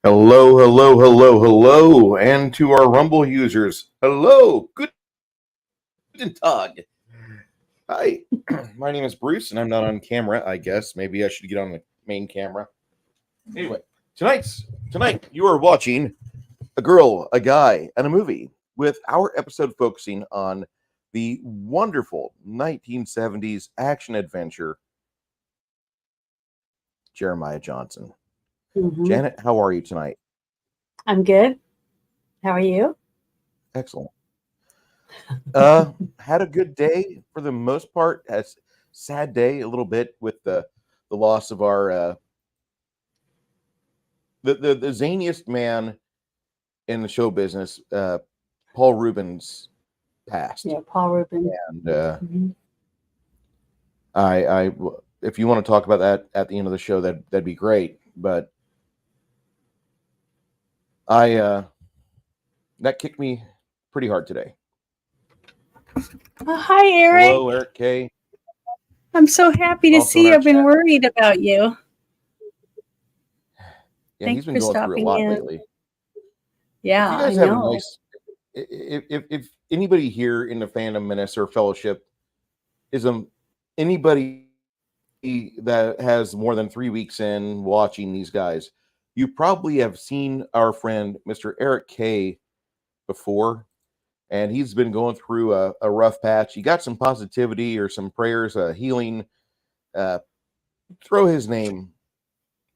Hello, hello, hello, hello, and to our Rumble users, hello, guten Tag. Hi, my name is Bruce, and I'm not on camera. I guess maybe I should get on the main camera. Anyway, tonight you are watching a girl, a guy, and a movie with our episode focusing on the wonderful 1970s action adventure Jeremiah Johnson. Janet, how are you tonight? I'm good. How are you? Excellent. Had a good day for the most part. Has sad day a little bit with the loss of our the zaniest man in the show business, Paul Rubens passed. Yeah, Paul Rubens. And Mhm. I if you want to talk about that at the end of the show, that'd be great. But I that kicked me pretty hard today. Hi, Eric. Hello, Eric K. I'm so happy to Also in see you. our I've been chat. worried about you. Yeah, Thanks he's been for going through a stopping lot in. lately. Yeah, If you I guys have a know. nice, if anybody here in the Fandom Menace or Fellowship is anybody that has more than 3 weeks in watching these guys, you probably have seen our friend Mr. Eric K before, and he's been going through a rough patch. He got some positivity or some prayers, healing. Uh, throw his name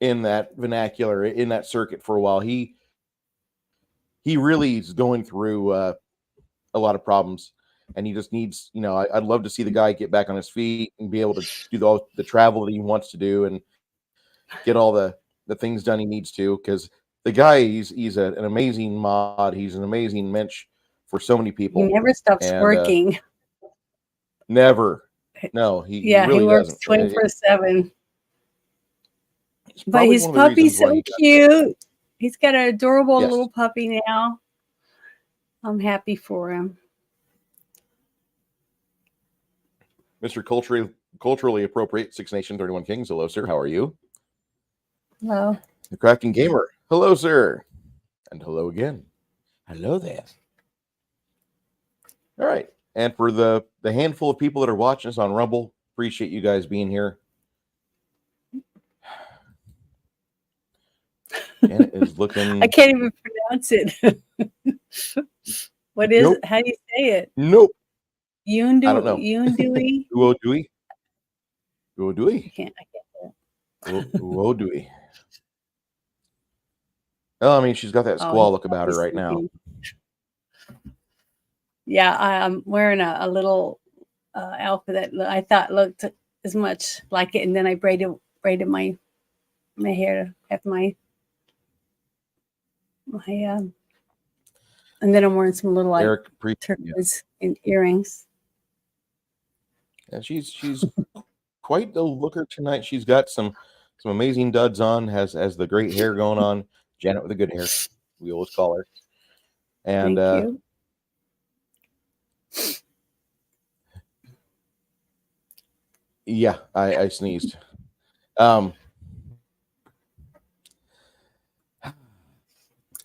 in that vernacular, in that circuit for a while. He really is going through a lot of problems, and he just needs, I'd love to see the guy get back on his feet and be able to do all the travel that he wants to do and get all the things done he needs to, because the guy, he's an amazing mod. He's an amazing mensch for so many He people, never stops and working. never, no, he Yeah, he really works doesn't. 24/7. It's But probably his one of the reasons puppy's why so he got, cute. He's got an adorable yes, little puppy now. I'm happy for him. Mr. Culturally appropriate 6 Nation 31 Kings. Hello, sir. How are you? Hello. The Crafting Gamer. Hello, sir. And hello again. Hello there. All right. And for the handful of people that are watching us on Rumble, appreciate you guys being here. Janet is looking. I can't even pronounce it. What is Nope. it? How do you say it? Nope. I don't know. Yundui? Uodui. I Uodui. can't do it. Uodui. Well, I mean, she's got that Oh, squaw he's look about her probably right now. sleeping. Yeah, I'm wearing a little outfit that I thought looked as much like it, and then I braided my hair to have my and then I'm wearing some little like Eric, yeah. turquoise earrings. And she's quite the looker tonight. She's got some amazing duds on, has the great hair going on. Janet with the good hair, we always call her. And Thank you. Yeah, I sneezed.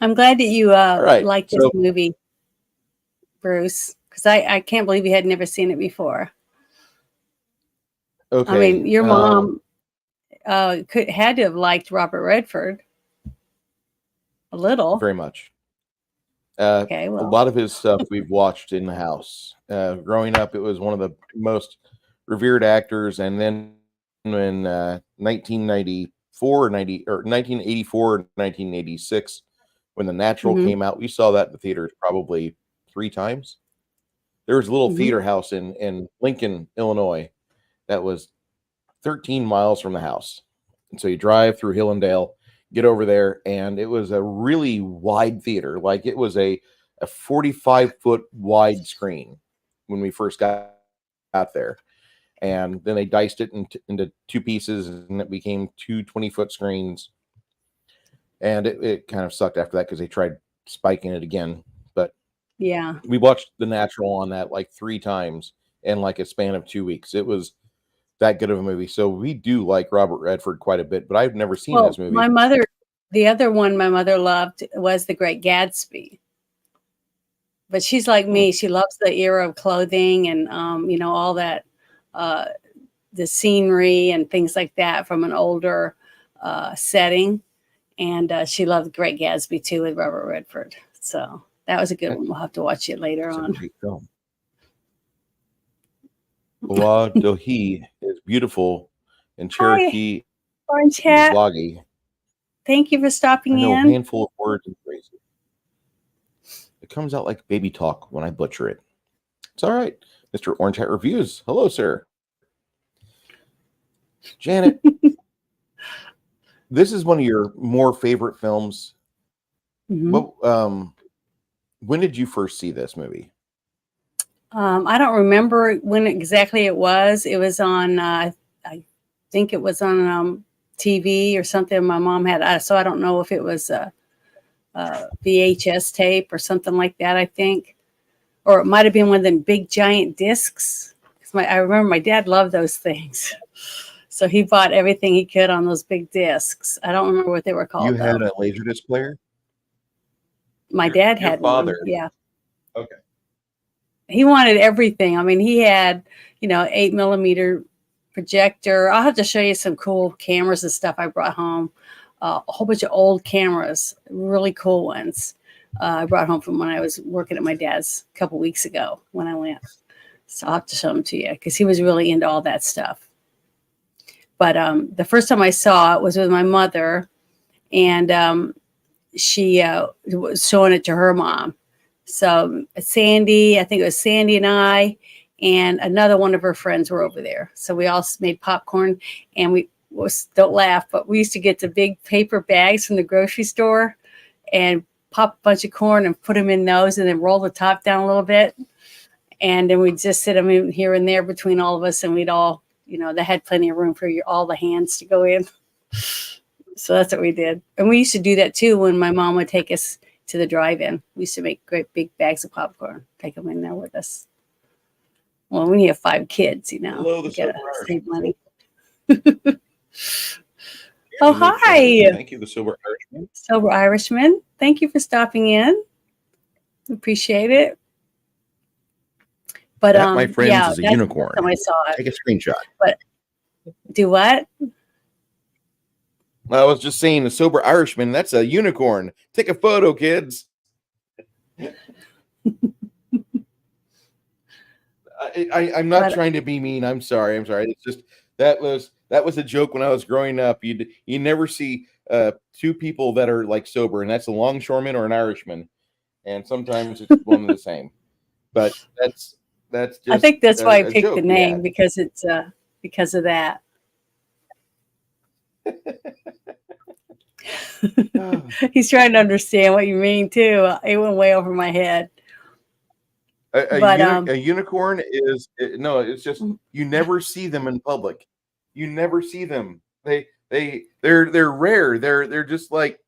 I'm glad that you right, like this movie, Bruce, because I can't believe you had never seen it before. Okay. I mean, your mom had to have liked Robert Redford a little. Very much. Okay, well, a lot of his stuff we've watched in the house. Growing up, it was one of the most revered actors, and then in 1994 or 1984 or 1986, when The Natural came out, we saw that in the theaters probably 3 times. There was a little theater house in Lincoln, Illinois, that was 13 miles from the house. And so you drive through Hillendale, get over there, and it was a really wide theater. Like, it was a 45-foot wide screen when we first got out there. And then they diced it into 2 pieces, and it became 2 20-foot screens. And it kind of sucked after that because they tried spiking it again. But yeah, we watched The Natural on that like 3 times in like a span of 2 weeks. It was that good of a movie. So we do like Robert Redford quite a bit, but I've never seen this movie. My mother The other one my mother loved was The Great Gatsby. But she's like Hmm. me. She loves the era of clothing and, all that, uh, the scenery and things like that from an older setting. And she loved Great Gatsby too with Robert Redford. So that was a good one. We'll have to watch it later It's a on. great film. Bois Dohi is beautiful in Hi, Cherokee Orange and Hat. Bwagi. Thank you for I stopping know a in. handful of words and phrases. It comes out like baby talk when I butcher it. It's all right. Mr. Orange Hat Reviews. Hello, sir. Janet, this is one of your more favorite films. Mhm. What when did you first see this movie? I don't remember when exactly it was. It was on, I think it was on TV or something my mom had. So I don't know if it was a VHS tape or something like that, I think. Or it might have been one of them big giant discs. I remember my dad loved those things. So he bought everything he could on those big discs. I don't remember what they were You called, had though. a Laserdisc player? My Your dad your had one. father. Yeah. Okay. He wanted everything. I mean, he had, 8 millimeter projector. I'll have to show you some cool cameras and stuff I brought home. A whole bunch of old cameras, really cool ones. I brought home from when I was working at my dad's a couple weeks ago when I went. So I'll have to show them to you because he was really into all that stuff. But the first time I saw it was with my mother, and she was showing it to her mom. So Sandy, I think it was Sandy and I, and another one of her friends were over there. So we all made popcorn, and don't laugh, but we used to get the big paper bags from the grocery store and pop a bunch of corn and put them in those, and then roll the top down a little bit, and then we'd just sit them in here and there between all of us, and we'd all, they had plenty of room for all the hands to go in. So that's what we did. And we used to do that too when my mom would take us to the drive-in. We used to make great big bags of popcorn, take them in there with us. Well, when you have 5 kids, Hello, the you gotta Sober save money. Irishman. Oh, Here's a new chatter. hi, Thank you, the Sober Irishman. Sober Irishman. Thank you for stopping in. Appreciate it. But That, my friends, yeah, is a that's the first unicorn. time I saw it. Take a screenshot. But do what? I was just saying, the Sober Irishman, that's a unicorn. Take a photo, kids. I'm not But trying to be mean. I'm sorry. It's just that was a joke when I was growing up. You never see 2 people that are like sober, and that's a longshoreman or an Irishman, and sometimes it's one and the same. But that's I just think that's why I a picked the joke we name had. because it's because of that. He's trying to understand what you mean too. It went way over my head. But A unicorn is no. It's just mm, you never see them in public. You never see them. They're rare. They're just like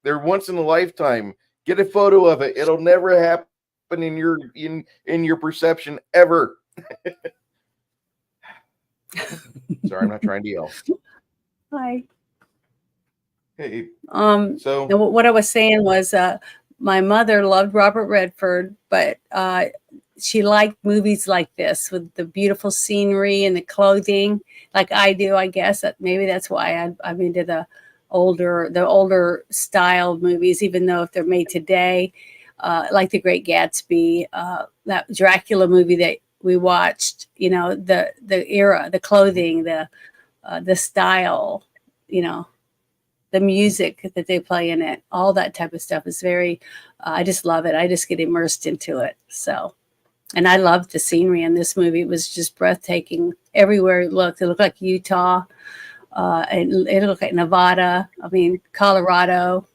they're once in a lifetime. Get a photo of it. It'll never happen in your perception ever. Sorry, I'm not trying to yell. hi. Hey, And so what I was saying was, my mother loved Robert Redford, but she liked movies like this with the beautiful scenery and the clothing, like I do. I guess maybe that's why I'm into the older style movies, even though if they're made today, like The Great Gatsby, that Dracula movie that we watched. The era, the clothing, the style. You know the music that they play in it, all that type of stuff is very, I just love it. I just get immersed into it. So, and I loved the scenery in this movie. It was just breathtaking everywhere it looked. It looked like Utah, and it looked like Nevada. I mean, Colorado,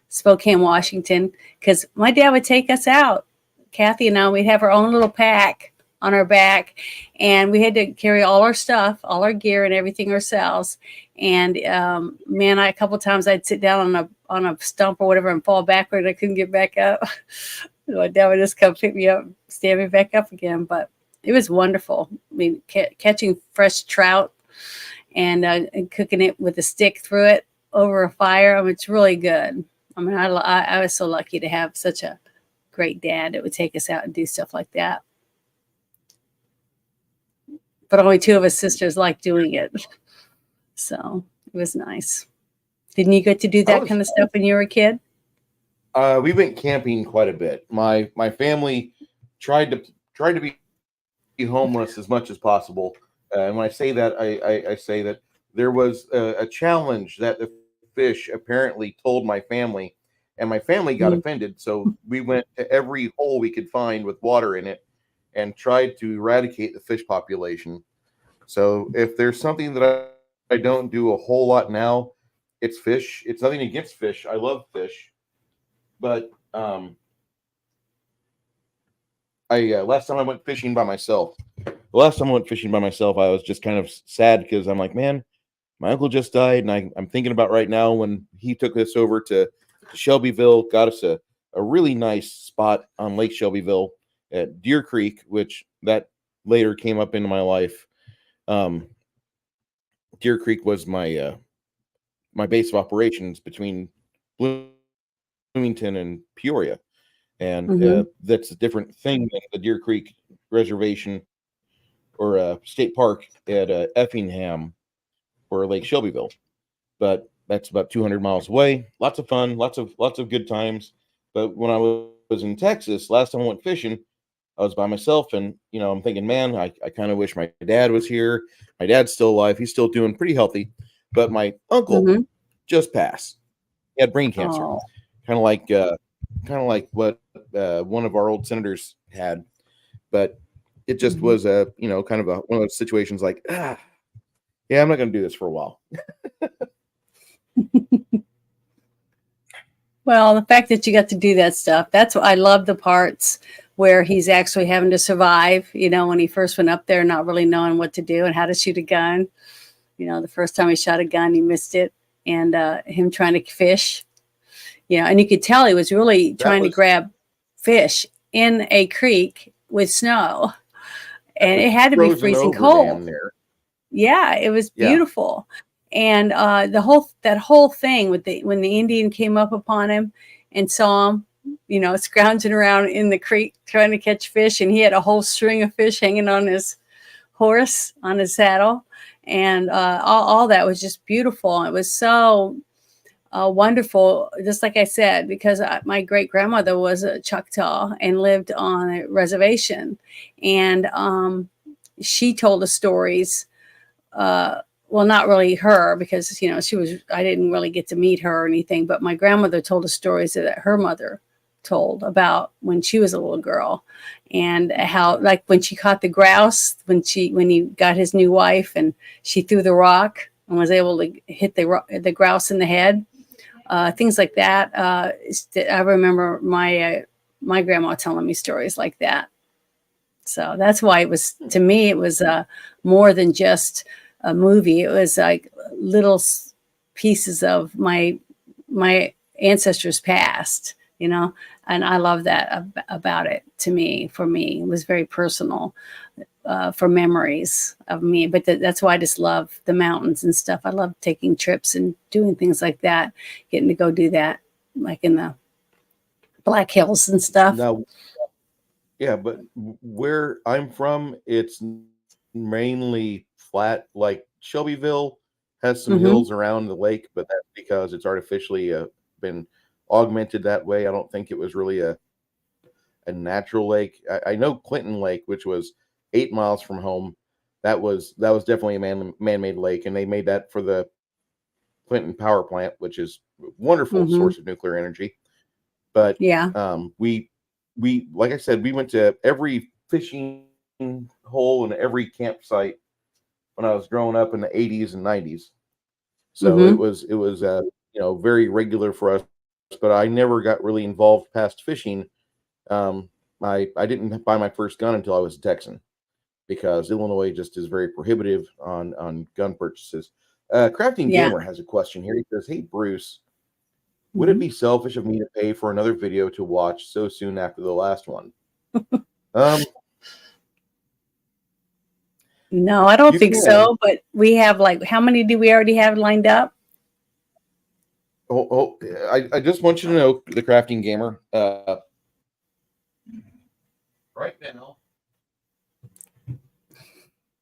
Spokane, Washington, because my dad would take us out. Kathy and I, we'd have our own little pack on our back, and we had to carry all our stuff, all our gear, and everything ourselves. And man, a couple of times I'd sit down on a stump or whatever and fall backward, and I couldn't get back up. My dad would just come pick me up, stand me back up again. But it was wonderful. I mean, catching fresh trout and cooking it with a stick through it. over a fire. I mean, it's really good. I mean, I was so lucky to have such a great dad that would take us out and do stuff like that. But only two of us sisters like doing it. So it was nice. Didn't you get to do I that was kind of stuff when you were a kid? we went camping quite a bit. My family tried to be homeless as much as possible. And when I say that, I say that there was a challenge that the fish apparently told my family, and my family got Mm. offended. So we went to every hole we could find with water in it and tried to eradicate the fish population. So if there's something that I don't do a whole lot now, it's fish. It's nothing against fish. I love fish, but I last time I went fishing by myself. The last time I went fishing by myself, I was just kind of sad because I'm like, man, my uncle just died, and I'm thinking about right now when he took us over to Shelbyville, got us a really nice spot on Lake Shelbyville at Deer Creek, which that later came up into my life. Um, Deer Creek was my base of operations between Bloomington and Peoria, and Mm-hmm. that's a different thing than the Deer Creek Reservation or State Park at Effingham or Lake Shelbyville. But that's about 200 miles away. Lots of fun, lots of good times. But when I was in Texas last time I went fishing, I was by myself, and I'm thinking, man, I kind of wish my dad was here. My dad's still alive; he's still doing pretty healthy. But my uncle Mm-hmm. just passed. He had brain cancer, Oh. kind of like what one of our old senators had. But it just Mm-hmm. was a kind of one of those situations like, yeah, I'm not going to do this for a while. Well, the fact that you got to do that stuff, that's what I love, the parts where he's actually having to survive, when he first went up there, not really knowing what to do and how to shoot a gun. The first time he shot a gun, he missed it. And him trying to fish, and you could tell he was really That trying to was grab fish in a creek with snow. that And was it had to be frozen freezing over cold. damn near. Yeah, it was Yeah, beautiful. And that whole thing with when the Indian came up upon him and saw him, scrounging around in the creek trying to catch fish, and he had a whole string of fish hanging on his horse, on his saddle, and all that was just beautiful. It was so wonderful, just like I said, because my great grandmother was a Choctaw and lived on a reservation, and she told us stories. Well, not really her, because I didn't really get to meet her or anything, but my grandmother told us stories that her mother told about when she was a little girl, and how, like, when she caught the grouse, when he got his new wife, and she threw the rock and was able to hit the grouse in the head, things like that. I remember my grandma telling me stories like that. So that's why to me, it was more than just a movie. It was like little pieces of my ancestors' past, and I love that about it. For me, it was very personal, for memories of me. But that's why I just love the mountains and stuff. I love taking trips and doing things like that, getting to go do that, like in the Black Hills and stuff. now, yeah, but where I'm from, it's mainly flat. Like Shelbyville has some Hmm. hills around the lake, but that's because it's artificially been augmented that way. I don't think it was really a natural lake. I know Clinton Lake, which was 8 miles from home, that was definitely a man-made lake, and they made that for the Clinton power plant, which is a wonderful Hmm. source of nuclear energy. But Yeah. we like I said, we went to every fishing hole and every campsite when I was growing up in the 80s and 90s. So it Hmm. was it was very regular for us, but I never got really involved past fishing. Um, I didn't buy my first gun until I was a Texan because Illinois just is very prohibitive on gun purchases. Crafting Yeah. Gamer has a question here. He says, "Hey Bruce, would it Hmm. be selfish of me to pay for another video to watch so soon after the last one?" Um, No, I don't you think can. so. But we have, like, how many do we already have lined up? I just want you to know, the crafting gamer. Right now,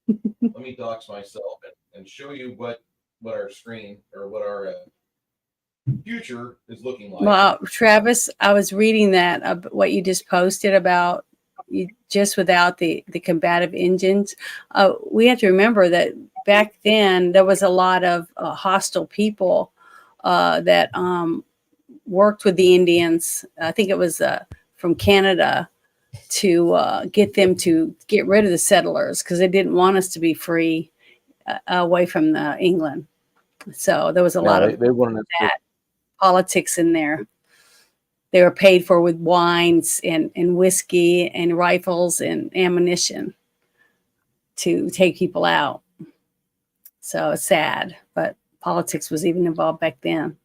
let me dox myself and show you what our screen or what our future is looking like. Well, Travis, I was reading that what you just posted about you just without the combative engines. We have to remember that back then there was a lot of hostile people that worked with the Indians. I think it was from Canada to get them to get rid of the settlers because they didn't want us to be free away from England. So there was a lot of they wanted that politics in there. They were paid for with wines and whiskey and rifles and ammunition to take people out. So it's sad, but politics was even involved back then.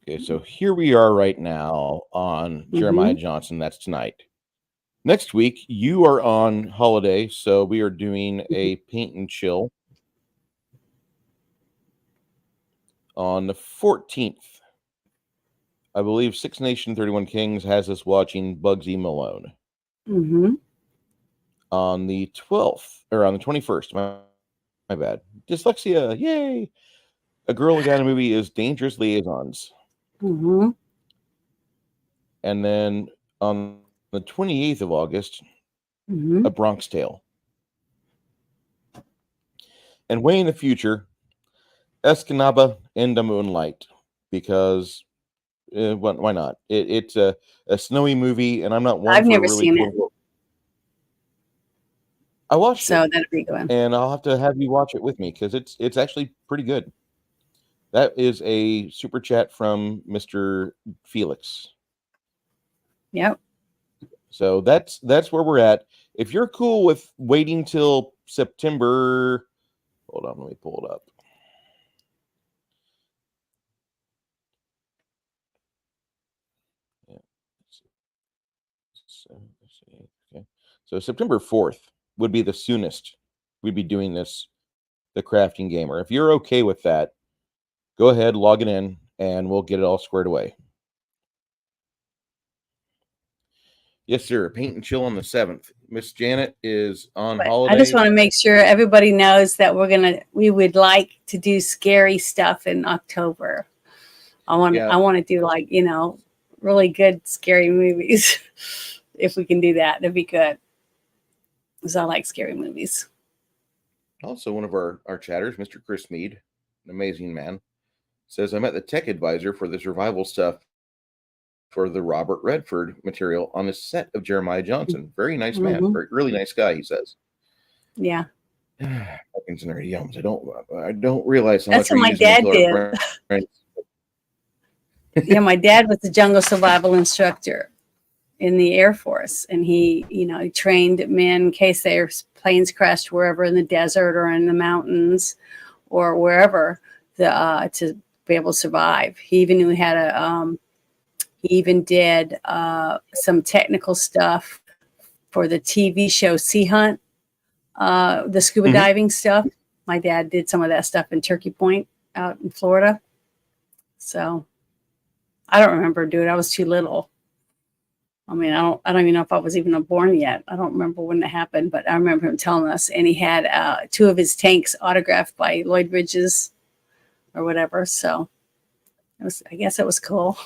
Okay, so here we are right now on Jeremiah Johnson. That's tonight. Next week, you are on holiday, so we are doing a paint and chill on the 14th. I believe 6 Nation 31 Kings has us watching Bugsy Malone. On the 12th, or on the 21st, my bad. Dyslexia, yay! A Girl Who Got a Movie is Dangerous Liaisons. And then on the 28th of August, A Bronx Tale. And way in the future, Escanaba in the Moonlight, because why not? It's a snowy movie, and I'm not one I've for never really seen it. I watched So it, that'd be good. and I'll have to have you watch it with me because it's actually pretty good. That is a super chat from Mr. Felix. Yep. So that's where we're at. If you're cool with waiting till September, hold on, let me pull it up. Yeah. Okay. So September 4th would be the soonest we'd be doing this, the crafting gamer. If you're okay with that, go ahead, log it in, and we'll get it all squared away. Yes, sir. Paint and chill on the 7th. Miss Janet is on holiday. I just want to make sure everybody knows that we would like to do scary stuff in October. I want to do like, really good scary movies. If we can do that, that'd be good. Because I like scary movies. Also, one of our chatters, Mr. Chris Mead, an amazing man, says, I met the tech advisor for the survival stuff for the Robert Redford material on the set of Jeremiah Johnson. Very nice man. Really nice guy, he says. Yeah. Fucking nerdy yums. I don't realize how That's much what my dad did. Yeah, my dad was the jungle survival instructor in the Air Force, and he trained men in case their planes crashed wherever in the desert or in the mountains or wherever to be able to survive. He even knew how to. He even did some technical stuff for the TV show Sea Hunt, the scuba diving stuff. My dad did some of that stuff in Turkey Point out in Florida. So I don't remember, dude. I was too little. I mean, I don't even know if I was even born yet. I don't remember when it happened, but I remember him telling us. And he had 2 of his tanks autographed by Lloyd Bridges or whatever. So I guess it was cool.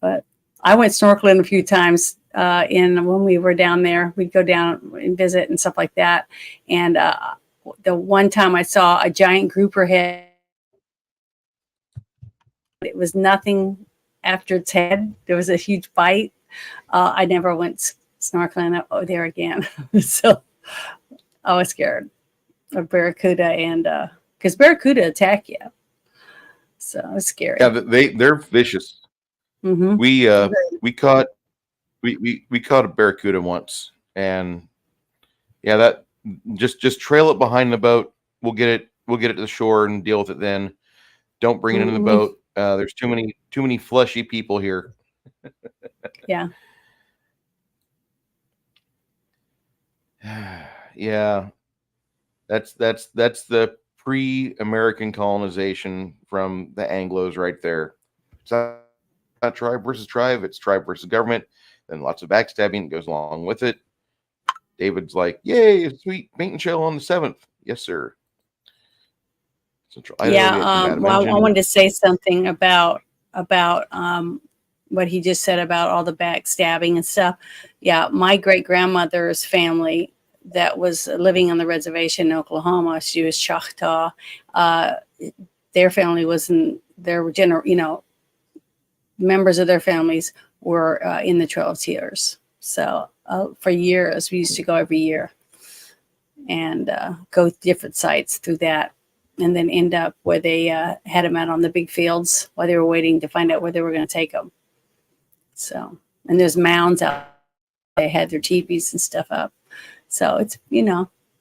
But I went snorkeling a few times when we were down there. We'd go down and visit and stuff like that. And the one time I saw a giant grouper head, it was nothing after its head. There was a huge bite. I never went snorkeling there again. So I was scared of barracuda, and because barracuda attack you. So it was scary. Yeah, they're vicious. We caught a barracuda once, and yeah, that just trail it behind the boat. We'll get it to the shore and deal with it then. Don't bring it in the boat. There's too many fleshy people here. Yeah. Yeah. That's the pre-American colonization from the Anglos right there. It's not tribe versus tribe, it's tribe versus government. Then lots of backstabbing goes along with it. David's like, yay, a sweet paint and shell on the 7th. Yes, sir. Central Idaho, we had combative Well, I engine. wanted to say something about what he just said about all the backstabbing and stuff. Yeah, my great grandmother's family that was living on the reservation in Oklahoma, she was Choctaw. Their family was in their members of their families were in the Trail of Tears. So for years, we used to go every year and go to different sites through that, and then end up where they had them out on the big fields while they were waiting to find out where they were going to take them. So, and there's mounds out. They had their teepees and stuff up. So it's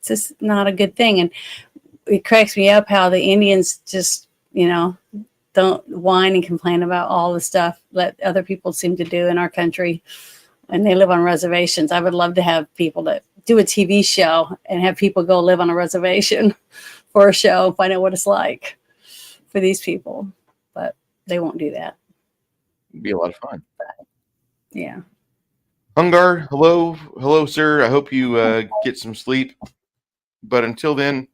just not a good thing. And it cracks me up how the Indians just, don't whine and complain about all the stuff that other people seem to do in our country. And they live on reservations. I would love to have people that do a TV show and have people go live on a reservation for a show and find out what it's like for these people. But they won't do that. It'd be a lot of fun. But, yeah. Hungar, hello, sir. I hope you get some sleep. But until then,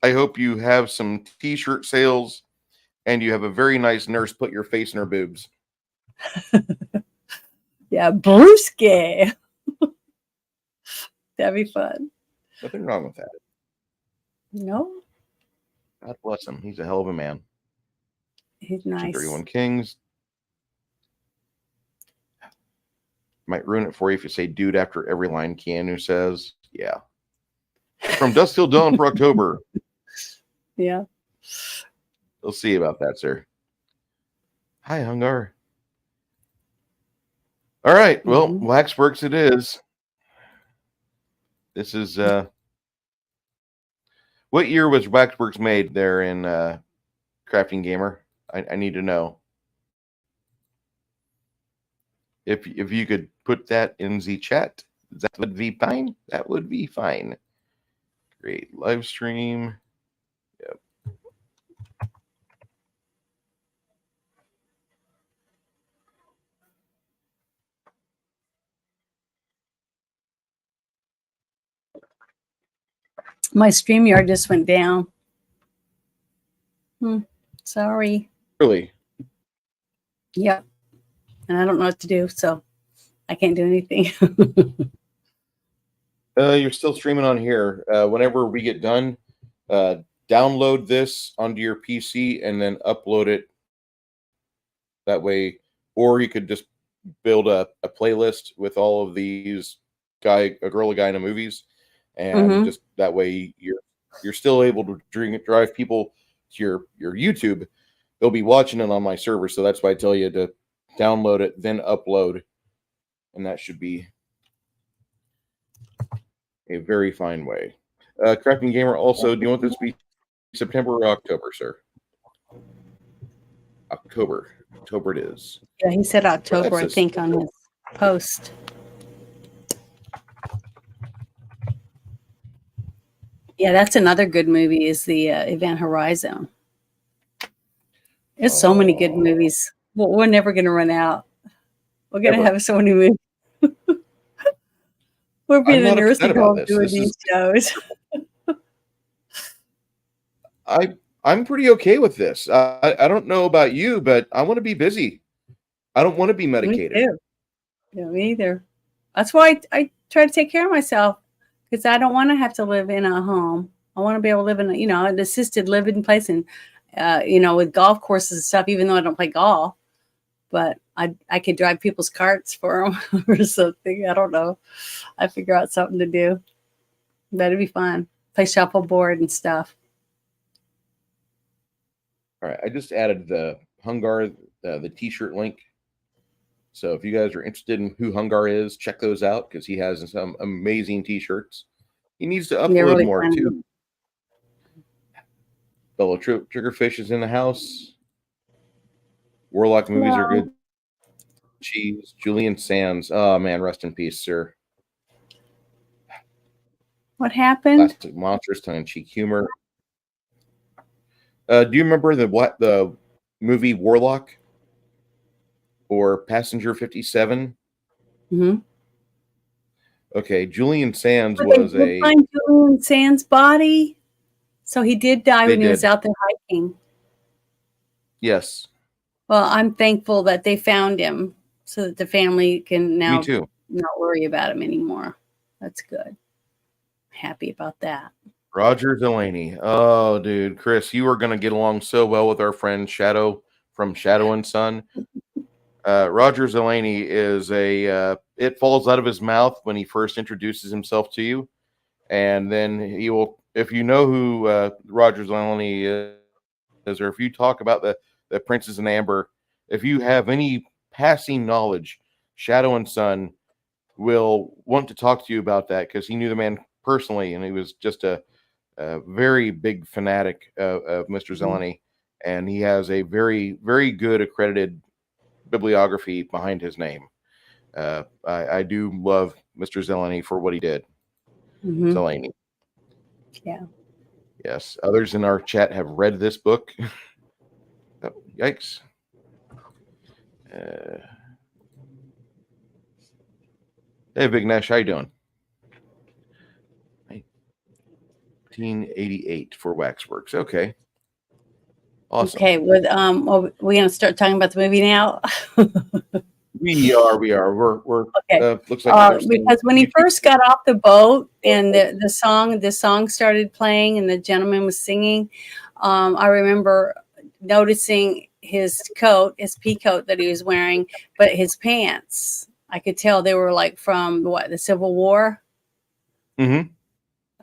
I hope you have some T-shirt sales and you have a very nice nurse put your face in her boobs. Yeah, Brewski. That'd be fun. Nothing wrong with that. No. God bless him. He's a hell of a man. He's nice. 31 Kings. Might ruin it for you if you say dude after every line Keanu says. Yeah. From dusk till dawn for October. Yeah. We'll see about that, sir. Hi, Hungar. All right. Well, Waxworks it is. This is what year was Waxworks made there in Crafting Gamer? I need to know. If you could put that in the chat, that would be fine. That would be fine. Great live stream. Yep. My StreamYard just went down. Sorry. Really? Yep. And I don't know what to do, so I can't do anything. You're still streaming on here. Whenever we get done, download this onto your PC and then upload it that way. Or you could just build a playlist with all of these a girl, a guy in a movies, and just that way you're still able to drive people to your YouTube. They'll be watching it on my server, so that's why I tell you to download it, then upload, and that should be a very fine way. Crafting Gamer also, do you want this to be September or October, sir? October. October it is. Yeah, he said October, I think, on his post. Yeah, that's another good movie is the Event Horizon. There's so many good movies. Well, we're never going to run out. We're going to have so many movies. We're being a nursing home doing these shows. I'm pretty okay with this. I don't know about you, but I want to be busy. I don't want to be medicated. Me too. Yeah, me either. That's why I try to take care of myself, because I don't want to have to live in a home. I want to be able to live in an assisted living place, and with golf courses and stuff, even though I don't play golf. But I could drive people's carts for them or something. I don't know. I figure out something to do. That'd be fun. Play shuffleboard and stuff. All right. I just added the Hungar, the t-shirt link. So if you guys are interested in who Hungar is, check those out because he has some amazing t-shirts. He needs to upload really more fun. Too. Fellow Triggerfish is in the house. Warlock movies are good. Cheese. Julian Sands. Oh, man. Rest in peace, sir. What happened? Plastic Monsters, tongue-in-cheek humor. Do you remember the movie Warlock or Passenger 57? Hmm. Okay, Julian Sands But they was did a. find Julian Sand's body, so he did die They when he was did. out there hiking. Yes, Well, I'm thankful that they found him so that the family can me now too. not worry about him anymore. That's good. Happy about that. Roger Delaney. Oh, dude, Chris, you are going to get along so well with our friend Shadow from Shadow and Son. Roger Delaney is it falls out of his mouth when he first introduces himself to you. And then he will, if you know who Roger Delaney is, or if you talk about the Princess and Amber, if you have any passing knowledge, Shadow and Son will want to talk to you about that because he knew the man personally, and he was just a very big fanatic of Mr. Mhm. Zeleny, and he has a very, very good accredited bibliography behind his name. I do love Mr. Zeleny for what he did. Mhm. Zeleny. Yeah. Yes. Others in our chat have read this book. Oh, yikes. Hey, Big Nash, how you doing? 1988 for Waxworks. Okay. Awesome. Okay. With are we gonna start talking about the movie now? We are. We're Okay. looks like there's some Because when he YouTube. first got off the boat and the song started playing and the gentleman was singing, I remember noticing his coat, his pea coat that he was wearing, but his pants, I could tell they were like from the Civil War. Mm-hmm.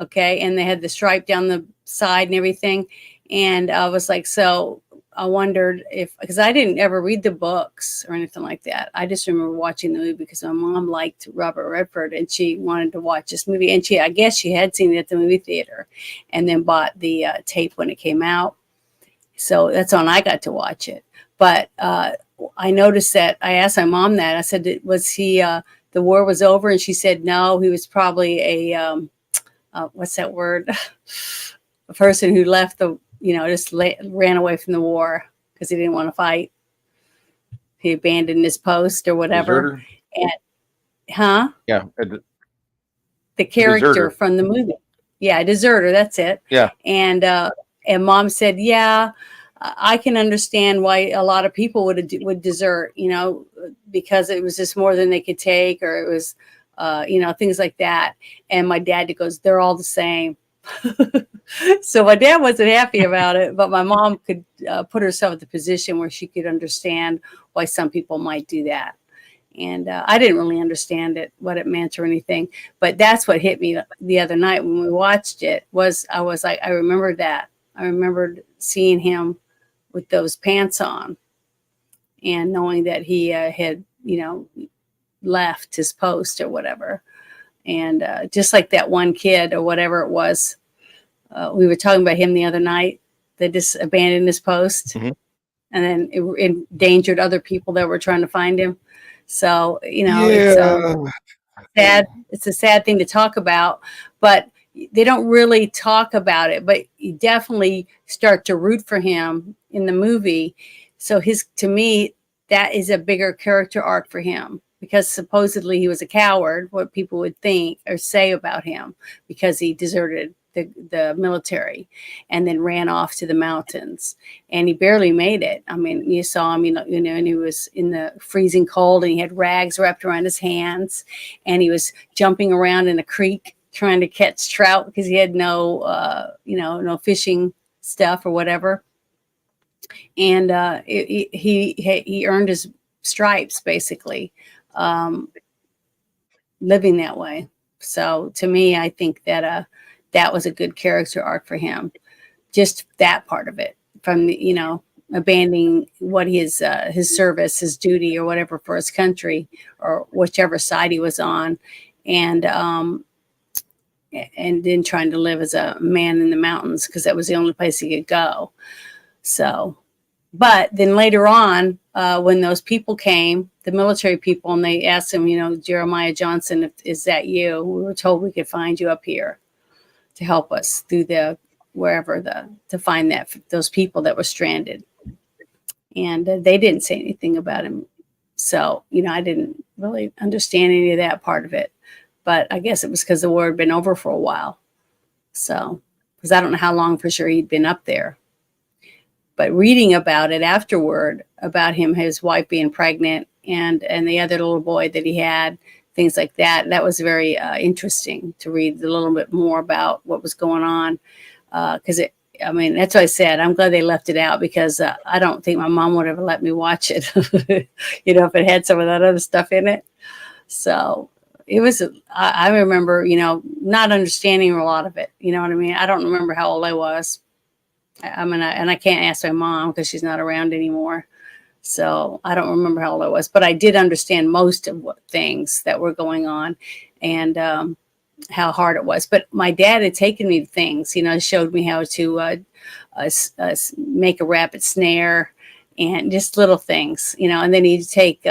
Okay, and they had the stripe down the side and everything, and I was like, so I wondered if, because I didn't ever read the books or anything like that. I just remember watching the movie because my mom liked Robert Redford and she wanted to watch this movie, and I guess she had seen it at the movie theater and then bought the tape when it came out, so that's when I got to watch it. But I noticed that I asked my mom that. I said, was he the war was over? And she said no, he was probably a what's that word? A person who left just ran away from the war because he didn't want to fight. He abandoned his post or whatever. Deserter. And huh? Yeah. The character Deserter. from the movie. Yeah, deserter. That's it. Yeah. And mom said, yeah, I can understand why a lot of people would desert. Because it was just more than they could take, or it was, things like that. And my dad goes, they're all the same. So my dad wasn't happy about it, but my mom could put herself in the position where she could understand why some people might do that. And I didn't really understand what it meant or anything, but that's what hit me the other night when we watched it. I was like, I remembered that. I remembered seeing him with those pants on and knowing that he had, left his post or whatever. And just like that one kid or whatever it was, we were talking about him the other night that just abandoned his post, Mm-hmm. and then it endangered other people that were trying to find him. So, Yeah. sad. It's a sad thing to talk about, but they don't really talk about it, but you definitely start to root for him in the movie. So to me, that is a bigger character arc for him, because supposedly he was a coward, what people would think or say about him, because he deserted the military and then ran off to the mountains, and he barely made it. I mean, you saw him, and he was in the freezing cold and he had rags wrapped around his hands, and he was jumping around in a creek trying to catch trout because he had no fishing stuff or whatever. And he earned his stripes basically, living that way. So to me, I think that was a good character arc for him. Just that part of it, from abandoning what his service, his duty, or whatever for his country, or whichever side he was on, and then trying to live as a man in the mountains because that was the only place he could go. So, but then later on, when those people came, the military people, and they asked him, Jeremiah Johnson, is that you? We were told we could find you up here to help us through the wherever to find those people that were stranded. And they didn't say anything about him. So, I didn't really understand any of that part of it. But I guess it was because the war had been over for a while. So, because I don't know how long for sure he'd been up there. But reading about it afterward, about his wife being pregnant and the other little boy that he had, things like that, that was very interesting to read a little bit more about what was going on. Because that's what I said. I'm glad they left it out, because I don't think my mom would ever let me watch it, if it had some of that other stuff in it. So it was, I remember, not understanding a lot of it. You know what I mean? I don't remember how old I was. And I can't ask my mom because she's not around anymore. So I don't remember how old I was, but I did understand most of what things that were going on, and how hard it was. But my dad had taken me to things, showed me how to make a rabbit snare and just little things, and then he'd take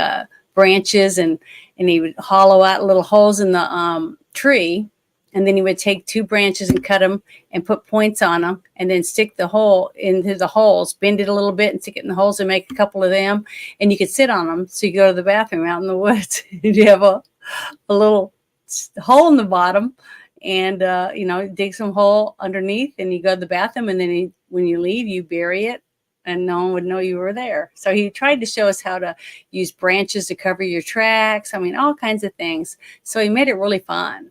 branches and he would hollow out little holes in the tree. And then he would take 2 branches and cut them and put points on them, and then stick the hole into the holes, bend it a little bit and stick it in the holes and make a couple of them. And you could sit on them. So you go to the bathroom out in the woods and you have a little hole in the bottom, and, dig some hole underneath, and you go to the bathroom. And then when you leave, you bury it and no one would know you were there. So he tried to show us how to use branches to cover your tracks. All kinds of things. So he made it really fun,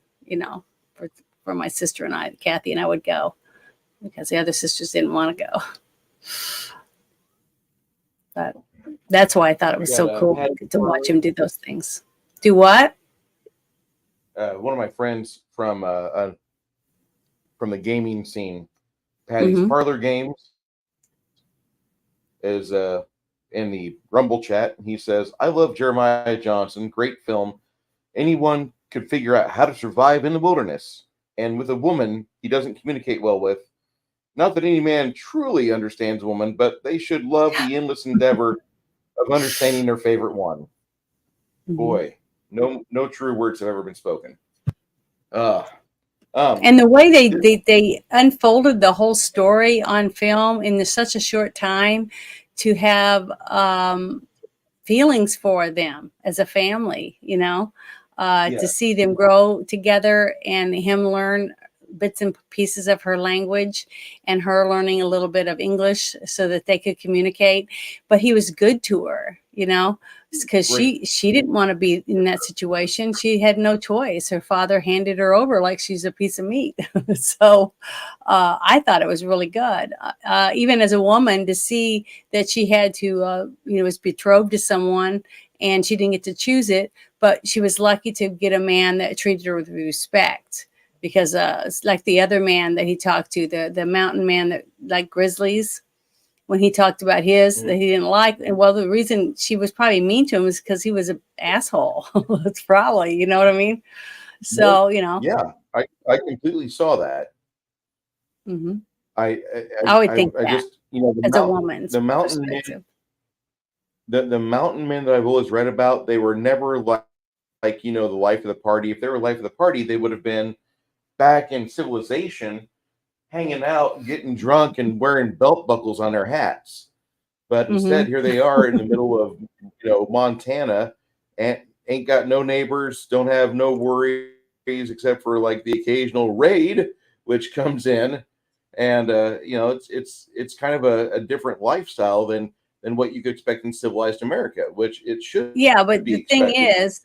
for my sister and I, Kathy and I would go, because the other sisters didn't want to go. But that's why I thought it was so cool to watch him do those things. Do what? One of my friends from the gaming scene, Patty's Parlor Games, is in the Rumble chat. He says, "I love Jeremiah Johnson. Great film. Anyone could figure out how to survive in the wilderness. And with a woman he doesn't communicate well with. Not that any man truly understands a woman, but they should love the endless endeavor of understanding their favorite one." Boy, no true words have ever been spoken. And the way they unfolded the whole story on film in such a short time, to have feelings for them as a family, to see them grow together, and him learn bits and pieces of her language and her learning a little bit of English so that they could communicate. But he was good to her, because she didn't want to be in that situation. She had no choice. Her father handed her over like she's a piece of meat. So I thought it was really good. Even as a woman, to see that she had to, was betrothed to someone and she didn't get to choose it, but she was lucky to get a man that treated her with respect. Because like the other man that he talked to, the mountain man that liked grizzlies, when he talked about his that he didn't like, and well, the reason she was probably mean to him is because he was an asshole. It's probably, you know what I mean? So, Yeah, I completely saw that. I would think that, just, as a woman's the mountain perspective. The mountain men that I've always read about, they were never like the life of the party. If they were life of the party, they would have been back in civilization, hanging out, getting drunk, and wearing belt buckles on their hats. But instead, here they are in the middle of Montana, and ain't got no neighbors, don't have no worries except for like the occasional raid which comes in, and it's kind of a different lifestyle than what you could expect in civilized America, which it should. Yeah, but the thing is,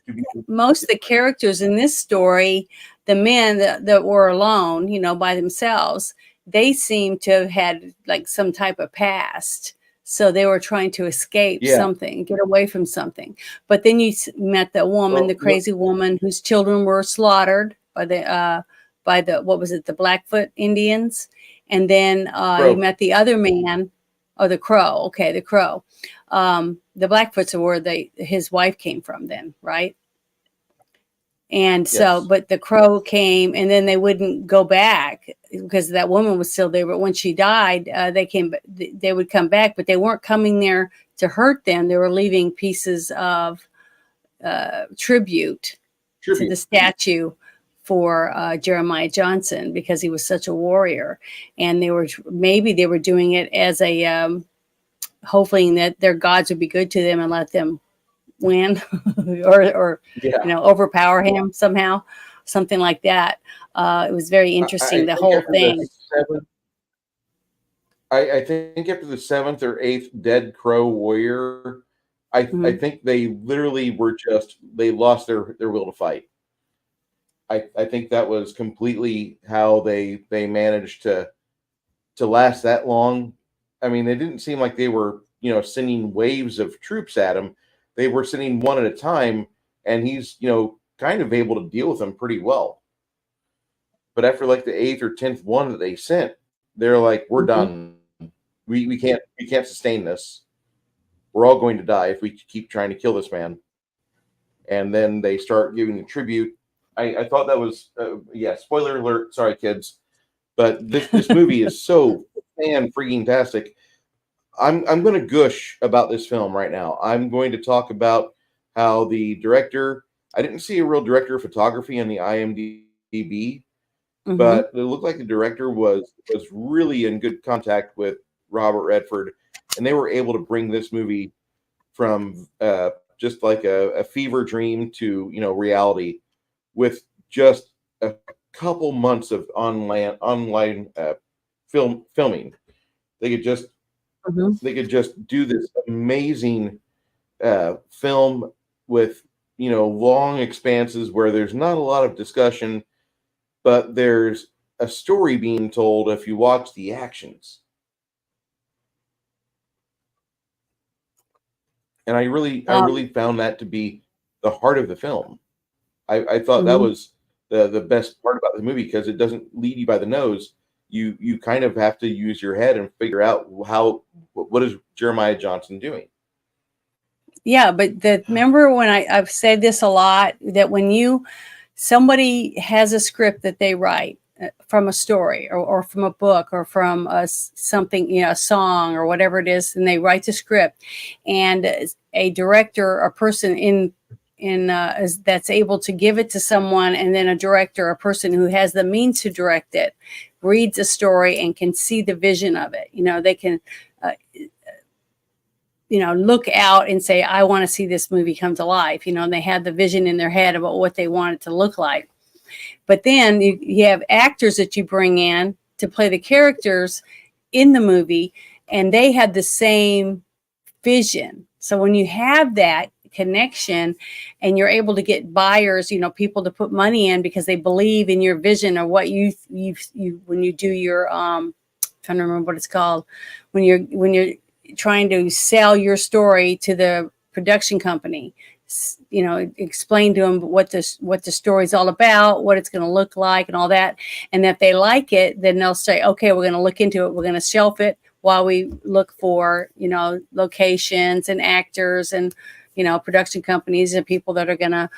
most of the characters in this story, the men that were alone, by themselves, they seem to have had like some type of past. So they were trying to escape something, get away from something. But then you met the woman, the crazy woman whose children were slaughtered by the what was it, the Blackfoot Indians. And then you met the other man. Oh, the Crow. Okay, the Crow. The Blackfoots are where his wife came from then, right? And so, but the Crow came, and then they wouldn't go back because that woman was still there. But when she died, they would come back, but they weren't coming there to hurt them. They were leaving pieces of tribute to the statue for Jeremiah Johnson because he was such a warrior, and maybe they were doing it as a hoping that their gods would be good to them and let them win, or Yeah, overpower him somehow, something like that. It was very I interesting, the think whole after the thing. seventh, I think after the seventh or eighth Dead Crow Warrior, I Mhm. think they literally were just they lost their will to fight. I think that was completely how they managed to last that long. I mean, it didn't seem like they were, sending waves of troops at him. They were sending one at a time, and he's, kind of able to deal with them pretty well. But after like the eighth or tenth one that they sent, they're like, "We're Mhm. done. We can't sustain this. We're all going to die if we keep trying to kill this man." And then they start giving the tribute. I thought that was yeah. Spoiler alert. Sorry, kids, but this movie is so fan freaking tastic. I'm going to gush about this film right now. I'm going to talk about how the director. I didn't see a real director of photography on the IMDb, Mhm. but it looked like the director was really in good contact with Robert Redford, and they were able to bring this movie from just like a fever dream to reality with just a couple months of online filming. They could just Mhm. do this amazing film with long expanses where there's not a lot of discussion, but there's a story being told if you watch the actions. And I really found that to be the heart of the film. I thought that Mhm. was the best part about the movie because it doesn't lead you by the nose. You kind of have to use your head and figure out what is Jeremiah Johnson doing. Yeah, but remember when I've said this a lot, that when somebody has a script that they write from a story, or from a book, or from something, a song or whatever it is, and they write the script, and a director, a person that's able to give it to someone, and then a director, a person who has the means to direct it, reads a story and can see the vision of it. They can uh, look out and say, I want to see this movie come to life. And they have the vision in their head about what they want it to look like. But then you have actors that you bring in to play the characters in the movie, and they have the same vision. So when you have that connection and you're able to get buyers, people to put money in because they believe in your vision, or what you when you do your trying to remember what it's called, when you're trying to sell your story to the production company, explain to them what the story's all about, what it's going to look like, and all that. And if they like it, then they'll say, okay, we're going to look into it, we're going to shelf it while we look for locations and actors and production companies and people that are going to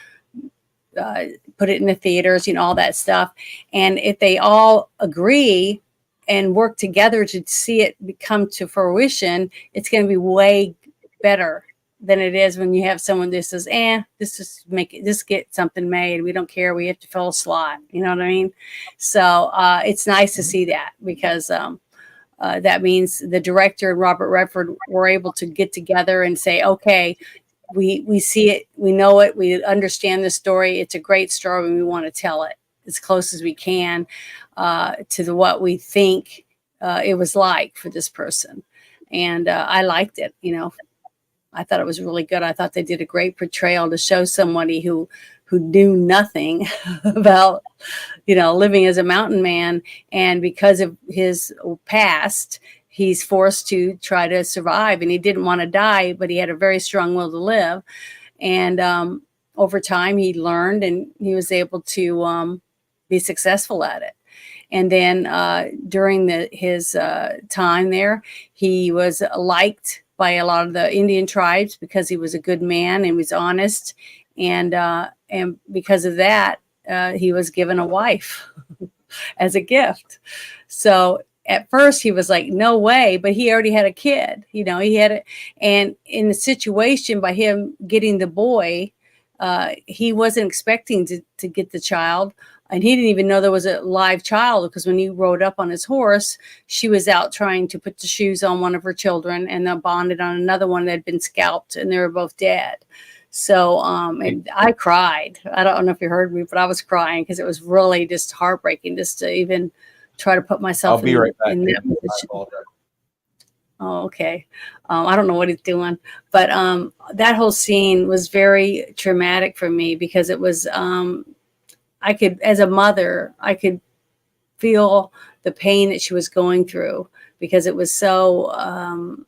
put it in the theaters, all that stuff. And if they all agree and work together to see it come to fruition, it's going to be way better than it is when you have someone that says, this just make it, just get something made. We don't care. We have to fill a slot. You know what I mean? So it's nice to see that, because that means the director and Robert Redford were able to get together and say, okay, we see it, we know it, we understand the story. It's a great story, and we want to tell it as close as we can to what we think it was like for this person. And I liked it. I thought it was really good. I thought they did a great portrayal to show somebody who knew nothing about living as a mountain man, and because of his past, he's forced to try to survive, and he didn't want to die, but he had a very strong will to live. And over time he learned, and he was able to be successful at it. And then during his time there, he was liked by a lot of the Indian tribes because he was a good man and was honest. And because of that, he was given a wife as a gift. So at first he was like, no way, but he already had a kid. He had it. And in the situation, by him getting the boy, he wasn't expecting to get the child. and he didn't even know there was a live child, because when he rode up on his horse, she was out trying to put the shoes on one of her children and then bonded on another one that had been scalped, and they were both dead. So, and I cried. I don't know if you heard me, but I was crying because it was really just heartbreaking just to even try to put I'll myself be right back. in that I position. apologize. Oh, okay. I don't know what he's doing, but that whole scene was very traumatic for me, because it was, I could, as a mother, I could feel the pain that she was going through, because it was so,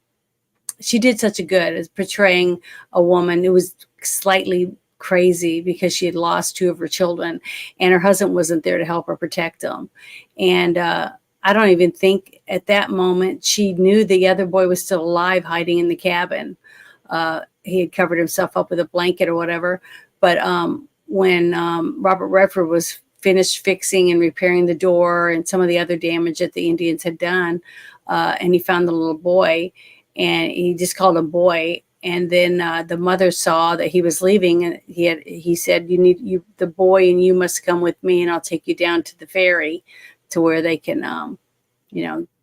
she did such a good as portraying a woman who was slightly crazy because she had lost two of her children, and her husband wasn't there to help her protect them. And I don't even think at that moment she knew the other boy was still alive, hiding in the cabin. He had covered himself up with a blanket or whatever. But when Robert Redford was finished fixing and repairing the door and some of the other damage that the Indians had done, and he found the little boy, and he just called him boy. And then the mother saw that he was leaving, and he said, the boy and you must come with me, and I'll take you down to the ferry to where they can,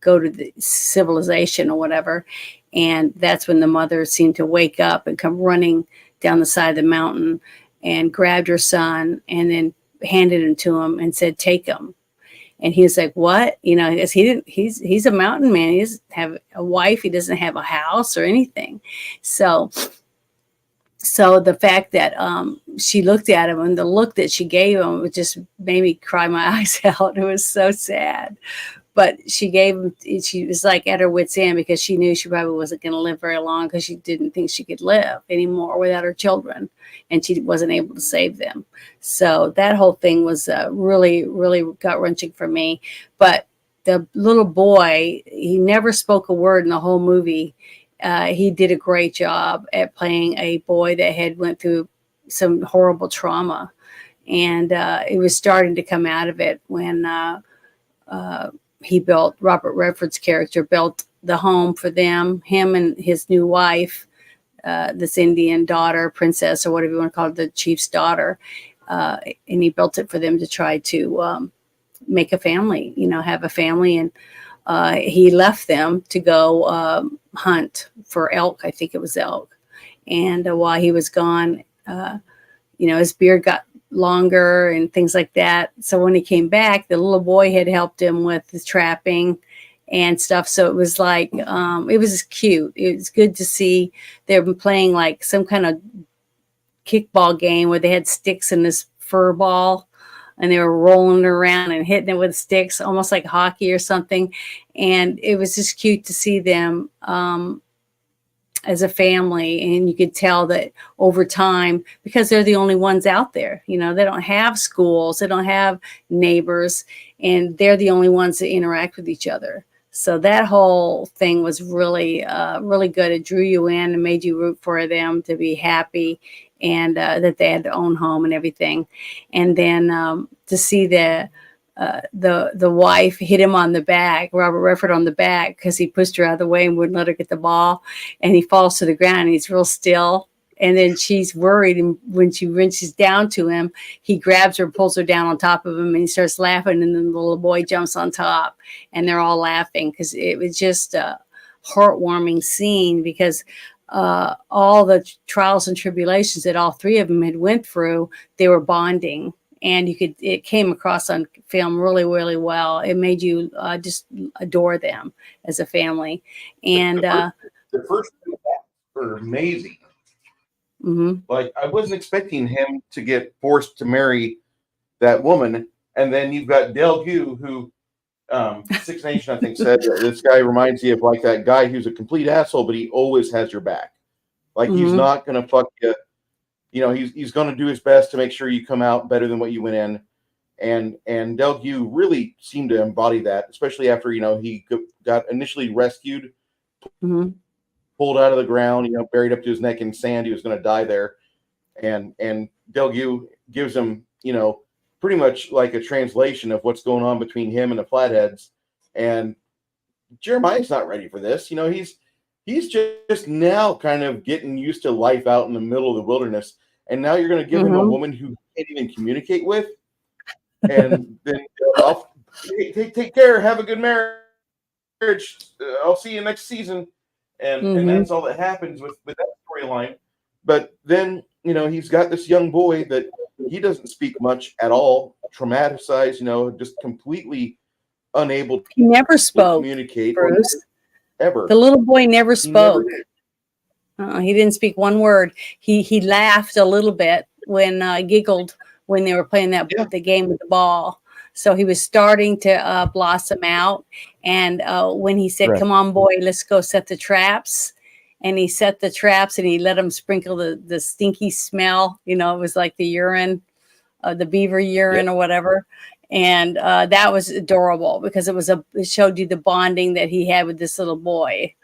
go to the civilization or whatever. And that's when the mother seemed to wake up and come running down the side of the mountain and grabbed her son and then handed him to him and said, take him. And he was like, what? Because he's a mountain man. He doesn't have a wife. He doesn't have a house or anything. So the fact that she looked at him, and the look that she gave him, it just made me cry my eyes out. It was so sad. But she was like at her wit's end, because she knew she probably wasn't going to live very long, because she didn't think she could live anymore without her children, and she wasn't able to save them. So that whole thing was really, really gut-wrenching for me. But the little boy, he never spoke a word in the whole movie. He did a great job at playing a boy that had went through some horrible trauma. And it was starting to come out of it when Robert Redford's character built the home for them, him and his new wife, this Indian daughter, princess, or whatever you want to call it, the chief's daughter. And he built it for them to try to make a family, have a family. And he left them to go hunt for elk. I think it was elk. And while he was gone, his beard got longer and things like that. So when he came back, the little boy had helped him with the trapping and stuff. So it was like, it was cute. It was good to see them playing like some kind of kickball game where they had sticks in this fur ball, and they were rolling it around and hitting it with sticks, almost like hockey or something. And it was just cute to see them as a family. And you could tell that over time, because they're the only ones out there, they don't have schools, they don't have neighbors, and they're the only ones that interact with each other. So that whole thing was really, really good. It drew you in and made you root for them to be happy, and that they had their own home and everything. And then to see the wife hit him on the back, Robert Redford on the back, because he pushed her out of the way and wouldn't let her get the ball. And he falls to the ground, and he's real still. And then she's worried. And when she reaches down to him, he grabs her, pulls her down on top of him, and he starts laughing. And then the little boy jumps on top, and they're all laughing, because it was just a heartwarming scene, because all the trials and tribulations that all three of them had went through, they were bonding. And it came across on film really, really well. It made you just adore them as a family. And the first two acts were amazing. Mm-hmm. Like, I wasn't expecting him to get forced to marry that woman. And then you've got Del Gue, who Six Nation, I think, said this guy reminds you of like that guy who's a complete asshole, but he always has your back. Like, he's not going to fuck you. He's going to do his best to make sure you come out better than what you went in. And Del Gue really seemed to embody that, especially after, he got initially rescued, pulled out of the ground, buried up to his neck in sand. He was going to die there. And Del Gue gives him, pretty much like a translation of what's going on between him and the Flatheads. And Jeremiah's not ready for this. He's just now kind of getting used to life out in the middle of the wilderness. And now you're going to give him a woman who he can't even communicate with. and then I'll take care, have a good marriage. I'll see you next season, and Mm-hmm. that's all that happens with that storyline. But then he's got this young boy that he doesn't speak much at all, traumatized, just completely unable He never to spoke, communicate or Bruce. ever. The little boy never He never spoke. did. He didn't speak one word. He laughed a little bit when giggled when they were playing Yeah. the game with the ball. So he was starting to blossom out. And when he said, Right. "Come on, boy, let's go set the traps," and he set the traps and he let them sprinkle the stinky smell. It was like the urine, the beaver urine Yep. or whatever. And that was adorable because it showed you the bonding that he had with this little boy.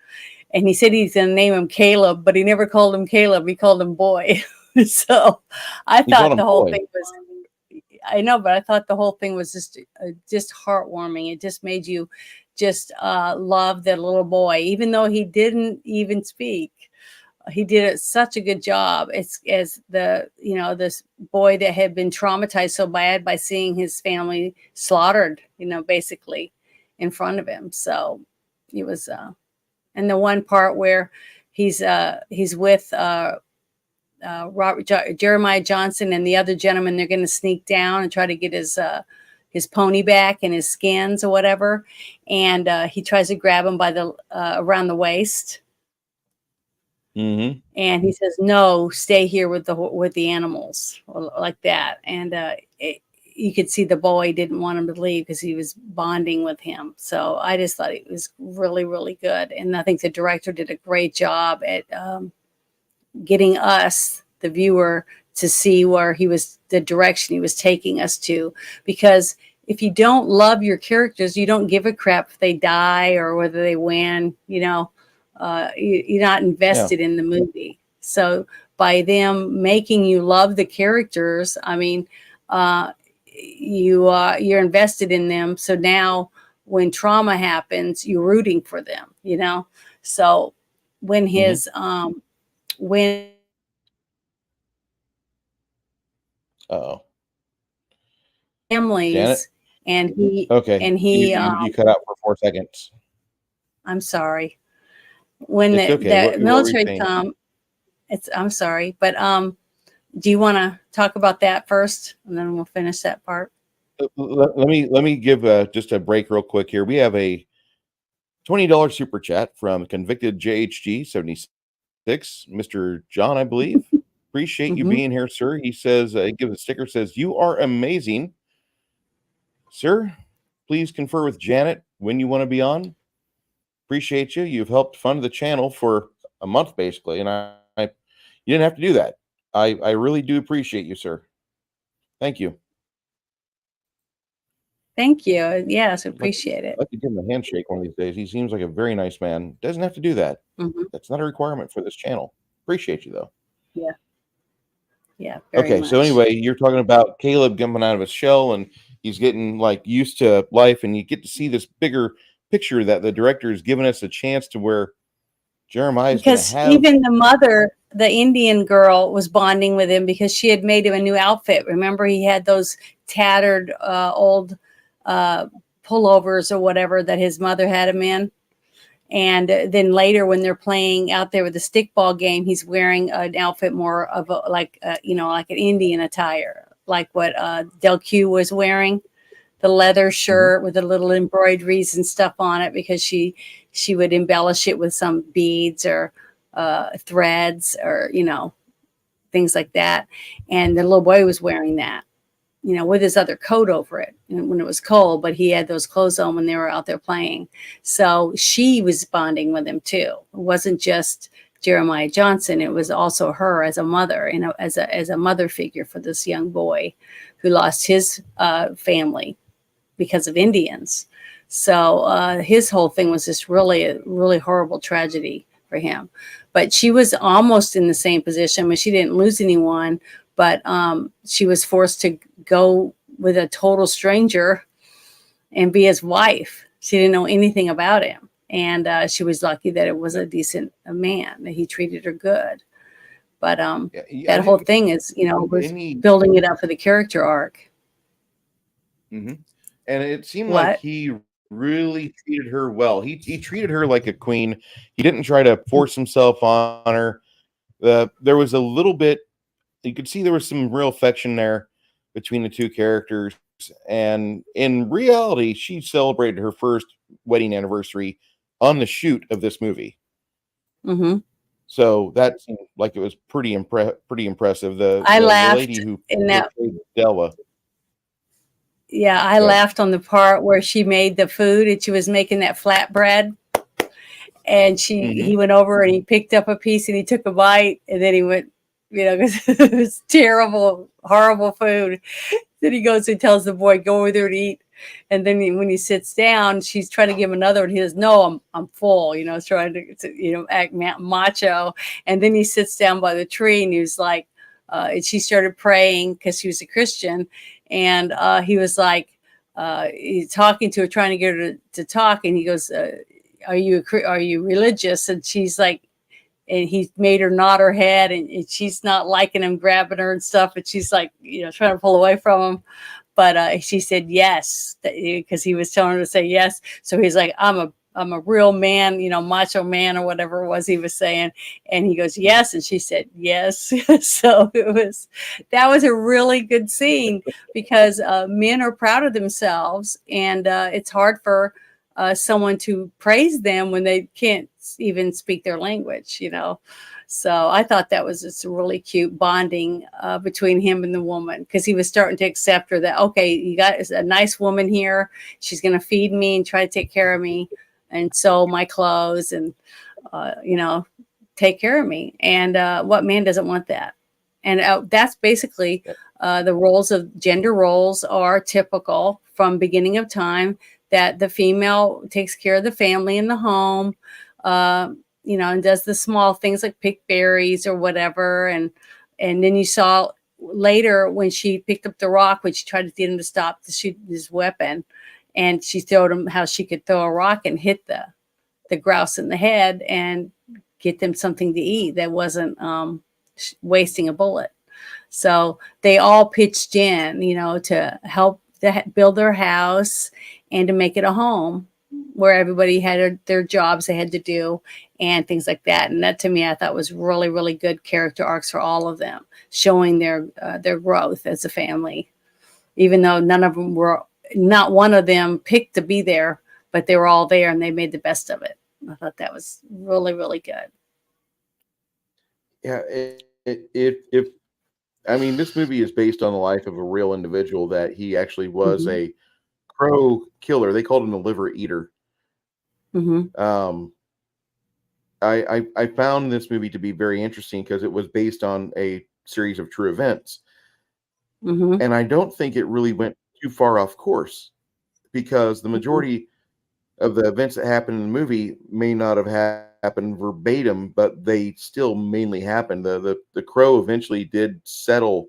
And he said he's going to name him Caleb, but he never called him Caleb. He called him Boy. So I He called thought him the whole boy. thing was, I know, but I thought the whole thing was just heartwarming. It just made you just love that little boy, even though he didn't even speak. He did such a good job as this boy that had been traumatized so bad by seeing his family slaughtered, basically in front of him. So it was, and the one part where he's with Jeremiah Johnson and the other gentleman, they're going to sneak down and try to get his pony back and his skins or whatever, and he tries to grab him by the around the waist, Mm-hmm. and he says, "No, stay here with the animals," or like that, and you could see the boy didn't want him to leave because he was bonding with him. So I just thought it was really, really good. And I think the director did a great job at getting us, the viewer, to see the direction he was taking us to. Because if you don't love your characters, you don't give a crap if they die or whether they win, you're not invested in the movie. So by them making you love the characters, I mean, you're invested in them. So now when trauma happens, you're rooting for them, So when his when Uh-oh. families Janet? and he Okay. You cut out for 4 seconds. I'm sorry. When It's okay. the What were you military saying? I'm sorry, but do you want to talk about that first and then we'll finish that part? Let me give just a break real quick here. We have a $20 super chat from convicted JHG 76, Mr. John, I believe. Appreciate you Mhm. being here, sir. He says, give a sticker, says, "You are amazing. Sir, please confer with Janet when you want to be on. Appreciate you. You've helped fund the channel for a month, basically, and you didn't have to do that. I really do appreciate you, sir. Thank you. Thank you. Yes, I'd appreciate it. like to give him a handshake one of these days. He seems like a very nice man. Doesn't have to do that. Mhm. That's not a requirement for this channel. Appreciate you, though. Yeah. Yeah, very Okay, so much. anyway, you're talking about Caleb coming out of his shell and he's getting like used to life, and you get to see this bigger picture that the director has given us a chance to where Jeremiah is going to Because have. even the mother, the Indian girl, was bonding with him because she had made him a new outfit. Remember, he had those tattered old pullovers or whatever that his mother had him in. And then later, when they're playing out there with the stickball game, he's wearing an outfit more of like an Indian attire, like what Del Q was wearing, the leather shirt with the little embroideries and stuff on it, because she would embellish it with some beads or threads or things like that. And the little boy was wearing that, with his other coat over it when it was cold, but he had those clothes on when they were out there playing. So she was bonding with him too. It wasn't just Jeremiah Johnson. It was also her as a mother, as a mother figure for this young boy who lost his family because of Indians. So his whole thing was just really a really horrible tragedy for him. But she was almost in the same position. I mean, she didn't lose anyone, but she was forced to go with a total stranger and be his wife. She didn't know anything about him. And she was lucky that it was a decent man, that he treated her good. But that whole thing is, we're building it up for the character arc. hmm And it seemed like What? he really treated her well. He treated her like a queen. He didn't try to force himself on her. There was a little bit. You could see there was some real affection there between the two characters. And in reality, she celebrated her first wedding anniversary on the shoot of this movie. Hmm. So that seemed like it was pretty impressive. The I the lady laughed who in that. portrayed Della. Yeah, I Good. laughed on the part where she made the food and she was making that flatbread, and hmm he went over and he picked up a piece and he took a bite, and then he went, 'cause it was terrible, horrible food. Then he goes and tells the boy, "Go over there to eat." And then when he sits down, she's trying to give him another, and he says, "No, I'm full." Trying to act macho. And then he sits down by the tree, and he was like, and she started praying because she was a Christian, and he was like, he's talking to her, trying to get her to talk, and he goes, are you religious?" And she's like, and he made her nod her head, and she's not liking him grabbing her and stuff, and she's like, trying to pull away from him. But she said yes, because he was telling her to say yes. So he's like, I'm a real man, macho man, or whatever it was he was saying. And he goes, yes. And she said yes. So that was a really good scene, because men are proud of themselves, and it's hard for someone to praise them when they can't even speak their language. So I thought that was just a really cute bonding between him and the woman, because he was starting to accept her, that, okay, you got a nice woman here. She's going to feed me and try to take care of me and sew my clothes and, take care of me. And what man doesn't want that? And that's basically the gender roles are typical from beginning of time, that the female takes care of the family in the home, uh, and does the small things like pick berries or whatever. And then you saw later when she picked up the rock, when she tried to get him to stop to shoot his weapon, and she showed him how she could throw a rock and hit the grouse in the head and get them something to eat that wasn't wasting a bullet. So they all pitched in, to help build their house and to make it a home where everybody had their jobs they had to do and things like that. And that, to me, I thought was really, really good character arcs for all of them, showing their growth as a family, even though not one of them picked to be there, but they were all there and they made the best of it. I thought that was really, really good. Yeah. If I mean, this movie is based on the life of a real individual that he actually was Hmm. a crow killer. They called him the liver eater. Hmm. Um, I found this movie to be very interesting because it was based on a series of true events, Hmm. and I don't think it really went too far off course, because the Hmm. majority of the events that happened in the movie may not have happened verbatim, but they still mainly happened. The crow eventually did settle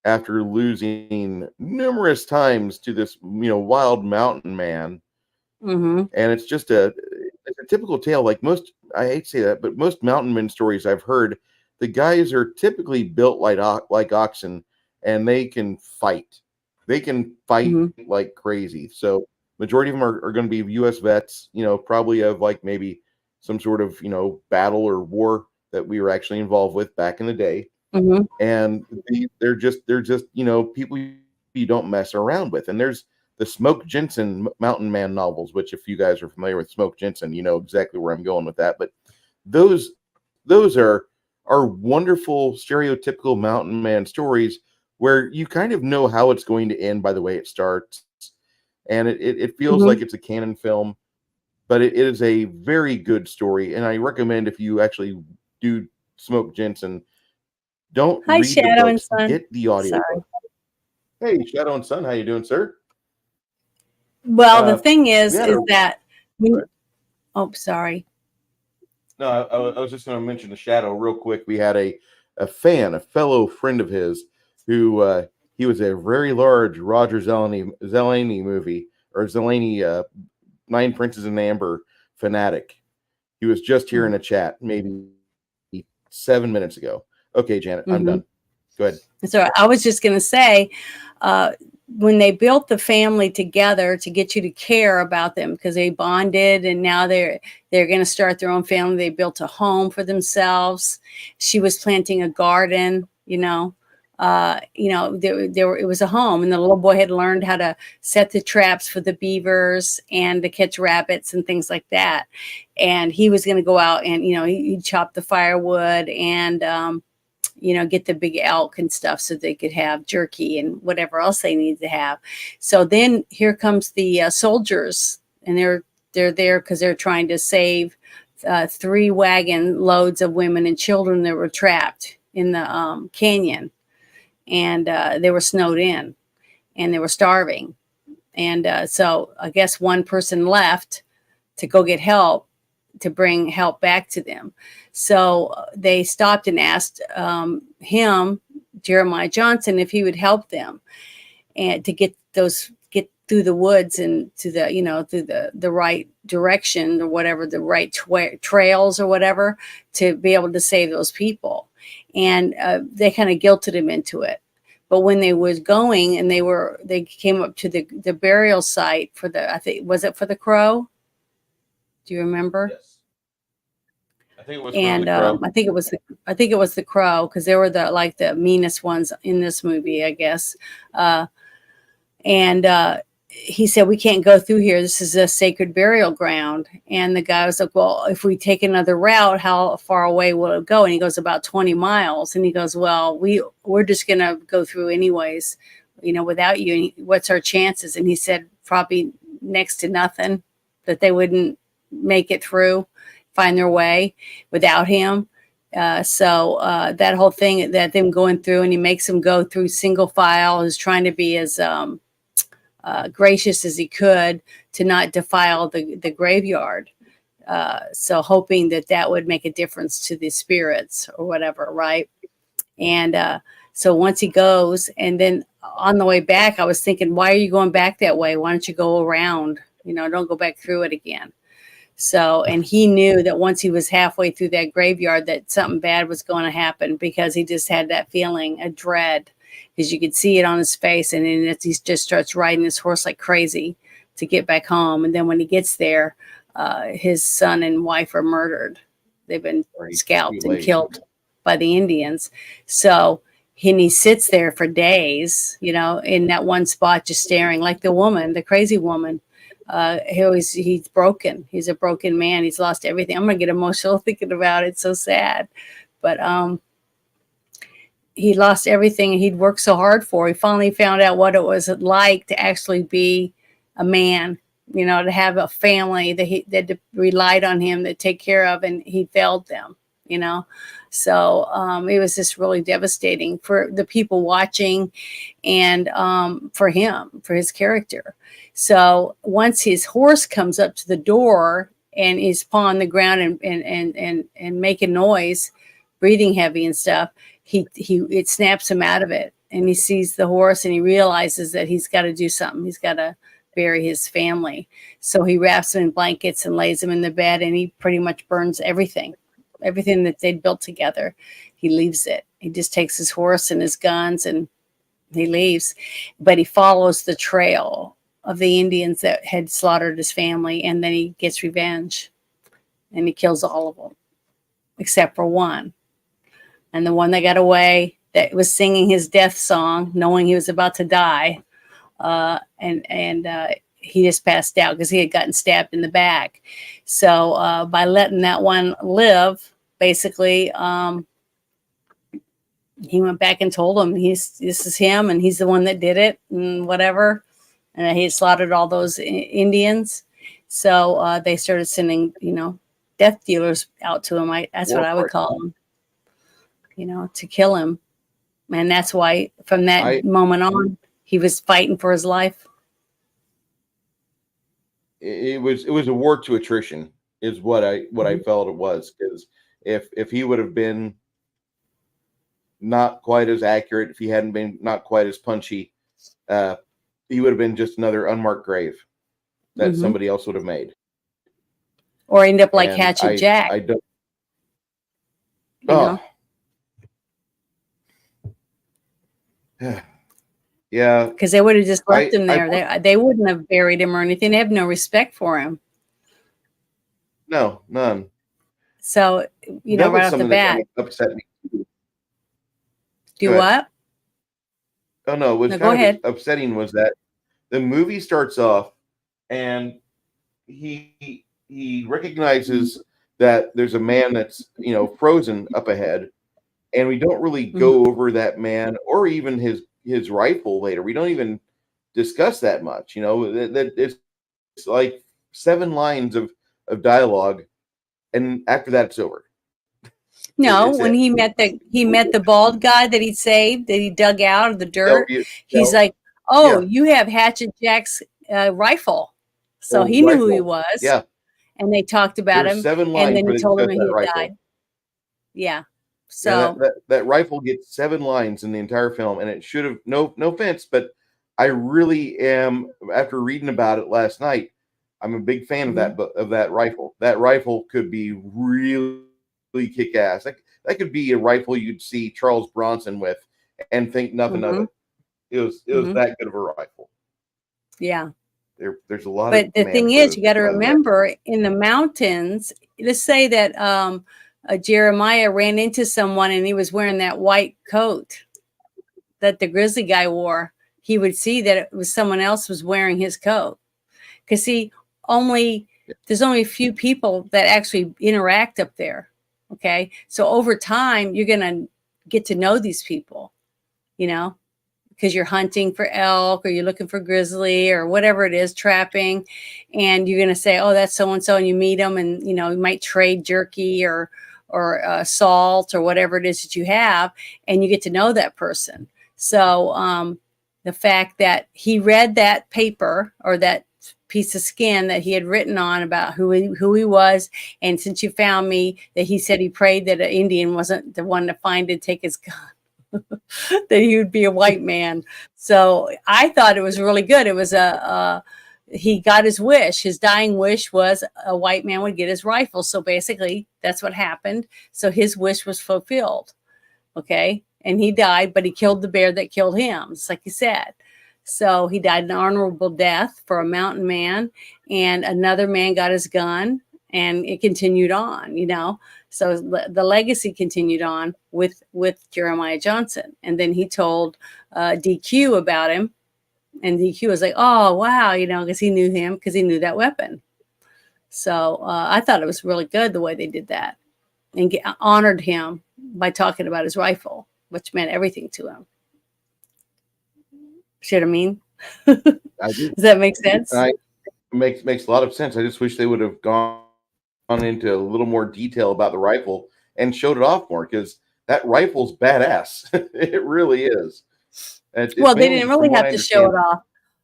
after losing numerous times to this wild mountain man. Hmm. And it's a typical tale. Like most, I hate to say that, but most mountain men stories I've heard, the guys are typically built like oxen, and they can fight Hmm. like crazy. So majority of them are going to be US vets, probably of like maybe some sort of battle or war that we were actually involved with back in the day. Hmm. And they're just people you don't mess around with. And there's the Smoke Jensen Mountain Man novels, which, if you guys are familiar with Smoke Jensen, you know exactly where I'm going with that. But those are wonderful stereotypical mountain man stories where you kind of know how it's going to end by the way it starts, and it feels Hmm. like it's a canon film, but it is a very good story. And I recommend, if you actually do Smoke Jensen, don't Hi, read the Shadow and books, Sun. get the audiobook. Sorry. Hey, Shadow and Sun, how you doing, sir? Well, the Uh, thing we is, had a that when, oh, sorry. no, I was just going to mention the Shadow real quick. We had a fellow friend of his, who he was a very large Roger Zeleny movie, or Zeleny Nine Princes in Amber fanatic. He was just here in a chat maybe 7 minutes ago. Okay, Janet, I'm Mm-hmm. done. Good. So I was just going to say, uh, when they built the family together to get you to care about them because they bonded, and now they're going to start their own family. They built a home for themselves. She was planting a garden, it was a home, and the little boy had learned how to set the traps for the beavers and to catch rabbits and things like that. And he was going to go out and he'd chop the firewood and get the big elk and stuff so they could have jerky and whatever else they need to have. So then here comes the soldiers, and they're there because they're trying to save 3 wagon loads of women and children that were trapped in the canyon, and they were snowed in, and they were starving. And so I guess one person left to go get help, to bring help back to them. So they stopped and asked him, Jeremiah Johnson, if he would help them and to get through the woods and to through the right direction or whatever, the right trails or whatever, to be able to save those people. And they kind of guilted him into it. But when they was going and they came up to the burial site for I think, was it for the crow? Do you remember? Yes. I think it was And the crow. I think it was the crow, because they were the meanest ones in this movie, I guess. And he said, "We can't go through here. This is a sacred burial ground." And the guy was like, "Well, if we take another route, how far away will it go?" And he goes, "About 20 miles." And he goes, "Well, we're just gonna go through anyways, without you. And what's our chances?" And he said, "Probably next to nothing, that they wouldn't make it through, find their way without him." So that whole thing, that them going through, and he makes them go through single file, is trying to be as gracious as he could to not defile the graveyard. So hoping that would make a difference to the spirits or whatever, right? And so once he goes, and then on the way back, I was thinking, why are you going back that way? Why don't you go around? Don't go back through it again. So, and he knew that once he was halfway through that graveyard, that something bad was going to happen, because he just had that feeling, a dread, because you could see it on his face. And then he just starts riding his horse like crazy to get back home. And then when he gets there, his son and wife are murdered. They've been scalped and killed by the Indians. So he sits there for days, in that one spot, just staring, like the woman, the crazy woman. He's broken. He's a broken man. He's lost everything. I'm gonna get emotional thinking about it. It's so sad. But he lost everything he'd worked so hard for. He finally found out what it was like to actually be a man, to have a family that relied on him, that take care of, and he failed them, So it was just really devastating for the people watching, and for him, for his character. So once his horse comes up to the door and he's pawing the ground and making noise, breathing heavy and stuff, it snaps him out of it, and he sees the horse and he realizes that he's got to do something. He's got to bury his family. So he wraps him in blankets and lays him in the bed, and he pretty much burns everything that they'd built together. He leaves it. He just takes his horse and his guns and he leaves. But he follows the trail of the Indians that had slaughtered his family, and then he gets revenge, and he kills all of them except for one. And the one that got away, that was singing his death song, knowing he was about to die, and he just passed out because he had gotten stabbed in the back. So by letting that one live, basically, he went back and told him this is him, and he's the one that did it, and whatever. And he had slaughtered all those Indians. So they started sending, death dealers out to him. That's what I would call them, to kill him. And that's why from that moment on, he was fighting for his life. It was a war to attrition, is what I felt it was. Because if he would have been not quite as accurate, if he hadn't been not quite as punchy, he would have been just another unmarked grave that somebody else would have made, or end up like Hatchet Jack. I don't. Yeah, because they would have just left him I there. They wouldn't have buried him or anything. They have no respect for him. no, none. So, That right was off the something that kind bat, of upset me. Go do ahead. what? Oh no, what was No, go kind of ahead. upsetting was that the movie starts off and he recognizes that there's a man that's frozen up ahead, and we don't really Mhm. go over that man or even his rifle later. We don't even discuss that much. That it's like 7 lines of dialogue, and after that it's over. No, It's when it. he met the bald guy that he saved, that he dug out of the No, dirt. you, He's no, like, "Oh, yeah, you have Hatchet Jack's rifle." So old he knew who he rifle. was, Yeah, and they talked about there's him, seven and lines then where he they told him discuss he that had rifle. died. Yeah. Yeah, So, that rifle gets 7 lines in the entire film, and it should have no offense, but I really am after reading about it last night. I'm a big fan of mhm, that rifle. That rifle could be really kick ass. That could be a rifle you'd see Charles Bronson with and think nothing of mhm, it. It was mhm. that good of a rifle. Yeah. There's a lot of But the demand thing for is, those, you got to by the way. remember in the mountains, let's say that Jeremiah ran into someone and he was wearing that white coat that the grizzly guy wore. He would see that it was someone else was wearing his coat. Because see, only there's only a few people that actually interact up there. Okay. So over time, you're going to get to know these people, you know, because you're hunting for elk or you're looking for grizzly or whatever it is, trapping, and you're going to say, "Oh, that's so and so," and you meet them, and you might trade jerky or salt or whatever it is that you have, and you get to know that person. So the fact that he read that paper or that piece of skin that he had written on about who he was, and since you found me, that he said he prayed that an Indian wasn't the one to find and take his gun. That he would be a white man. So I thought it was really good. It was he got his wish. His dying wish was a white man would get his rifle. So basically, that's what happened. So his wish was fulfilled. Okay. And he died, but he killed the bear that killed him, just like you said. So he died an honorable death for a mountain man, and another man got his gun, and it continued on. So the legacy continued on with Jeremiah Johnson, and then he told DQ about him, and DQ was like, "Oh wow," because he knew him because he knew that weapon. So I thought it was really good the way they did that and honored him by talking about his rifle, which meant everything to him. See what I mean? Does I do. that make sense? I makes a lot of sense. I just wish they would have gone into a little more detail about the rifle and showed it off more, because that rifle's badass. It really is. It's Well, they mainly, didn't from really what have I to show understand. it off.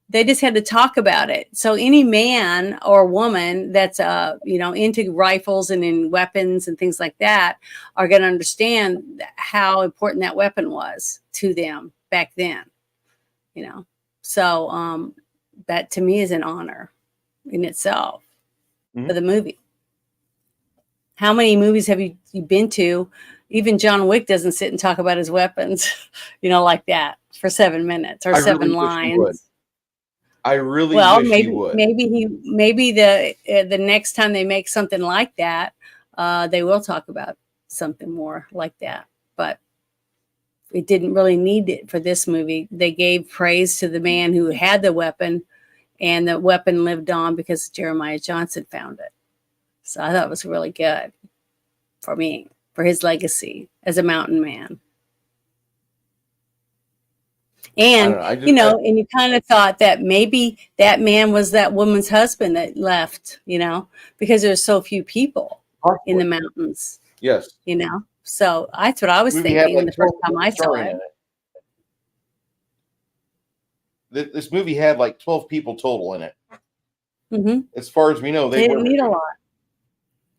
They just had to talk about it. So any man or woman that's into rifles and in weapons and things like that are going to understand how important that weapon was to them back then. So that to me is an honor in itself for Mhm. the movie. How many movies have you been to? Even John Wick doesn't sit and talk about his weapons, like that for 7 minutes or I seven really wish he would. lines. I really Well, wish he maybe would. maybe the next time they make something like that, they will talk about something more like that. But it didn't really need it for this movie. They gave praise to the man who had the weapon, and the weapon lived on because Jeremiah Johnson found it. So I thought it was really good for me, for his legacy as a mountain man. I And, don't know. and you kind of thought that maybe that man was that woman's husband that left, because there's so few people in the Possibly. mountains, Yes. So that's what I was Movie had thinking like the first 12 time people I saw starring in it. it. This movie had like 12 people total in it. Hmm. As far as we know, they They didn't were. need a lot.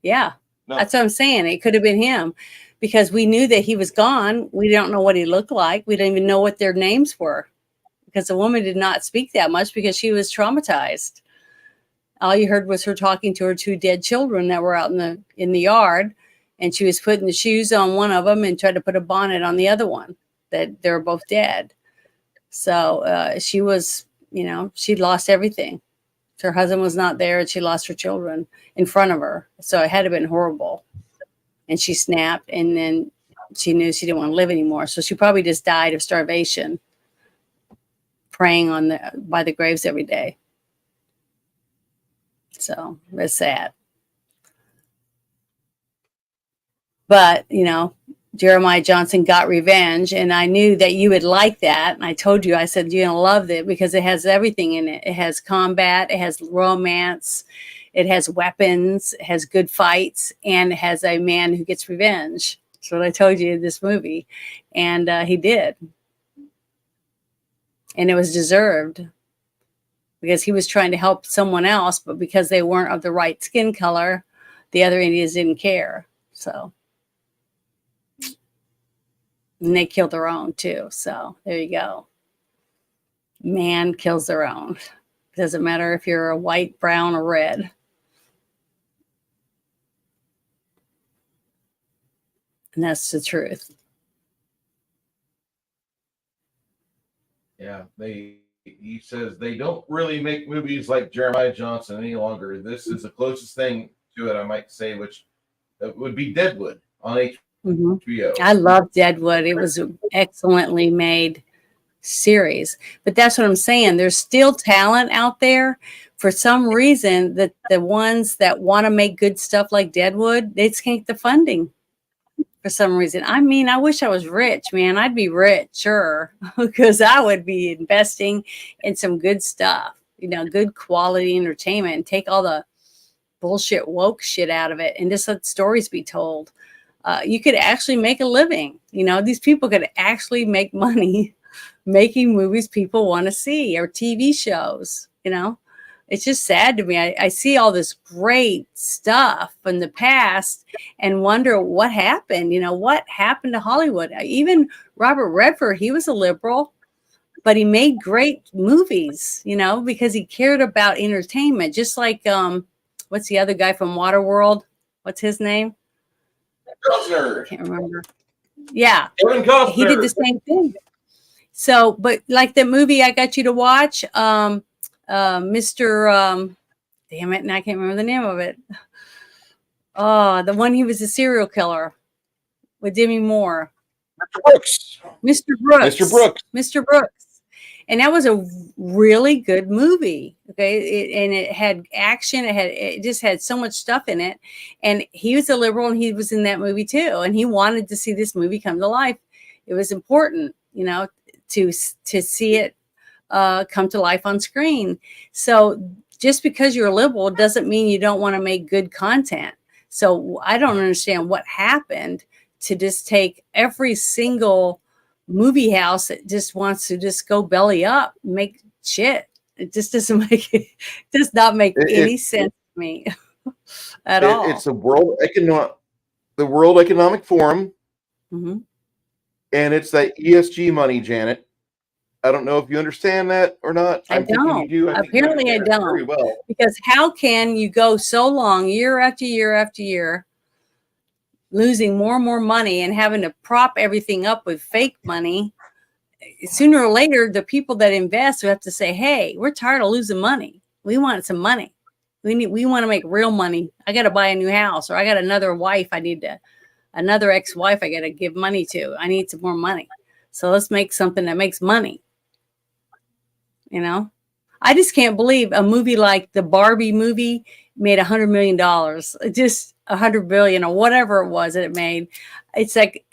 Yeah. No. That's what I'm saying. It could have been him because we knew that he was gone. We don't know what he looked like. We didn't even know what their names were because the woman did not speak that much because she was traumatized. All you heard was her talking to her two dead children that were out in the yard, and she was putting the shoes on one of them and tried to put a bonnet on the other one, that they're both dead. So she was, she'd lost everything. Her husband was not there, and she lost her children in front of her. So it had to have been horrible. And she snapped, and then she knew she didn't want to live anymore. So she probably just died of starvation, praying by the graves every day. So it's sad. But, Jeremiah Johnson got revenge, and I knew that you would like that. And I told you, I said, you're going to love it because it has everything in it. It has combat, it has romance, it has weapons, it has good fights, and it has a man who gets revenge. That's what I told you in this movie. And he did. And it was deserved because he was trying to help someone else, but because they weren't of the right skin color, the other Indians didn't care. So. And they killed their own too. So there you go. Man kills their own. It doesn't matter if you're a white, brown, or red. And that's the truth. Yeah, he says they don't really make movies like Jeremiah Johnson any longer. This is the closest thing to it, I might say, which would be Deadwood on HBO. Mm-hmm. I love Deadwood. It was an excellently made series. But that's what I'm saying. There's still talent out there. For some reason, that the ones that want to make good stuff like Deadwood, they just can't get the funding. For some reason. I mean, I wish I was rich, man. I'd be rich, sure, because I would be investing in some good stuff, good quality entertainment, and take all the bullshit woke shit out of it and just let stories be told. You could actually make a living. These people could actually make money making movies people want to see or TV shows. It's just sad to me. I see all this great stuff from the past and wonder what happened. What happened to Hollywood? Even Robert Redford, he was a liberal, but he made great movies, because he cared about entertainment. Just like, what's the other guy from Waterworld? What's his name? Costner. I can't remember. Yeah. Kevin Costner. He did the same thing. So, but like the movie I got you to watch, Mr. Damn it, and I can't remember the name of it. Oh, the one he was a serial killer with Demi Moore. Mr. Brooks. Mr. Brooks. And that was a really good movie. Okay. And it had action. It just had so much stuff in it. And he was a liberal and he was in that movie too. And he wanted to see this movie come to life. It was important, to see it come to life on screen. So just because you're a liberal doesn't mean you don't want to make good content. So I don't understand what happened to just take every single movie house that just wants to just go belly up, make shit. It just does not make any sense to me at all. It's the World Economic Forum, mm-hmm. and it's that ESG money, Janet. I don't know if you understand that or not. I don't. Apparently I don't. Very well. Because how can you go so long, year after year after year, losing more and more money and having to prop everything up with fake money? Sooner or later, the people that invest will have to say, hey, we're tired of losing money. We want some money. We want to make real money. I got to buy a new house, or I got another wife. Another ex-wife I got to give money to. I need some more money. So let's make something that makes money. I just can't believe a movie like the Barbie movie made $100 million, just $100 billion or whatever it was that it made. It's like,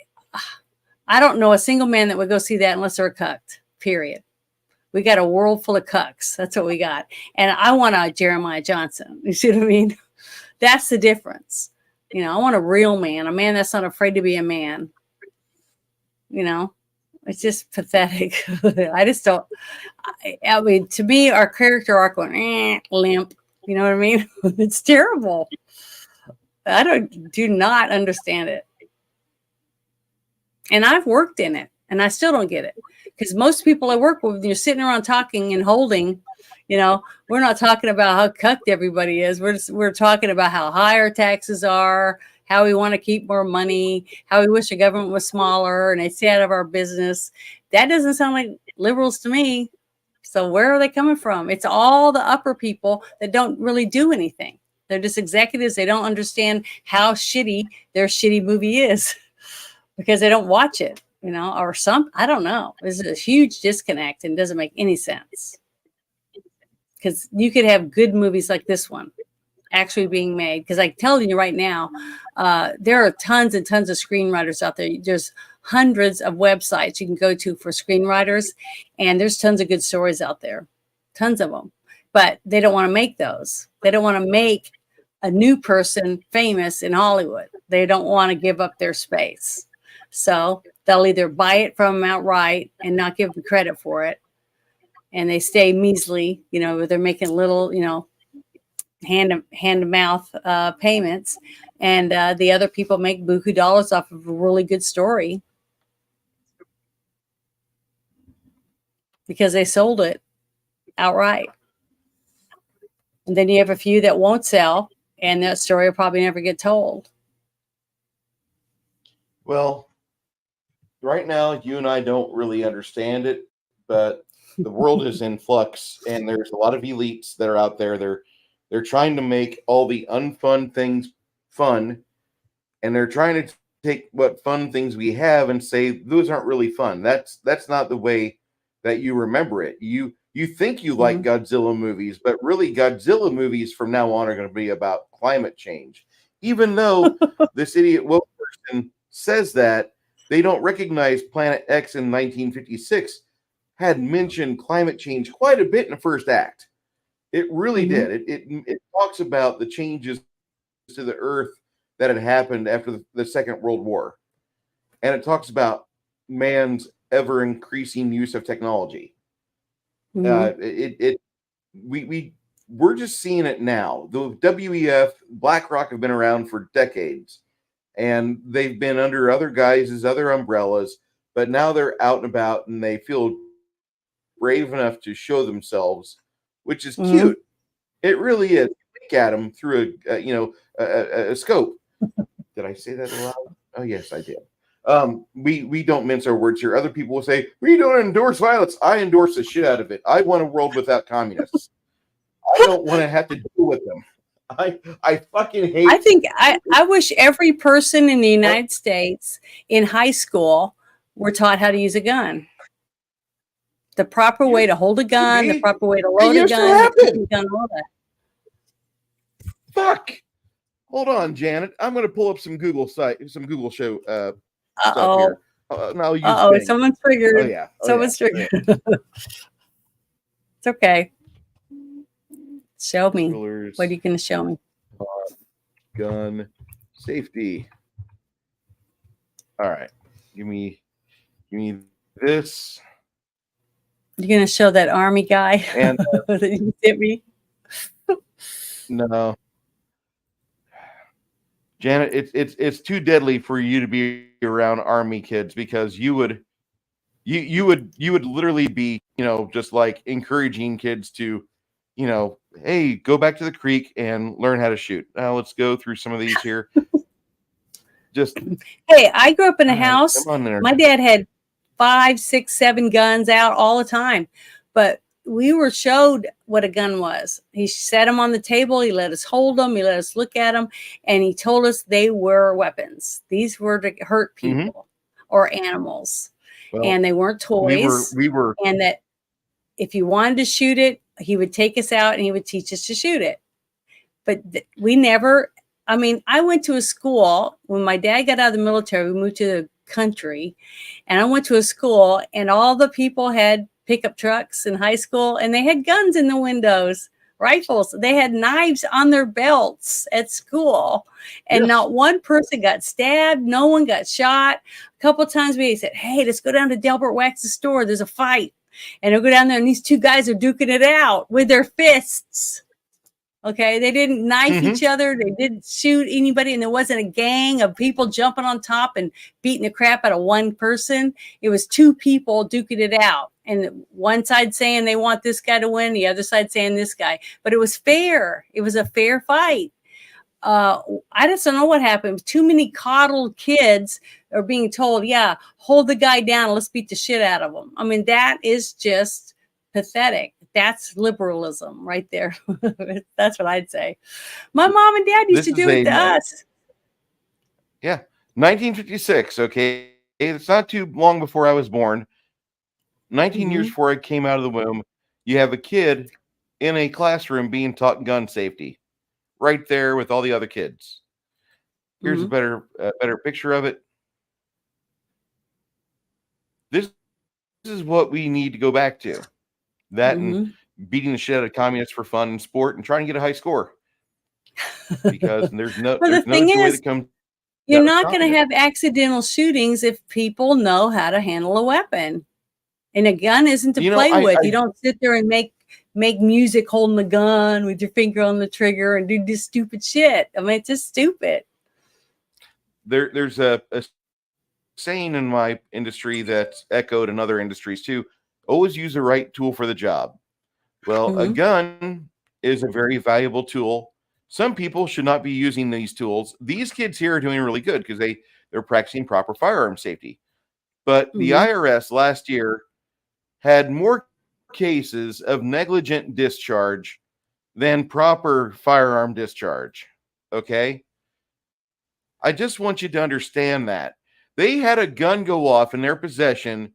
I don't know a single man that would go see that unless they're cucked, period. We got a world full of cucks. That's what we got. And I want a Jeremiah Johnson. You see what I mean? That's the difference. I want a real man, a man that's not afraid to be a man. It's just pathetic. I just don't. I mean, to me, our character arc went limp. You know what I mean? It's terrible. I do not understand it. And I've worked in it, and I still don't get it. Because most people I work with, you're sitting around talking and holding. We're not talking about how cucked everybody is. We're talking about how high our taxes are, how we want to keep more money, how we wish the government was smaller and they'd stay out of our business. That doesn't sound like liberals to me. So where are they coming from? It's all the upper people that don't really do anything. They're just executives. They don't understand how shitty their shitty movie is because they don't watch it, or some, I don't know. There's a huge disconnect and doesn't make any sense. Because you could have good movies like this one actually being made. Because I'm telling you right now, there are tons and tons of screenwriters out there. There's hundreds of websites you can go to for screenwriters, and there's tons of good stories out there, tons of them. But they don't want to make those. They don't want to make a new person famous in Hollywood. They don't want to give up their space. So they'll either buy it from them outright and not give them credit for it. And they stay measly, they're making little, hand to mouth payments. And the other people make buku dollars off of a really good story because they sold it outright. And then you have a few that won't sell, and that story will probably never get told. Well, right now, you and I don't really understand it, but the world is in flux, and there's a lot of elites that are out there. They're trying to make all the unfun things fun, and they're trying to take what fun things we have and say those aren't really fun. That's not the way that you remember it. You think you like Godzilla movies, but really Godzilla movies from now on are going to be about climate change. Even though this idiot woke person says that, they don't recognize Planet X in 1956 had mentioned climate change quite a bit in the first act. It really did. It talks about the changes to the Earth that had happened after the Second World War. And it talks about man's ever increasing use of technology. We're just seeing it now. The WEF, BlackRock have been around for decades, and they've been under other guises, other umbrellas, but now they're out and about, and they feel brave enough to show themselves, which is cute. It really is. Look at them through a scope. Did I say that aloud? Oh yes, I did. We don't mince our words here. Other people will say, we don't endorse violence. I endorse the shit out of it. I want a world without communists. I don't want to have to deal with them. I fucking hate. I think I wish every person in the United States in high school were taught how to use a gun. The proper way to hold a gun, the proper way to load a gun, all that. Fuck. Hold on, Janet. I'm going to pull up some Google show stuff here. Someone's triggered. Oh, yeah. Someone's triggered. It's okay. Show me. What are you going to show me? Gun safety. All right. Give me this. You're going to show that army guy and that you sent me? No. Janet, it's too deadly for you to be around army kids because you would literally be, just like encouraging kids to, hey, go back to the creek and learn how to shoot. Now let's go through some of these here. Hey, I grew up in a house. My dad had 5, 6, 7 guns out all the time, but we were showed what a gun was. He set them on the table. He let us hold them. He let us look at them. And he told us they were weapons. These were to hurt people or animals. Well, and they weren't toys. We were. And that if you wanted to shoot it, he would take us out and he would teach us to shoot it. But we never, I went to a school when my dad got out of the military. We moved to the country and I went to a school and all the people had pickup trucks in high school and they had guns in the windows, rifles. They had knives on their belts at school and not one person got stabbed. No one got shot. A couple of times we said, hey, let's go down to Delbert Wax's store. There's a fight. And they'll go down there and these 2 guys are duking it out with their fists. Okay. They didn't knife each other. They didn't shoot anybody. And there wasn't a gang of people jumping on top and beating the crap out of one person. It was 2 people duking it out. And one side saying they want this guy to win, the other side saying this guy. But it was fair. It was a fair fight. I just don't know what happened. Too many coddled kids are being told, yeah, hold the guy down. Let's beat the shit out of him. I mean, that is just pathetic. That's liberalism right there. That's what I'd say. My mom and dad used This to is do it to us. yeah, 1956. Okay, it's not too long before I was born. 19 years before I came out of the womb, you have a kid in a classroom being taught gun safety, right there with all the other kids. Here's a better picture of it. This is what we need to go back to. That and beating the shit out of communists for fun and sport and trying to get a high score. Because there's no Well, the thing joy is, that comes. you're not going to have accidental shootings if people know how to handle a weapon. And a gun isn't to play with. You don't sit there and make music holding the gun with your finger on the trigger and do this stupid shit. I mean, it's just stupid. There's a saying in my industry that's echoed in other industries too. Always use the right tool for the job. Well, a gun is a very valuable tool. Some people should not be using these tools. These kids here are doing really good because they're practicing proper firearm safety. But the IRS last year had more cases of negligent discharge than proper firearm discharge. Okay? I just want you to understand that. They had a gun go off in their possession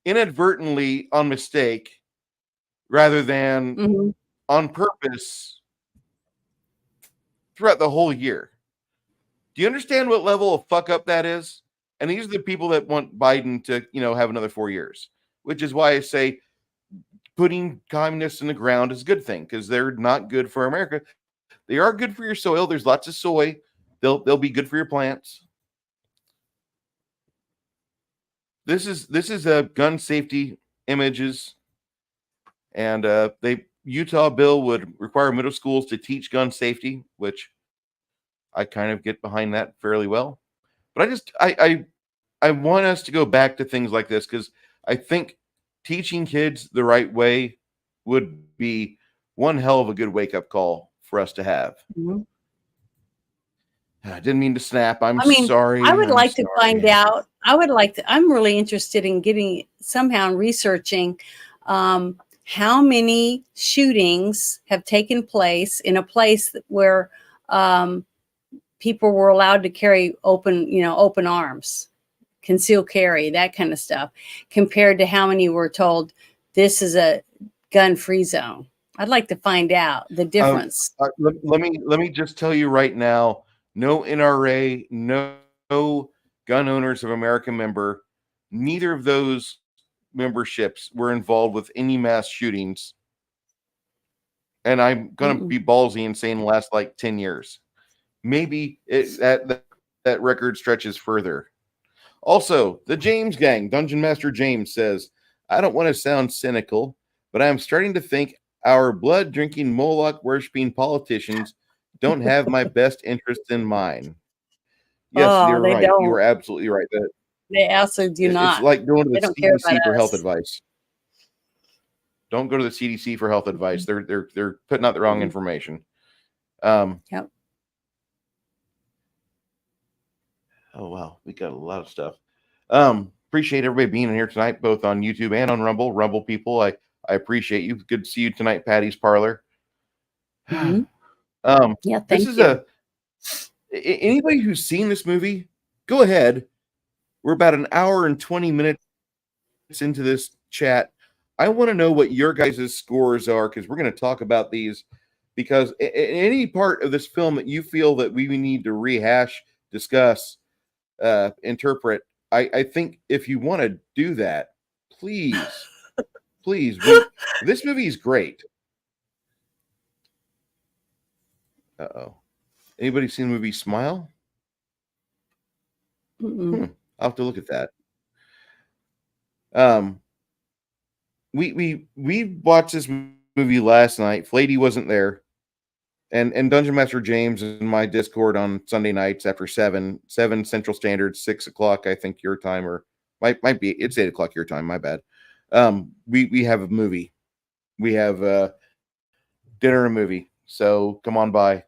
inadvertently on mistake rather than on purpose throughout the whole year. Do you understand what level of fuck up that is? And these are the people that want Biden to, have another 4 years, which is why I say putting communists in the ground is a good thing because they're not good for America. They are good for your soil. There's lots of soy. They'll be good for your plants. This is a gun safety images, and Utah bill would require middle schools to teach gun safety, which I kind of get behind that fairly well. But I want us to go back to things like this because I think teaching kids the right way would be one hell of a good wake up call for us to have. I didn't mean to snap. I'm sorry. I would like to find out. I'm really interested in somehow researching how many shootings have taken place in a place where people were allowed to carry open arms, concealed carry, that kind of stuff, compared to how many were told this is a gun-free zone. I'd like to find out the difference. Let me just tell you right now. No NRA, no Gun Owners of America member, neither of those memberships were involved with any mass shootings. And I'm going to be ballsy and saying the last 10 years. Maybe that record stretches further. Also, the James Gang, Dungeon Master James says, I don't want to sound cynical, but I'm starting to think our blood-drinking, Moloch-worshipping politicians don't have my best interests in mind. Yes, you're right. Don't. You are absolutely right. They also do not. It's like going to the CDC for health advice. Don't go to the CDC for health advice. They're putting out the wrong information. Yep. Oh wow, we got a lot of stuff. Appreciate everybody being here tonight, both on YouTube and on Rumble. Rumble people, I appreciate you. Good to see you tonight, Patty's Parlor. Yeah, thank you. Anybody who's seen this movie, go ahead. We're about an hour and 20 minutes into this chat. I want to know what your guys' scores are because we're going to talk about these. Because in any part of this film that you feel that we need to rehash, discuss, interpret, I think if you want to do that, please, this movie is great. Uh-oh. Anybody seen the movie Smile? I'll have to look at that. We watched this movie last night. Flady wasn't there. And Dungeon Master James in my Discord on Sunday nights after 7 Central Standard, 6 o'clock, I think your time, or might be it's 8 o'clock your time, my bad. We have a movie. We have dinner and a movie. So come on by.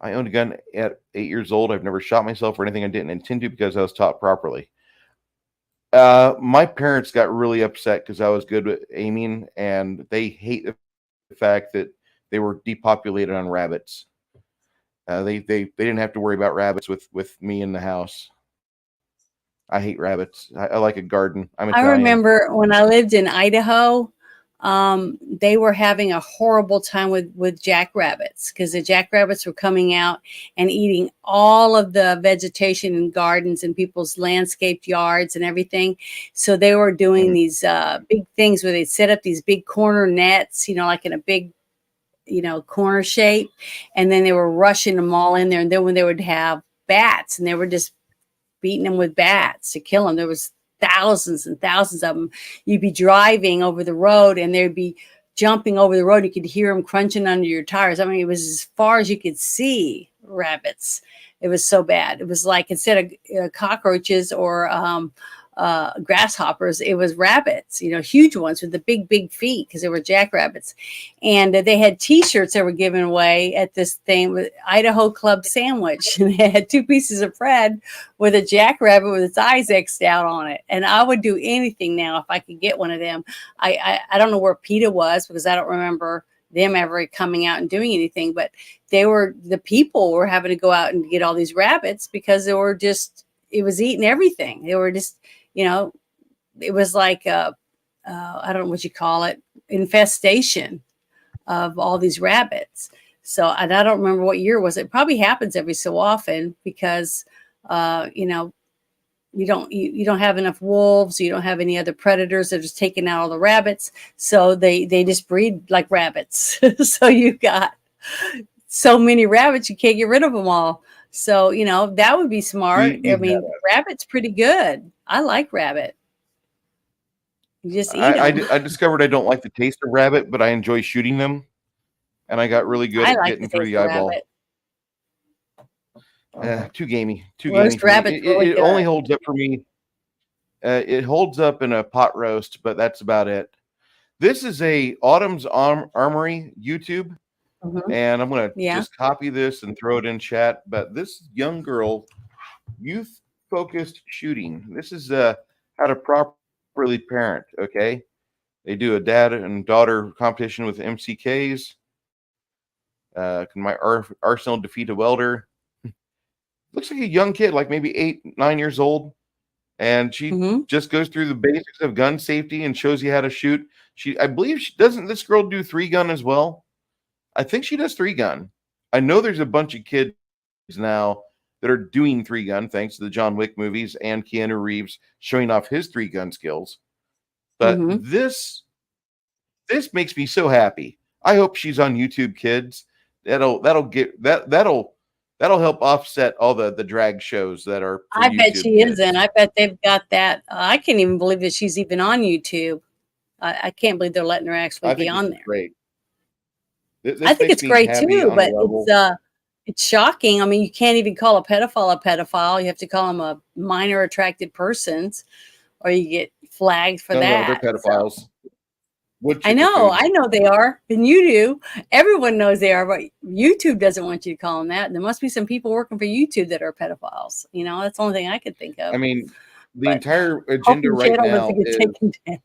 I owned a gun at 8 years old. I've never shot myself or anything I didn't intend to because I was taught properly. My parents got really upset because I was good with aiming, and they hate the fact that they were depopulated on rabbits. They didn't have to worry about rabbits with me in the house. I hate rabbits. I like a garden. I'm I Italian. remember when I lived in Idaho, they were having a horrible time with jackrabbits because the jackrabbits were coming out and eating all of the vegetation and gardens and people's landscaped yards and everything. So they were doing Mhm. these big things where they set up these big corner nets, like in a big, corner shape, and then they were rushing them all in there. And then when they would have bats, and they were just beating them with bats to kill them. There was thousands and thousands of them. You'd be driving over the road and they'd be jumping over the road. You could hear them crunching under your tires. I mean, it was as far as you could see rabbits. It was so bad. It was like instead of cockroaches or grasshoppers, it was rabbits, huge ones with the big, big feet because they were jackrabbits. And they had T-shirts that were given away at this thing with Idaho Club Sandwich. And they had two pieces of bread with a jackrabbit with its eyes X'd out on it. And I would do anything now if I could get one of them. I don't know where PETA was because I don't remember them ever coming out and doing anything, but the people were having to go out and get all these rabbits because it was eating everything. They were just, it was like I don't know what you call it, infestation of all these rabbits. So, and I don't remember what year it was. It probably happens every so often because, you don't have enough wolves. You don't have any other predators. They're just taking out all the rabbits. So they just breed like rabbits. So you got so many rabbits, you can't get rid of them all. So, that would be smart. I We mean, rabbit's pretty good. I like rabbit. You just eat them. I discovered I don't like the taste of rabbit, but I enjoy shooting them, and I got really good I at like the getting through taste the of eyeball. rabbit. Too gamey Roast for me. rabbit's really It only good. holds up for me. It holds up in a pot roast, but that's about it. This is a Autumn's Armory YouTube, Mhm. and I'm gonna Yeah. just copy this and throw it in chat. But this young girl, youth focused shooting. This is how to properly parent. Okay, they do a dad and daughter competition with MCKs. Can my arsenal defeat a welder? Looks like a young kid, like maybe 8, 9 years old, and she Mhm. just goes through the basics of gun safety and shows you how to shoot. I believe she doesn't. This girl do 3-gun as well. I think she does 3-gun. I know there's a bunch of kids now that are doing 3-gun thanks to the John Wick movies and Keanu Reeves showing off his 3-gun skills. But Mhm. this makes me so happy. I hope she's on YouTube Kids. That'll help offset all the drag shows that are for I bet YouTube she isn't. Kids. I bet they've got that. I can't even believe that she's even on YouTube. I can't believe they're letting her actually I be think this on is there. great. I This think makes it's me great happy too, on a but level. it's shocking. I mean, you can't even call a pedophile. You have to call them a minor attracted persons, or you get flagged for No, they're that. So pedophiles. Wood chipper I foods. know they are, and you do. Everyone knows they are, but YouTube doesn't want you to call them that. There must be some people working for YouTube that are pedophiles. That's the only thing I could think I of. mean, the But entire hope agenda your right channel doesn't now get is taken down.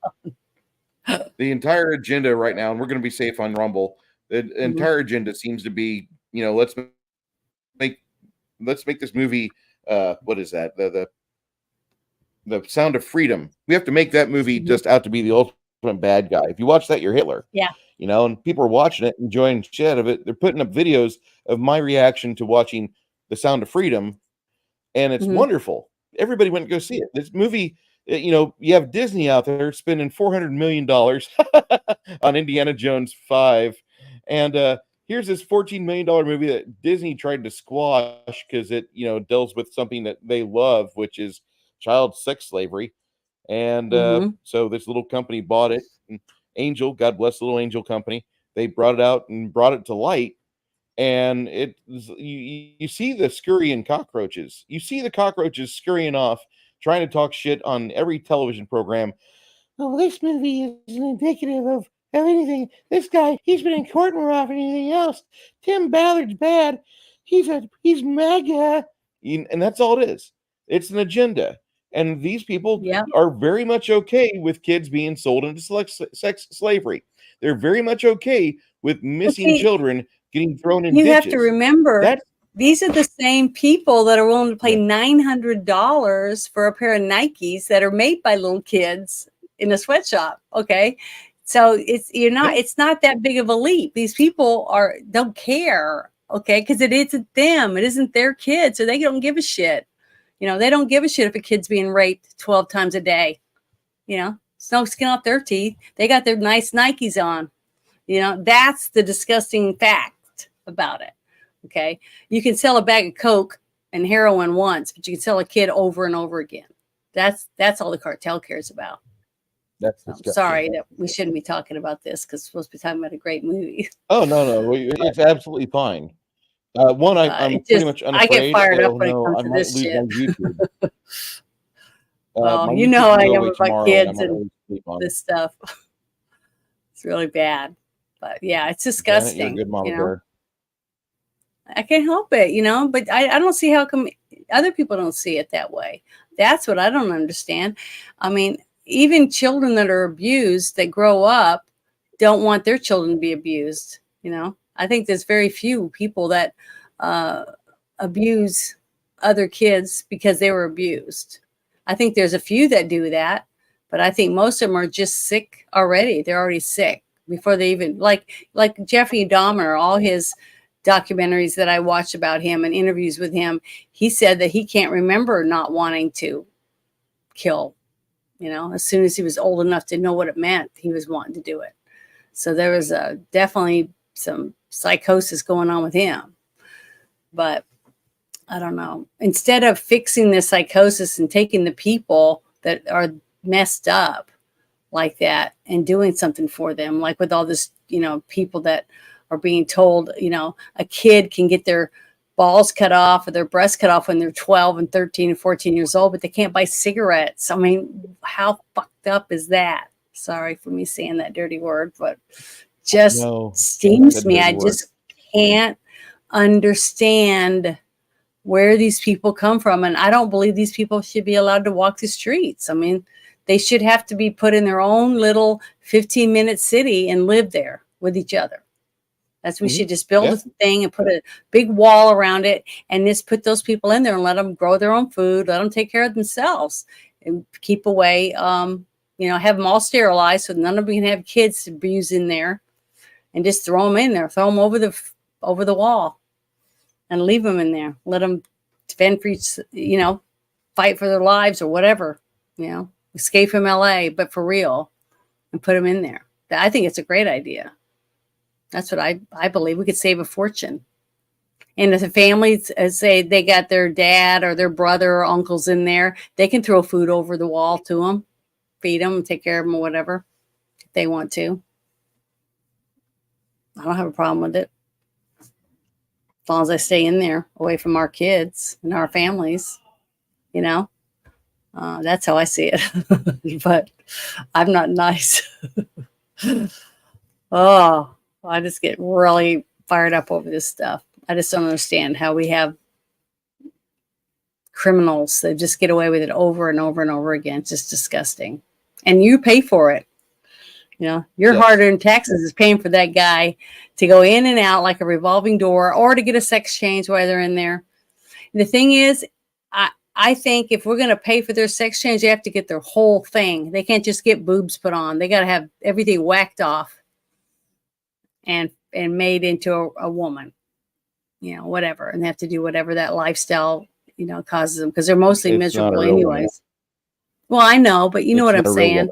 and we're going to be safe on Rumble. The Mhm. entire agenda seems to be, make let's make this movie. What is that? The Sound of Freedom. We have to make that movie Mhm. just out to be the ultimate bad guy. If you watch that, you're Hitler. Yeah. And people are watching it, enjoying shit out of it. They're putting up videos of my reaction to watching The Sound of Freedom, and it's Mhm. wonderful. Everybody went to go see it. This movie, you have Disney out there spending $400 million on Indiana Jones 5, and here's this $14 million movie that Disney tried to squash because it, deals with something that they love, which is child sex slavery. And Mhm. so this little company bought it. And Angel, God bless the little Angel company, they brought it out and brought it to light, and you see the scurrying cockroaches. You see the cockroaches scurrying off, trying to talk shit on every television program. Oh, this movie isn't indicative of anything. This guy, he's been in court more often than anything else. Tim Ballard's bad. he's MAGA, and that's all it is. It's an agenda, and these people Yeah. are very much okay with kids being sold into sex slavery. They're very much okay with Well, missing see, children getting thrown in you have to ditches. remember, That's these are the same people that are willing to pay yeah, $900 for a pair of Nikes that are made by little kids in a sweatshop. Okay. So yeah. it's not that big of a leap. These people don't care. Okay. Cause it isn't them. It isn't their kids. So they don't give a shit. They don't give a shit if a kid's being raped 12 times a day. It's no skin off their teeth. They got their nice Nikes on. That's the disgusting fact about it. Okay. You can sell a bag of Coke and heroin once, but you can sell a kid over and over again. That's all the cartel cares about. That's So, disgusting. sorry that we shouldn't be talking about this because we're supposed to be talking about a great movie. Oh no, it's absolutely fine. One, I'm pretty much I get unafraid. fired up Oh when it no, comes I to might this lose my shit. YouTube. Well, My you know YouTube how can I go am away about tomorrow, and I kids might and lose sleep on it. this stuff. It's really bad. But yeah, it's Janet, you're a disgusting. good mama bear. I can't help it, but I don't see how come other people don't see it that way. That's what I don't understand. I mean, even children that are abused that grow up don't want their children to be abused. I think there's very few people that uh, abuse other kids because they were abused. I think there's a few that do that, but I think most of them are just sick already. They're already sick before they even like Jeffrey Dahmer, all his documentaries that I watched about him and interviews with him, he said that he can't remember not wanting to kill. As soon as he was old enough to know what it meant, he was wanting to do it. So there was definitely some psychosis going on with him. But I don't know. Instead of fixing the psychosis and taking the people that are messed up like that and doing something for them, like with all this, people that are being told, a kid can get their balls cut off or their breasts cut off when they're 12 and 13 and 14 years old, but they can't buy cigarettes. I mean, how fucked up is that? Sorry for me saying that dirty word, but just stings me. I just can't understand where these people come from. And I don't believe these people should be allowed to walk the streets. I mean, they should have to be put in their own little 15-minute city and live there with each other. We should just build a thing and put a big wall around it and just put those people in there and let them grow their own food, let them take care of themselves and keep away, have them all sterilized so none of them can have kids to abuse in there, and just throw them in there, throw them over the wall and leave them in there. Let them fend for, fight for their lives or whatever, escape from LA, but for real, and put them in there. I think it's a great idea. That's what I believe. We could save a fortune. And if the families say they got their dad or their brother or uncles in there, they can throw food over the wall to them, feed them, take care of them or whatever if they want to. I don't have a problem with it. As long as I stay in there away from our kids and our families, that's how I see it. But I'm not nice. Oh, I just get really fired up over this stuff. I just don't understand how we have criminals that just get away with it over and over and over again. It's just disgusting. And you pay for it. Your hard-earned taxes is paying for that guy to go in and out like a revolving door or to get a sex change while they're in there. And the thing is, I think if we're going to pay for their sex change, they have to get their whole thing. They can't just get boobs put on. They got to have everything whacked off and made into a woman, whatever. And they have to do whatever that lifestyle, causes them because they're mostly miserable anyways. Well, I know, but you know what I'm saying.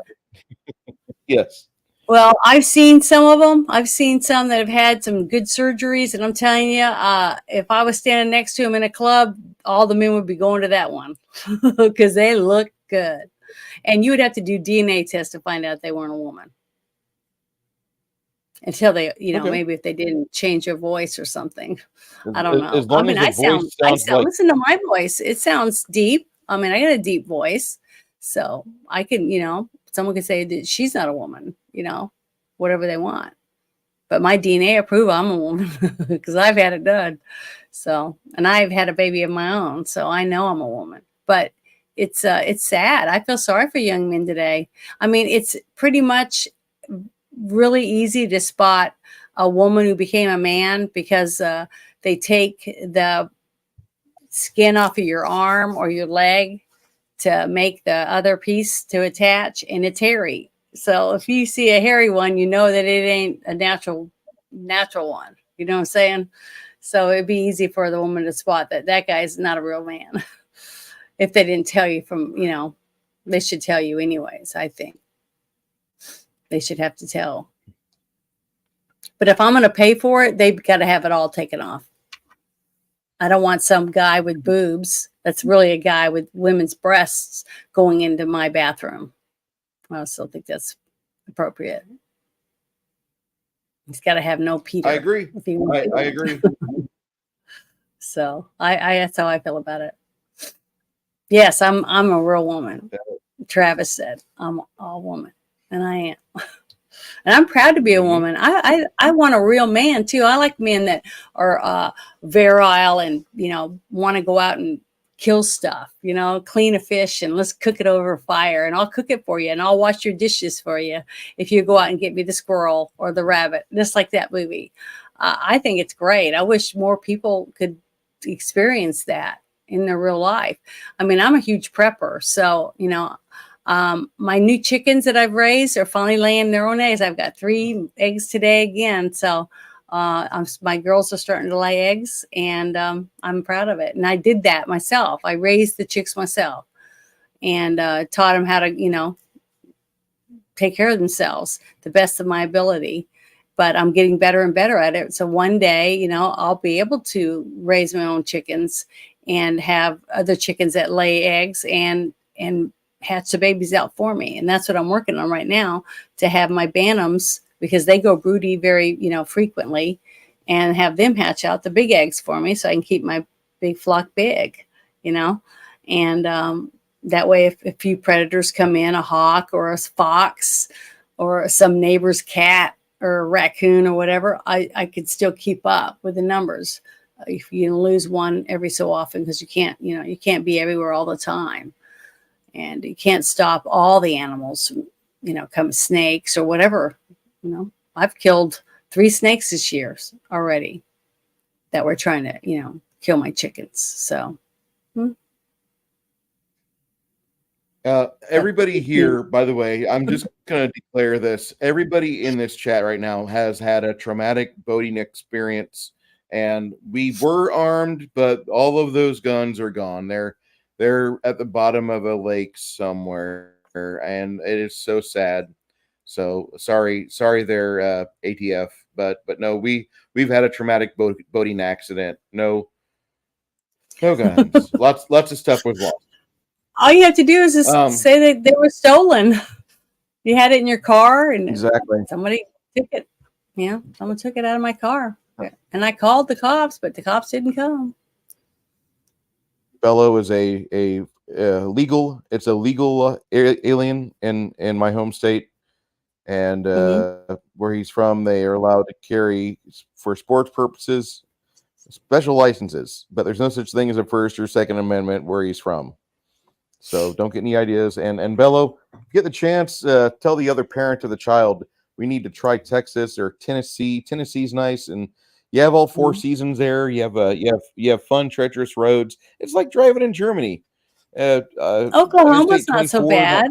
Yes. Well, I've seen some of them. I've seen some that have had some good surgeries, and I'm telling you, if I was standing next to them in a club, all the men would be going to that one because they look good. And you would have to do DNA tests to find out they weren't a woman. Until they, maybe if they didn't change their voice or something. I don't know. I mean, I sound listen to my voice. It sounds deep. I mean, I got a deep voice. So I can, someone could say that she's not a woman, whatever they want. but my DNA approve I'm a woman because I've had it done. So, and I've had a baby of my own, so I know I'm a woman. But it's sad. I feel sorry for young men today. I mean, it's pretty much really easy to spot a woman who became a man because they take the skin off of your arm or your leg to make the other piece to attach, and it's hairy. So if you see a hairy one, you know that it ain't a natural one. You know what I'm saying? So it'd be easy for the woman to spot that that guy's not a real man. If they didn't tell you from, they should tell you anyways. I think they should have to tell. But if I'm going to pay for it, they've got to have it all taken off. I don't want some guy with boobs that's really a guy with women's breasts going into my bathroom. I still think that's appropriate. He's got to have no Peter. I agree. I agree. So I that's how I feel about it. Yes, I'm a real woman. Travis said I'm a woman, and I am. And I'm proud to be a woman. I want a real man too. I like men that are virile and want to go out and kill stuff. Clean a fish and let's cook it over a fire, and I'll cook it for you, and I'll wash your dishes for you if you go out and get me the squirrel or the rabbit, just like that movie. I think it's great. I wish more people could experience that in their real life. I mean, I'm a huge prepper, so my new chickens that I've raised are finally laying their own eggs. I've got 3 eggs today again. So my girls are starting to lay eggs, and I'm proud of it. And I did that myself. I raised the chicks myself and taught them how to, take care of themselves the best of my ability. But I'm getting better and better at it. So one day, I'll be able to raise my own chickens and have other chickens that lay eggs and hatch the babies out for me. And that's what I'm working on right now, to have my bantams, because they go broody very, frequently, and have them hatch out the big eggs for me so I can keep my big flock big, and that way if a few predators come in, a hawk or a fox or some neighbor's cat or a raccoon or whatever, I could still keep up with the numbers. If you lose one every so often, because you can't be everywhere all the time. And you can't stop all the animals, come snakes or whatever. I've killed 3 snakes this year already that were trying to, kill my chickens. So. Everybody here, by the way, I'm just going to declare this. Everybody in this chat right now has had a traumatic boating experience, and we were armed, but all of those guns are gone. They're at the bottom of a lake somewhere, and it is so sad. So sorry there, ATF, but no, we've had a traumatic boating accident. No guns. lots of stuff was lost. All you have to do is just say that they were stolen. You had it in your car, and exactly somebody took it. Someone took it out of my car, and I called the cops, but the cops didn't come. Bello is a legal alien in my home state, and where he's from, they are allowed to carry for sports purposes special licenses, but there's no such thing as a First or Second Amendment where he's from. So don't get any ideas. And Bello, if you get the chance, tell the other parent of the child we need to try Texas or Tennessee. Tennessee's nice, and you have all 4 seasons there. You have fun, treacherous roads. It's like driving in Germany. Oklahoma's not so bad.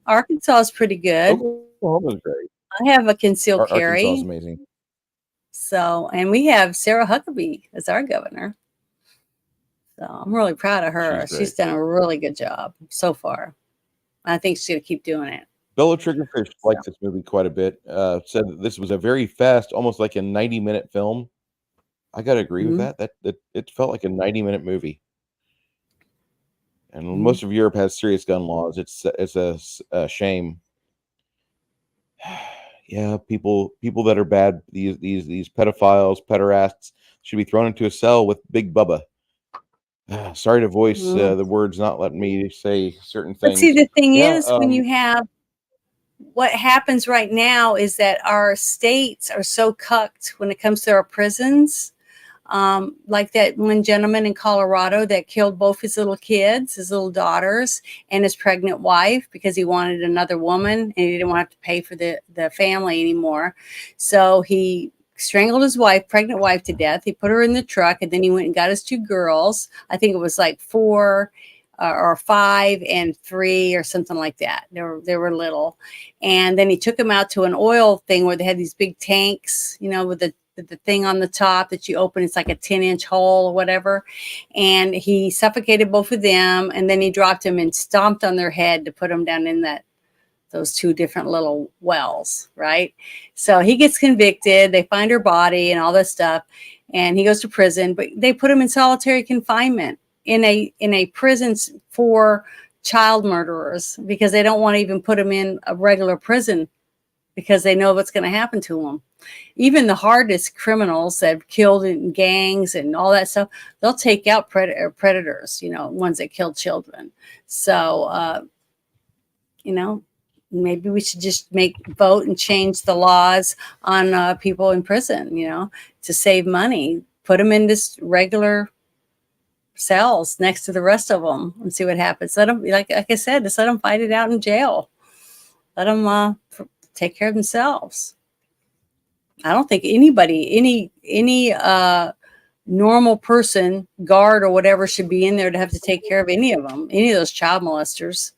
Arkansas is pretty good. Oklahoma's great. I have a concealed carry. Arkansas is amazing. So, and we have Sarah Huckabee as our governor. So I'm really proud of her. She's done a really good job so far. I think she's going to keep doing it. Bello Triggerfish liked this movie quite a bit. Said that this was a very fast, almost like a 90-minute film. I got to agree with that. That it felt like a 90-minute movie. And most of Europe has serious gun laws. It's a shame. Yeah, people that are bad, these pedophiles, pederasts, should be thrown into a cell with Big Bubba. Sorry to voice the words, not letting me say certain things. But see, the thing is, when you have what happens right now is that our states are so cucked when it comes to our prisons. Like that one gentleman in Colorado that killed both his little kids, his little daughters, and his pregnant wife because he wanted another woman and he didn't want to have to pay for the family anymore. So he strangled his wife, pregnant wife, to death. He put her in the truck, and then he went and got his two girls. I think it was like 4 or 5 and 3 or something like that. They were little, and then he took them out to an oil thing where they had these big tanks, with the thing on the top that you open. It's like a 10-inch hole or whatever, and he suffocated both of them, and then he dropped them and stomped on their head to put them down in those 2 different little wells, right? So he gets convicted. They find her body and all this stuff, and he goes to prison. But they put him in solitary confinement in a prison for child murderers because they don't want to even put him in a regular prison because they know what's going to happen to them. Even the hardest criminals that have killed in gangs and all that stuff, they'll take out predators, ones that kill children. So, maybe we should just vote and change the laws on people in prison, to save money. Put them in just regular cells next to the rest of them and see what happens. Let them, like I said, just let them fight it out in jail. Let them take care of themselves. I don't think any normal person, guard or whatever, should be in there to have to take care of any of them, any of those child molesters.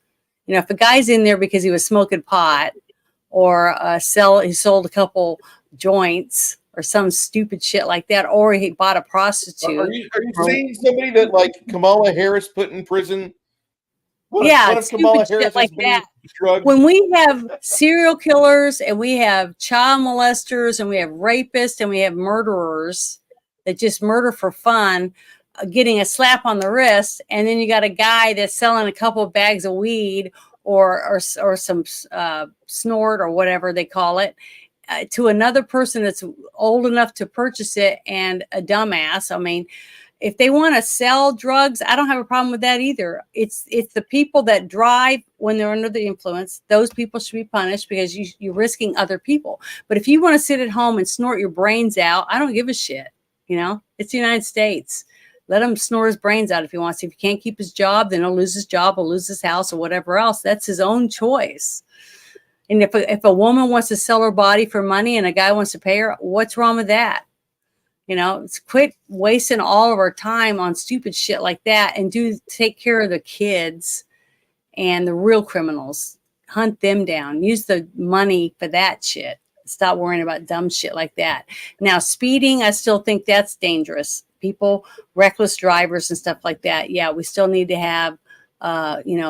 If a guy's in there because he was smoking pot or he sold a couple joints or some stupid shit like that, or he bought a prostitute. Are you saying somebody that like Kamala Harris put in prison? What if Kamala Harris like that? When we have serial killers and we have child molesters and we have rapists and we have murderers that just murder for fun, getting a slap on the wrist, and then you got a guy that's selling a couple of bags of weed or some snort or whatever they call it to another person that's old enough to purchase it and a dumbass. I mean, if they want to sell drugs, I don't have a problem with that either. It's the people that drive when they're under the influence. Those people should be punished because you're risking other people. But if you want to sit at home and snort your brains out, I don't give a shit. It's the United States. Let him snort his brains out if he wants to. If he can't keep his job, then he'll lose his job or lose his house or whatever else. That's his own choice. And if a woman wants to sell her body for money and a guy wants to pay her, what's wrong with that? It's quit wasting all of our time on stupid shit like that and take care of the kids and the real criminals. Hunt them down. Use the money for that shit. Stop worrying about dumb shit like that. Now, speeding, I still think that's dangerous. People, reckless drivers and stuff like that. Yeah, we still need to have,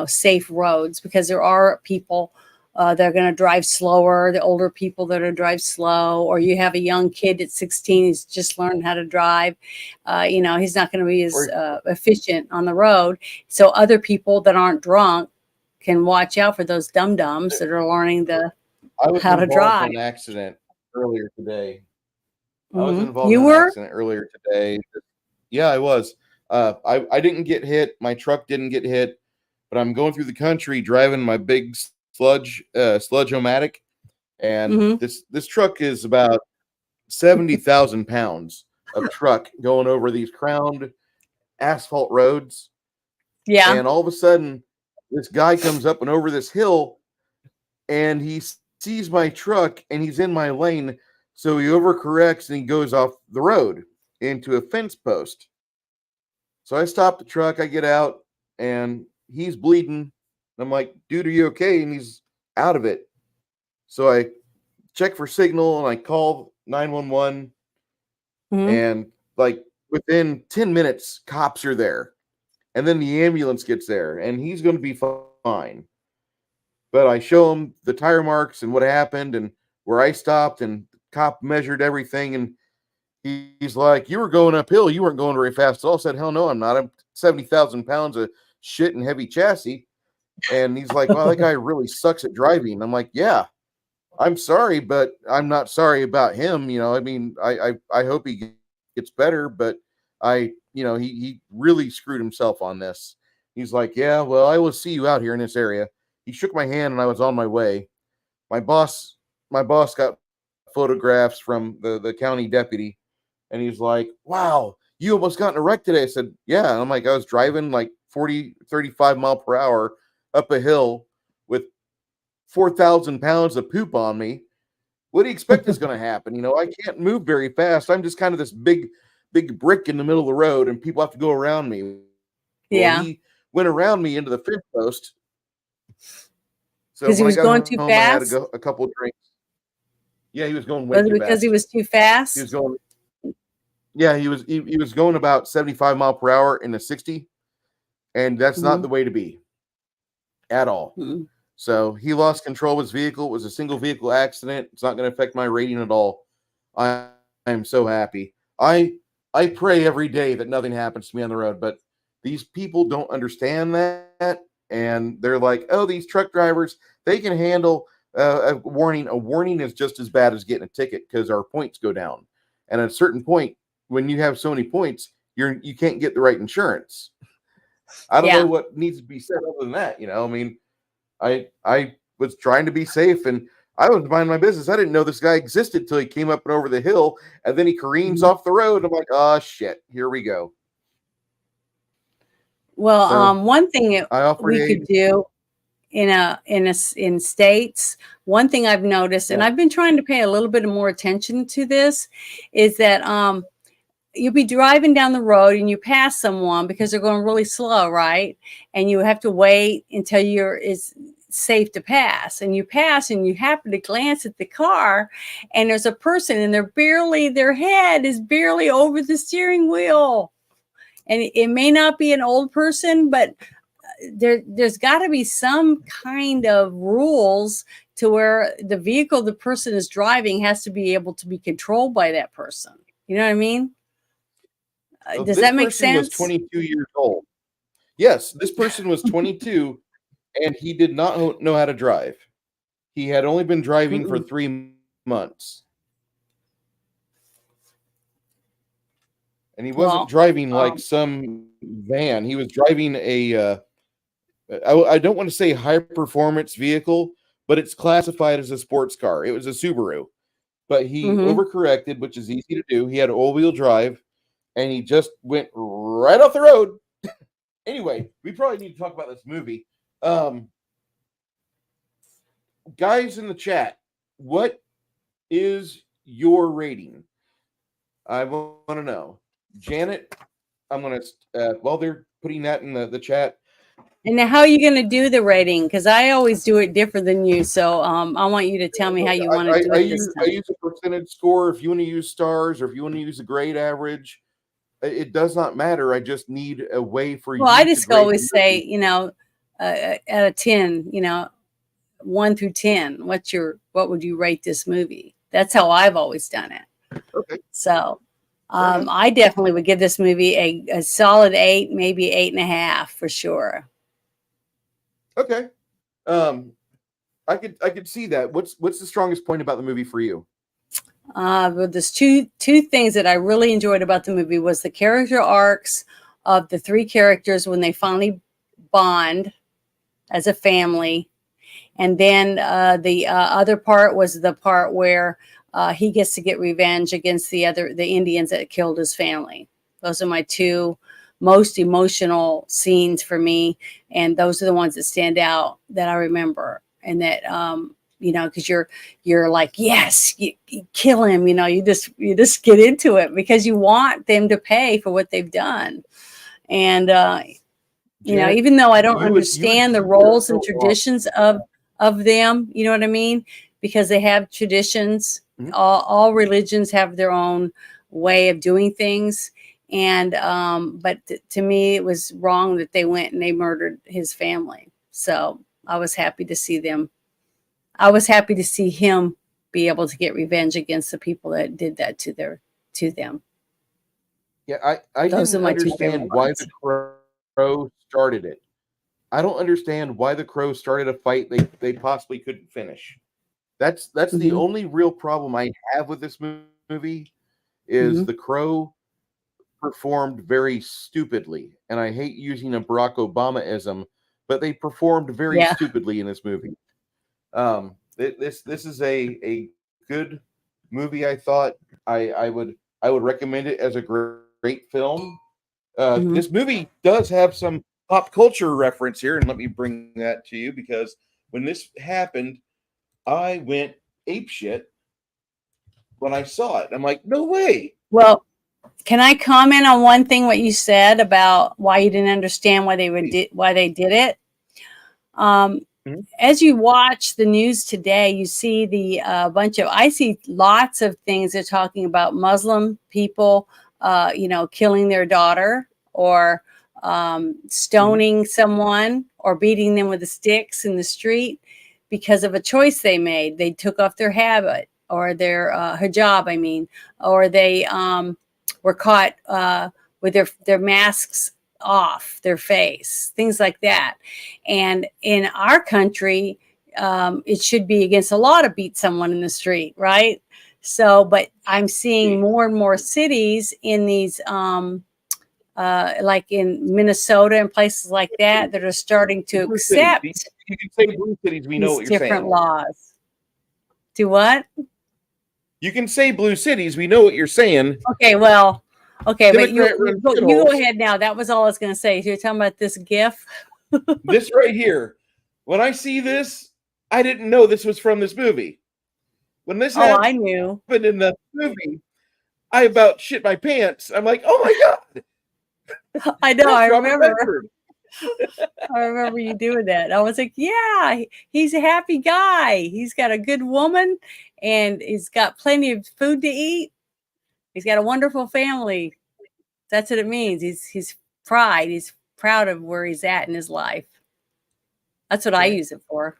safe roads because there are people that are going to drive slower, the older people that are drive slow, or you have a young kid at 16 who's just learned how to drive. He's not going to be as efficient on the road. So other people that aren't drunk can watch out for those dum-dums that are learning how to drive. In an accident earlier today. Mm-hmm. I was involved in an accident earlier today. Yeah, I was. I didn't get hit. My truck didn't get hit, but I'm going through the country driving my big sludge-o-matic, and this truck is about 70,000 pounds of truck going over these crowned asphalt roads. Yeah. And all of a sudden, this guy comes up and over this hill, and he sees my truck, and he's in my lane, so he overcorrects and he goes off the road into a fence post. So I stop the truck, I get out, and he's bleeding. I'm like, dude, are you okay? And he's out of it. So I check for signal and I call 911. And like within 10 minutes, cops are there. And then the ambulance gets there and he's going to be fine. But I show him the tire marks and what happened and where I stopped, and the cop measured everything. And he's like, you were going uphill. You weren't going very fast at all. I said, hell no, I'm not. I'm 70,000 pounds of shit and heavy chassis. And he's like, well, that guy really sucks at driving. I'm like, yeah, I'm sorry, but I'm not sorry about him. I mean, I hope he gets better, but he really screwed himself on this. He's like, yeah, well, I will see you out here in this area. He shook my hand and I was on my way. my boss got photographs from the county deputy, and he's like, wow, you almost got in a wreck today. I said, yeah. And I'm like, I was driving like 40, 35 mile per hour up a hill with 4,000 pounds of poop on me. What do you expect is going to happen? You know, I can't move very fast. I'm just kind of this big brick in the middle of the road, and people have to go around me. Well, Yeah, he went around me into the fence post. So because he when I was got going too home, I had fast. a couple of drinks. Yeah, he was going way Was it too because he fast. was too He was fast? going. Yeah, he was going about 75 mile per hour in the 60, and that's not Mm-hmm. the way to be at all. Mm-hmm. So he lost control of his vehicle. It was a single vehicle accident. It's not going to affect my rating at all. I am so happy. I pray every day that nothing happens to me on the road, but these people don't understand that, and they're like, "Oh, these truck drivers, they can handle a warning. A warning is just as bad as getting a ticket because our points go down. And at a certain point, when you have so many points, you can't get the right insurance. I don't know Yeah. what needs to be said other than that. You know, I mean, I was trying to be safe, and I was minding my business. I didn't know this guy existed till he came up and over the hill, and then he careens Mhm. off the road. I'm like, oh shit, here we go. Well, So one thing I offered we could aid. do in states, one thing I've noticed, and Yeah. I've been trying to pay a little bit more attention to this, is that you'll be driving down the road and you pass someone because they're going really slow, right? And you have to wait until it's safe to pass. And you pass and you happen to glance at the car, and there's a person, and their head is barely over the steering wheel. And it may not be an old person, but there's got to be some kind of rules to where the vehicle the person is driving has to be able to be controlled by that person. You know what I mean? So Does this that make person was sense? 22 years old. Yes, this person was 22, and he did not know how to drive. He had only been driving for Mm-mm. 3 months, and he wasn't Well, driving like um, some van. He was driving I don't want to say high performance vehicle, but it's classified as a sports car. It was a Subaru, but he mm-hmm. overcorrected, which is easy to do. He had all wheel drive, and he just went right off the road. Anyway, we probably need to talk about this movie. Um, Guys in the chat, what is your rating? I want to know. Janet, I'm going to, while they're putting that in the chat, And now, how are you going to do the rating? Because I always do it different than you. So I want you to tell me how you want to do I it this time. use a percentage score. If you want to use stars, or if you want to use a grade average, it does not matter. I just need a way for Well, I you to just grade the always say, movie. out of 10, 1 through 10, what would you rate this movie? That's how I've always done it. Okay, So fair enough. I definitely would give this movie a solid 8, maybe 8.5 for sure. Okay, um, I could see that. What's the strongest point about the movie for you? But there's two things that I really enjoyed about the movie was the character arcs of the three characters when they finally bond as a family. And then the other part was the part where he gets to get revenge against the Indians that killed his family. Those are my two most emotional scenes for me, and those are the ones that stand out that I remember. And that because you're like, yes, you kill him. You just get into it because you want them to pay for what they've done. And Janet, even though I don't you would understand the prove you're roles and so wrong. traditions of them, you know what I mean? Because they have traditions. Mhm. All religions have their own way of doing things. And but to me, it was wrong that they went and they murdered his family. So I was happy to see them. I was happy to see him be able to get revenge against the people that did that to them. Yeah, I Those are didn't my two favorite understand why ones. the crow started it. I don't understand why the crow started a fight they possibly couldn't finish. That's the Hmm. only real problem I have with this movie is Hmm. the crow performed very stupidly, and I hate using a Barack Obama-ism, but they performed very Yeah. stupidly in this movie. Um, This is a good movie. I thought I would recommend it as a great film. Mhm. This movie does have some pop culture reference here, and let me bring that to you because when this happened, I went ape shit when I saw it. I'm like, no way. Well, can I comment on one thing what you said about why you didn't understand why they did it? Um, Mhm. as you watch the news today, you see the I see lots of things they're talking about Muslim people, killing their daughter or Mhm. stoning someone or beating them with the sticks in the street because of a choice they made. They took off their habit or their hijab, I mean, or they were caught with their masks off their face, things like that. And in our country, it should be against the law to beat someone in the street, right? So, but I'm seeing more and more cities in these, like in Minnesota and places like that are starting to Blue cities. accept You can say blue cities. We know these what you're different saying. laws. Do what? You can say blue cities. We know what you're saying. Okay, well, okay, but Democrat run you go shitholes. ahead now. That was all I was going to say. So you're talking about this GIF. This right here. When I see this, I didn't know this was from this movie. When this Oh, happened I knew. in the movie, I about shit my pants. I'm like, oh my god, I know. I that's Robert remember. Redford. I remember you doing that. I was like, yeah, he's a happy guy. He's got a good woman and he's got plenty of food to eat. He's got a wonderful family. That's what it means. He's pride. He's proud of where he's at in his life. That's what I Okay. use it for.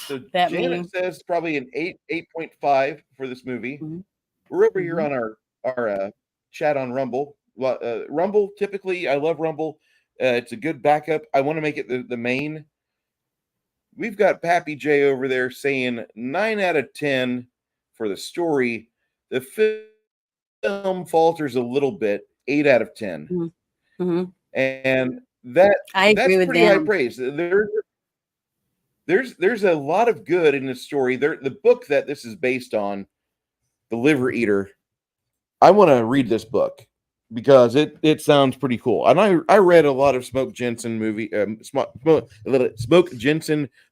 So That Janet meme. says probably an 8.5 for this movie. Mhm, We're over here mhm, on our chat on Rumble. Rumble, typically, I love Rumble. It's a good backup. I want to make it the main. We've got Pappy J over there saying 9 out of 10 for the story. The film falters a little bit, 8 out of 10. mhm, mhm. And I that's agree with pretty high them. praise. There's a lot of good in this story. The book that this is based on, The Liver Eater, I want to read this book because it sounds pretty cool. And I read a lot of Smoke Jensen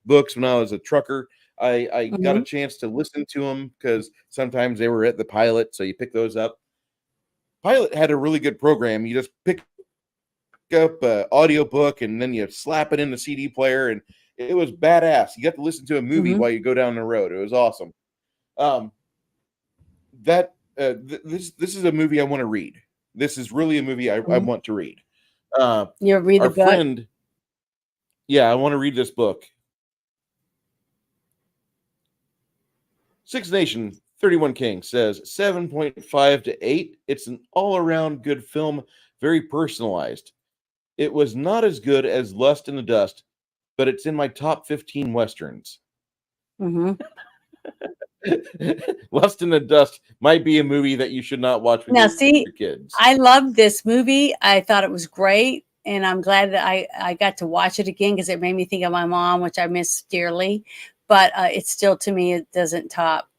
books when I was a trucker. I got a Mhm, chance to listen to them because sometimes they were at the Pilot, so you pick those up. Pilot had a really good program. You just pick up an audio book and then you slap it in the CD player, and it was badass. You got to listen to a movie mhm, while you go down the road. It was awesome. Um, this is a movie I want to read. This is really a movie I mhm. want to read. Uh, You read the our book? friend, yeah, I want to read this book. Six Nation 31 King says 7.5 to 8. It's an all around good film, very personalized. It was not as good as Lust in the Dust, but it's in my top 15 westerns. Mhm. Lust in the Dust might be a movie that you should not watch with Now, your see, kids. I loved this movie. I thought it was great, and I'm glad that I got to watch it again because it made me think of my mom, which I miss dearly. But it's still, to me, it doesn't top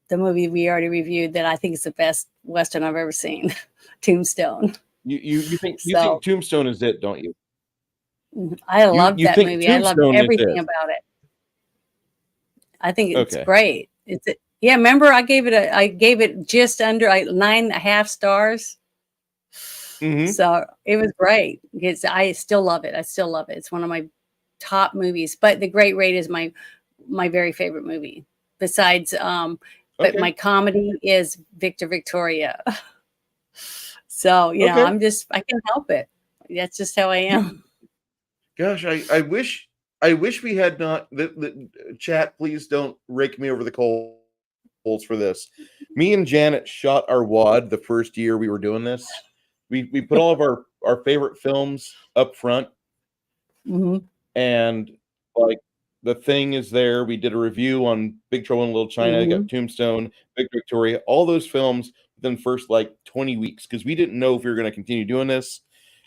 the movie we already reviewed that I think is the best Western I've ever seen, Tombstone. You So think Tombstone is it, don't you? I loved You that think movie. I loved Tombstone is everything it? about it. I think it's Okay. great. Yeah. Remember, I gave it just under 9.5 stars. Mm-hmm. So it was great because I still love it. I still love it. It's one of my top movies. But The Great Raid is my very favorite movie. Besides, but Okay. my comedy is Victor Victoria. So Okay. I can help it. That's just how I am. Gosh, I wish we had not the chat. Please don't rake me over the coals for this. Me and Janet shot our wad the first year we were doing this. We put all of our favorite films up front, Hmm. and like the thing is there. We did a review on Big Trouble in Little China, Hmm. got Tombstone, Big Victoria, all those films within the first like 20 weeks because we didn't know if we were going to continue doing this.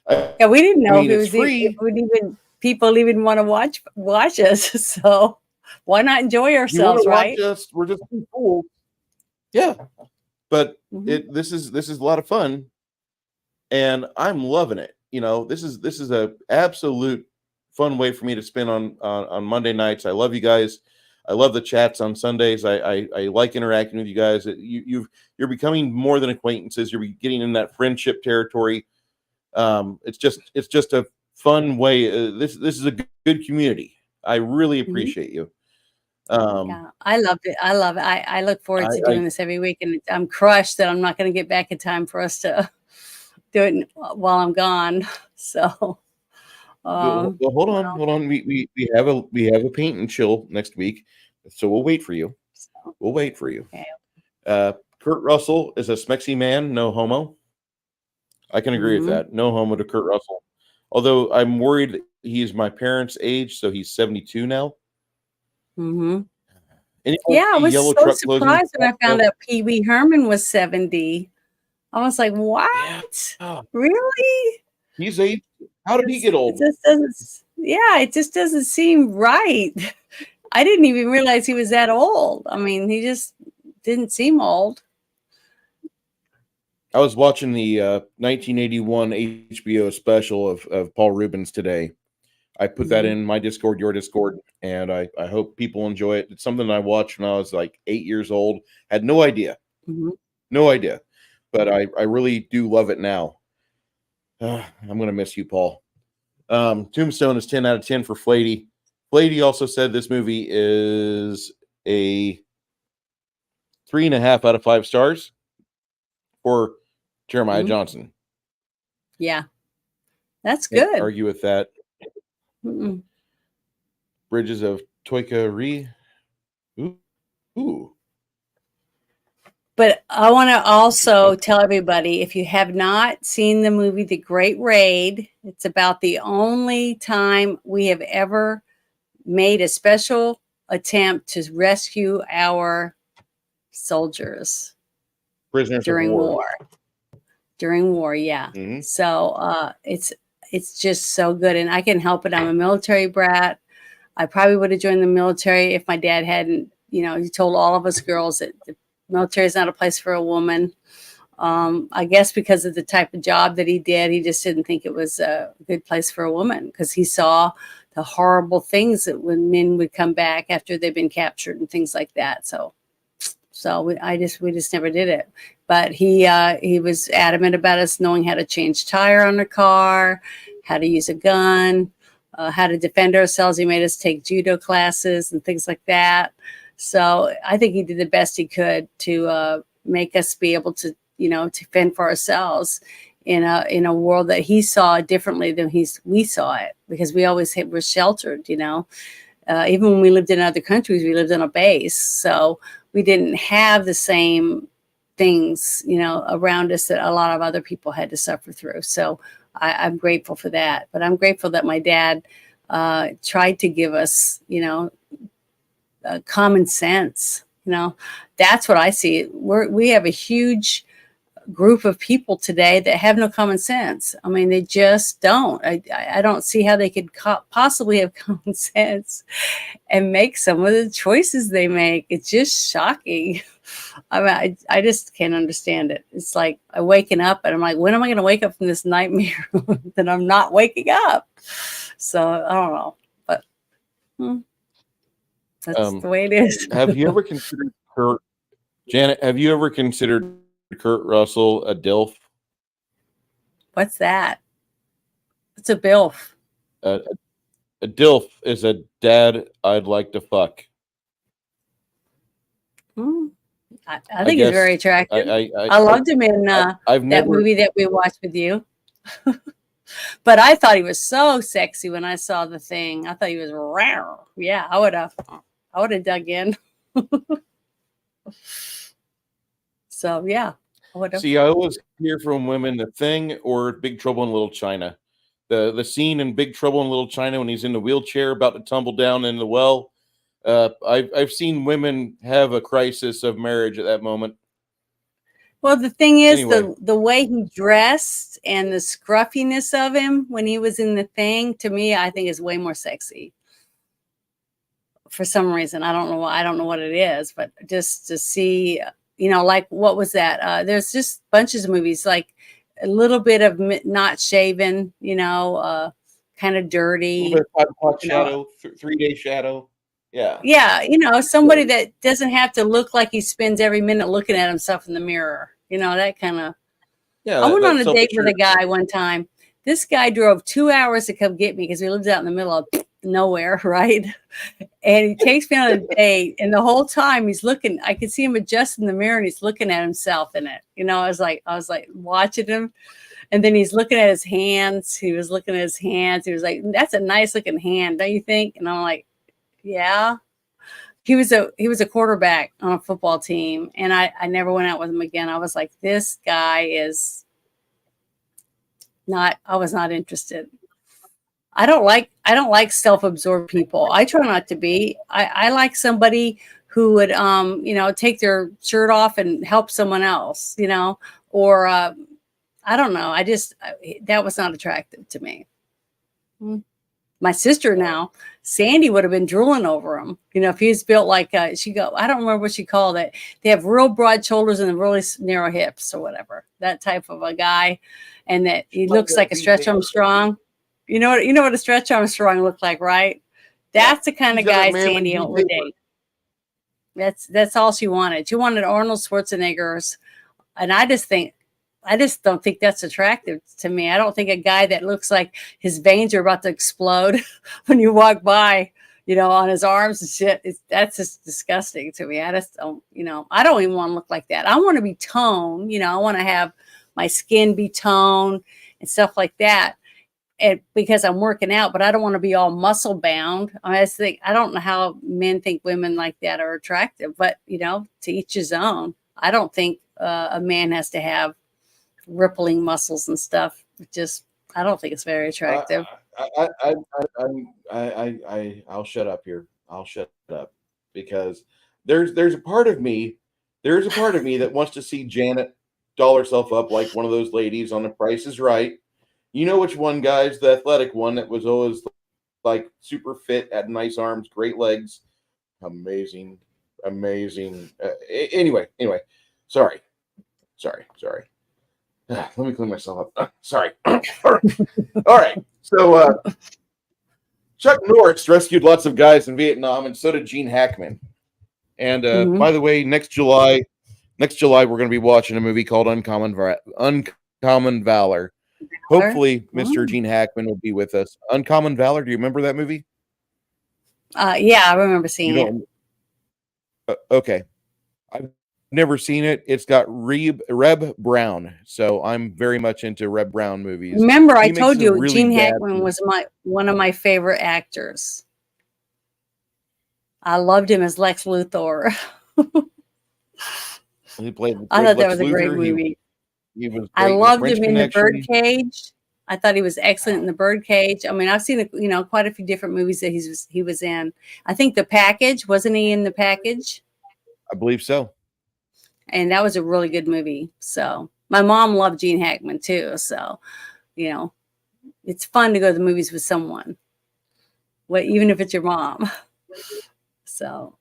I Yeah, mean, we it's didn't know if free. it would even. people even want to watch us. So why not enjoy If you want ourselves, to watch right? us, we're just cool. Yeah, but Hmm. this is a lot of fun, and I'm loving it. This is a absolute fun way for me to spend on Monday nights. I love you guys. I love the chats on Sundays. I like interacting with you guys. You're becoming more than acquaintances. You're getting in that friendship territory. It's just a fun way. This is a good community. I really Hmm. appreciate you. Um, Yeah, I loved it. I love it. I look forward I, to I doing this every week, and I'm crushed that I'm not going to get back in time for us to do it while I'm gone. So, um, well, hold on, well, hold on. We have a paint and chill next week, so we'll wait for you. so, We'll wait for you. okay. Uh, Kurt Russell is a smexy man, no homo. I can agree with Hmm. that. No homo to Kurt Russell. Although I'm worried that he's my parents' age, so he's 72 now. Hmm. Anyone Yeah, I see was Yellow so Truck Closing? surprised when I found out Pee Wee Herman was 70. I was like, Yeah, what? Really? he's age. How did he get It old? just doesn't, yeah, it just doesn't seem right. I didn't even realize he was that old. I mean, he just didn't seem old. I was watching the 1981 HBO special of Paul Rubens today. I put that Hmm. in my Discord, your Discord, and I hope people enjoy it. It's something I watched when I was like 8 years old. Had no idea, Hmm. no idea, but I really do love it now. I'm gonna miss you, Paul. Tombstone is 10 out of 10 for Flady. Flady also said this movie is a 3.5 out of 5 stars for Jeremiah Hmm. Johnson. Yeah, that's Can't good. argue with that. Mm-mm. Bridges of Toika Ri. Ooh, ooh. But I want to also tell everybody, if you have not seen the movie The Great Raid, it's about the only time we have ever made a special attempt to rescue our soldiers Prisoners of during War. war. During war, yeah. Mm-hmm. So it's just so good, and I can help it. I'm a military brat. I probably would have joined the military if my dad hadn't. He told all of us girls that the military is not a place for a woman. I guess because of the type of job that he did, he just didn't think it was a good place for a woman because he saw the horrible things that when men would come back after they've been captured and things like that. So we just never did it. But he was adamant about us knowing how to change tire on the car, how to use a gun, how to defend ourselves. He made us take judo classes and things like that. So I think he did the best he could to make us be able to to fend for ourselves in a world that he saw differently than we saw it because we always were sheltered. Even when we lived in other countries, we lived on a base. So we didn't have the same things, around us that a lot of other people had to suffer through. So I'm grateful for that. But I'm grateful that my dad tried to give us, common sense. That's what I see. We have a huge group of people today that have no common sense. I mean, they just don't. I don't see how they could possibly have common sense and make some of the choices they make. It's just shocking. I mean, I just can't understand it. It's like I'm waking up and I'm like, when am I going to wake up from this nightmare that I'm not waking up? So I don't know, but that's the way it is. Have you ever considered Janet? Have you ever considered Kurt Russell a DILF? What's that? It's a BILF. Uh, a DILF is a dad I'd like to fuck. Hmm. I I think he's guess very attractive. I I loved him in I've that never. movie that we watched with you. But I thought he was so sexy when I saw the thing. I thought he was rare. Yeah, I would have dug in. So yeah, I would have. See, I always hear from women The Thing or Big Trouble in Little China. The scene in Big Trouble in Little China when he's in the wheelchair about to tumble down in the well. I've seen women have a crisis of marriage at that moment. Well, the thing is, Anyway, the way he dressed and the scruffiness of him when he was in the thing, to me, I think is way more sexy. For some reason, I don't know why. I don't know what it is, but just to see, like what was that? There's just bunches of movies, like a little bit of not shaven, kind of a little bit dirty, of hot you know. shadow, 3 day shadow. Yeah. Yeah, somebody that doesn't have to look like he spends every minute looking at himself in the mirror. That kind of. Yeah, I went on that a date with a self-assured. guy one time. This guy drove 2 hours to come get me because we lived out in the middle of nowhere, right? And he takes me on a date, and the whole time he's looking, I could see him adjusting the mirror and he's looking at himself in it. I was like watching him, and then he's looking at his hands. He was looking at his hands. He was like, "That's a nice looking hand, don't you think?" And I'm like, "Yeah." He was a quarterback on a football team, and I never went out with him again. I was like, this guy is not. I was not interested. I don't like self-absorbed people. I try not to be. I like somebody who would take their shirt off and help someone else, or I don't know. That was not attractive to me. Mm. My sister now, Sandy would have been drooling over him. If he's built like I don't remember what she called it. They have real broad shoulders and really narrow hips or whatever. That type of a guy, and that he Like looks like a Stretch BJ. Armstrong. You know what a Stretch Armstrong looked like, right? Yeah. That's the kind He's of got that guy manly Sandy BJ would look. date. That's all she wanted. She wanted Arnold Schwarzenegger's, and I just don't think that's attractive to me. I don't think a guy that looks like his veins are about to explode when you walk by, on his arms and shit. That's just disgusting to me. I just don't, I don't even want to look like that. I want to be toned. I want to have my skin be toned and stuff like that. And because I'm working out, but I don't want to be all muscle bound. I don't know how men think women like that are attractive, but to each his own. I don't think a man has to have rippling muscles and stuff. I don't think it's very I, attractive. I'll shut up here. I'll shut up because there's a part of me, that wants to see Janet doll herself up like one of those ladies on The Price is Right. You know which one, guys? The athletic one that was always like super fit, had nice arms, great legs, amazing, amazing. Anyway, sorry. Let me clean myself up. Sorry. All right. So Chuck Norris rescued lots of guys in Vietnam, and so did Gene Hackman. And Hmm. by the way, next July, we're going to be watching a movie called Uncommon Valor. Hopefully, Mr. Gene Hackman will be with us. Uncommon Valor. Do you remember that movie? Yeah, I remember You seeing it. don't. Okay. I've never seen it. It's got Reb Brown, so I'm very much into Reb Brown movies. Remember, I He makes told some you really Gene bad. Hackman was one of my favorite actors. I loved him as Lex Luthor. He played I thought that Lex was a great Luthor. movie. He was I great in loved French him in The Connection. Birdcage. I thought he was excellent in The Birdcage. I mean, I've seen quite a few different movies that he was in. I think The Package, wasn't he in The Package? I believe so. And that was a really good movie. So my mom loved Gene Hackman too. So you know, it's fun to go to the movies with someone, even if it's your mom. So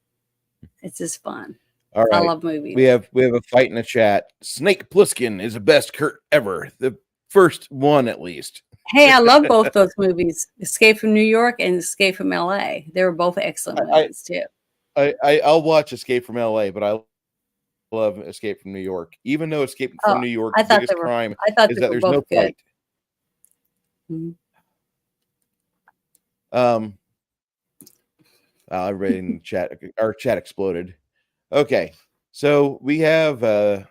it's just fun. All I right. love movies. We have a fight in the chat. Snake Plissken is the best Kurt ever. The first one, at least. Hey, I love both those movies, Escape from New York and Escape from LA. They were both excellent movies too. I'll watch Escape from LA, but I love Escape from New York. Even though Escape from Oh, New York, I the thought biggest they were. crime I thought is they that were there's no both good. fight. Mhm. Everybody in the chat, our chat exploded. Okay, so we have the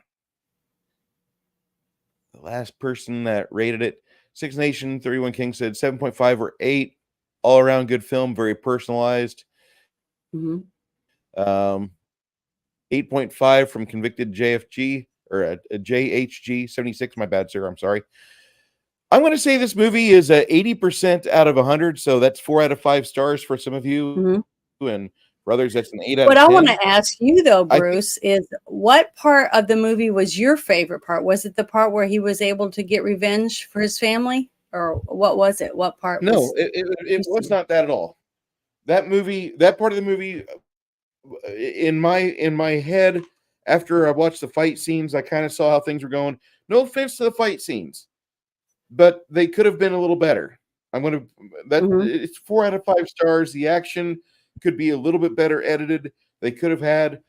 last person that rated it. Six Nation 31 King said 7.5 or 8. All around good film, very personalized. Mhm. 8.5 from Convicted JFG or a JHG 76. My bad, sir. I'm sorry. I'm going to say this movie is 80% out of 100. So that's 4 out of 5 stars for some of you, Mhm. and Brothers, that's an 8 out What of I want 10. to ask you though, I think Bruce, is what part of the movie was your favorite part? Was it the part where he was able to get revenge for his family, or what was it? What part no, was it was interesting? not that at all. That movie, that part of the movie, in my head, after I watched the fight scenes, I kind of saw how things were going. No offense to the fight scenes, but they could have been a little better. I'm gonna that Hmm. it's 4 out of 5 stars. The action could be a little bit better edited. They could have had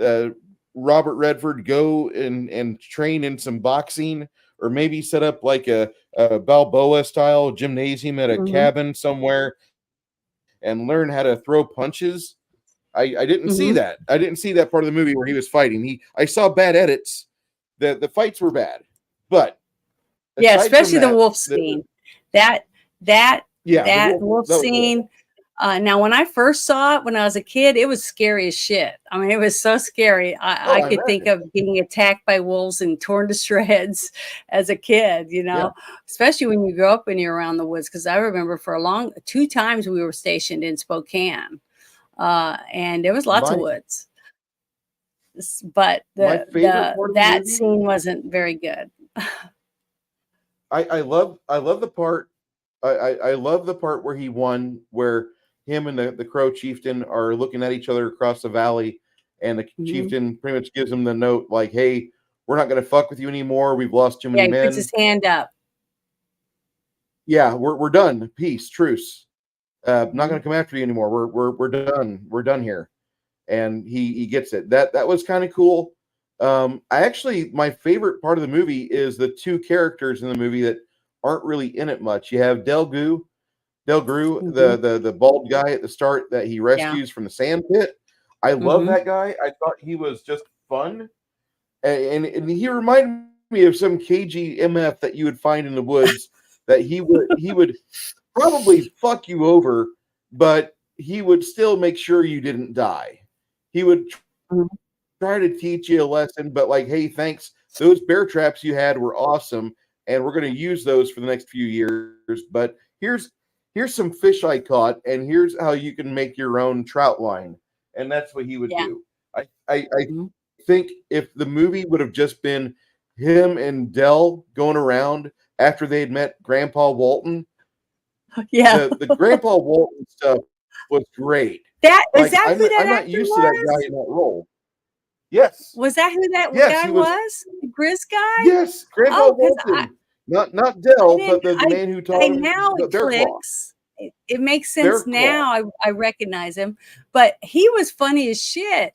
uh, Robert Redford go and train in some boxing, or maybe set up like a Balboa style gymnasium at a Hmm. cabin somewhere and learn how to throw punches. I didn't see Hmm. that. I didn't see that part of the movie where he was fighting. I saw bad edits. The fights were bad, but Yeah, aside from especially the that, wolf scene. That yeah, the that wolf, wolf that was scene. horrible. Now, when I first saw it when I was a kid, it was scary as shit. I mean, it was so scary. I Oh, I could think imagine. of getting attacked by wolves and torn to shreds as a kid, Yeah, especially when you grow up and you're around the woods. Because I remember for 2 times we were stationed in Spokane, and there was lots of my woods. But my favorite part of the that movie. scene wasn't very good. I love the part. I love the part where he won, where him and the Crow Chieftain are looking at each other across the valley, and the Mhm. Chieftain pretty much gives him the note like, "Hey, we're not going to fuck with you anymore. We've lost too Yeah, many he puts men. his hand up. Yeah, we're done. Peace, truce. Not going Mhm. to come after you anymore. We're done. We're done here." And he gets it. That was kind of cool. I actually, my favorite part of the movie is the two characters in the movie that aren't really in it much. You have Del Gru, Mhm. the bald guy at the start that he Yeah. rescues from the sand pit. I love Mhm. that guy. I thought he was just fun, and he reminded me of some cagey MF that you would find in the woods. That he would probably fuck you over, but he would still make sure you didn't die. He would Mhm. try to teach you a lesson, but like, hey, thanks. Those bear traps you had were awesome, and we're going to use those for the next few years. But here's some fish I caught, and here's how you can make your own trout line. And that's what he would Yeah. do. I Mhm. think if the movie would have just been him and Dell going around after they'd met Grandpa Walton, Yeah. the Grandpa Walton stuff was great. That is Like that who I'm that not actor used to that guy was? in that role. Yes. Was that who that Yes, guy he was. was? The Grizz guy? Yes, Grandpa Oh, because Walton. Not Dell, didn't but the man who I taught him now the it bear claw. clicks. It makes Bear sense claw. now. I recognize him, but he was funny as shit.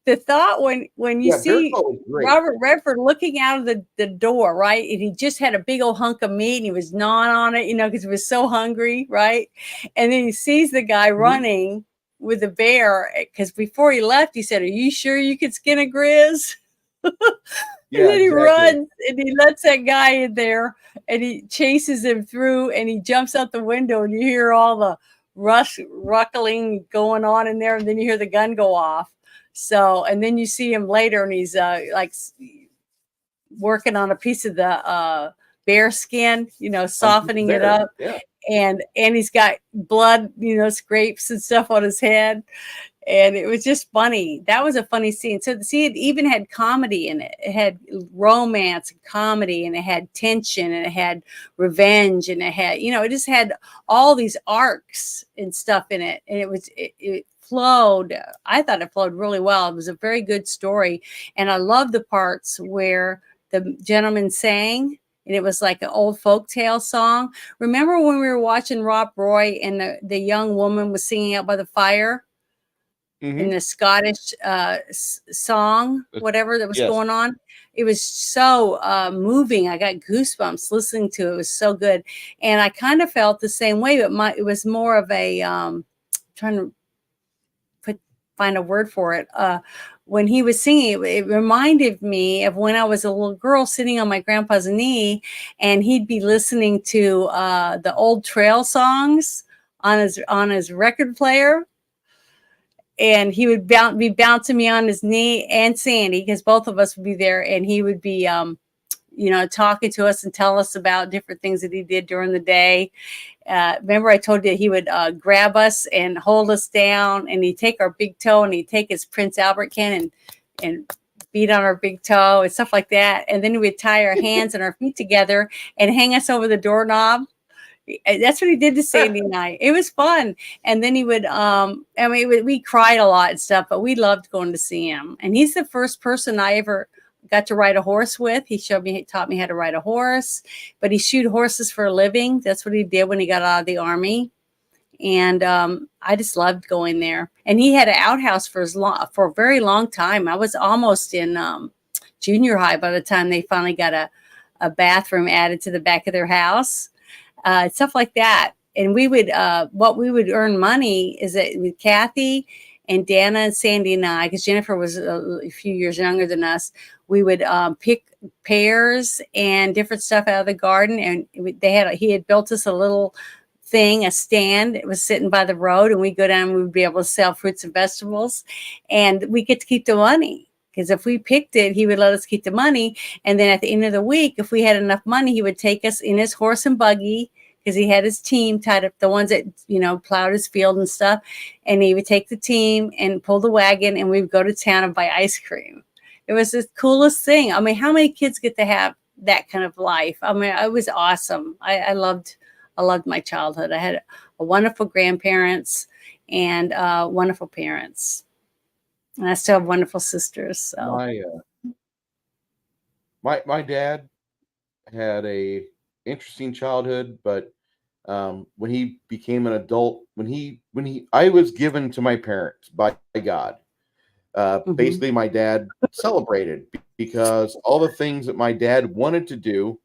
The thought when you Yeah, bear see claw was great. Robert Redford looking out of the door, right? And he just had a big old hunk of meat and he was gnawing on it, because he was so hungry, right? And then he sees the guy Mhm. running with the bear because before he left, he said, "Are you sure you could skin a grizz?" And Yeah, then he exactly. runs and he lets that guy in there and he chases him through and he jumps out the window and you hear all the ruckling going on in there and then you hear the gun go off. So, and then you see him later and he's like working on a piece of the bear skin, On piece of softening it bear. up. Yeah. And he's got blood, scrapes and stuff on his head, and it was just funny. That was a funny scene. So see, it even had comedy in it. It had romance and comedy, and it had tension, and it had revenge, and it had, it just had all these arcs and stuff in it. And it flowed. I thought it flowed really well. It was a very good story, and I love the parts where the gentleman sang. And it was like an old folktale song. Remember when we were watching Rob Roy and the young woman was singing out by the fire? In Hmm. the Scottish song, whatever that was Yes. going on. It was so moving. I got goosebumps listening to it. It was so good. And I kind of felt the same way, but it was more of a trying to find a word for it. When he was singing, it reminded me of when I was a little girl sitting on my grandpa's knee, and he'd be listening to the old trail songs on his record player, and he would be bouncing me on his knee and Sandy because both of us would be there, and he would be talking to us and tell us about different things that he did during the day. Remember I told you he would grab us and hold us down, and he'd take our big toe and he'd take his Prince Albert can and beat on our big toe and stuff like that. And then we'd tie our hands and our feet together and hang us over the doorknob. That's what he did to Sandy and I. It was fun. And then he would, we cried a lot and stuff, but we loved going to see him. And he's the first person I ever got to ride a horse with. He taught me how to ride a horse, but he shoot horses for a living. That's what he did when he got out of the Army. And I just loved going there. And he had an outhouse for a very long time. I was almost in junior high by the time they finally got a bathroom added to the back of their house. Stuff like that. And we would, what we would earn money is that with Kathy and Dana and Sandy and I, because Jennifer was a few years younger than us, we would pick pears and different stuff out of the garden. And he had built us a little thing, a stand. It was sitting by the road, and we'd go down and we'd be able to sell fruits and vegetables, and we get to keep the money. Because if we picked it, he would let us keep the money. And then at the end of the week, if we had enough money, he would take us in his horse and buggy, because he had his team tied up, the ones that, plowed his field and stuff. And he would take the team and pull the wagon, and we would go to town and buy ice cream. It was the coolest thing. I mean, how many kids get to have that kind of life? I mean, it was awesome. I loved my childhood. I had a wonderful grandparents and wonderful parents. And I still have wonderful sisters. So my dad had a interesting childhood, but when he became an adult, I was given to my parents by God. Basically, my dad celebrated because all the things that my dad wanted to do,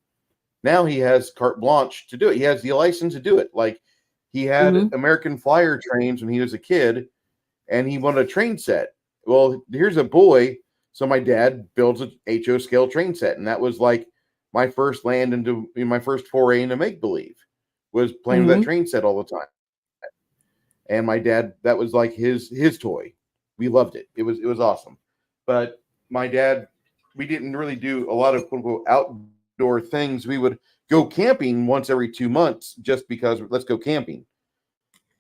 now he has carte blanche to do it. He has the license to do it. Like, he had American Flyer trains when he was a kid, and he wanted a train set. Well, here's a boy. So my dad builds a HO scale train set. And that was like my first my first foray into make-believe, was playing with that train set all the time. And my dad, that was like his toy. We loved it. It was awesome. But my dad, we didn't really do a lot of quote unquote outdoor things. We would go camping once every 2 months just because let's go camping.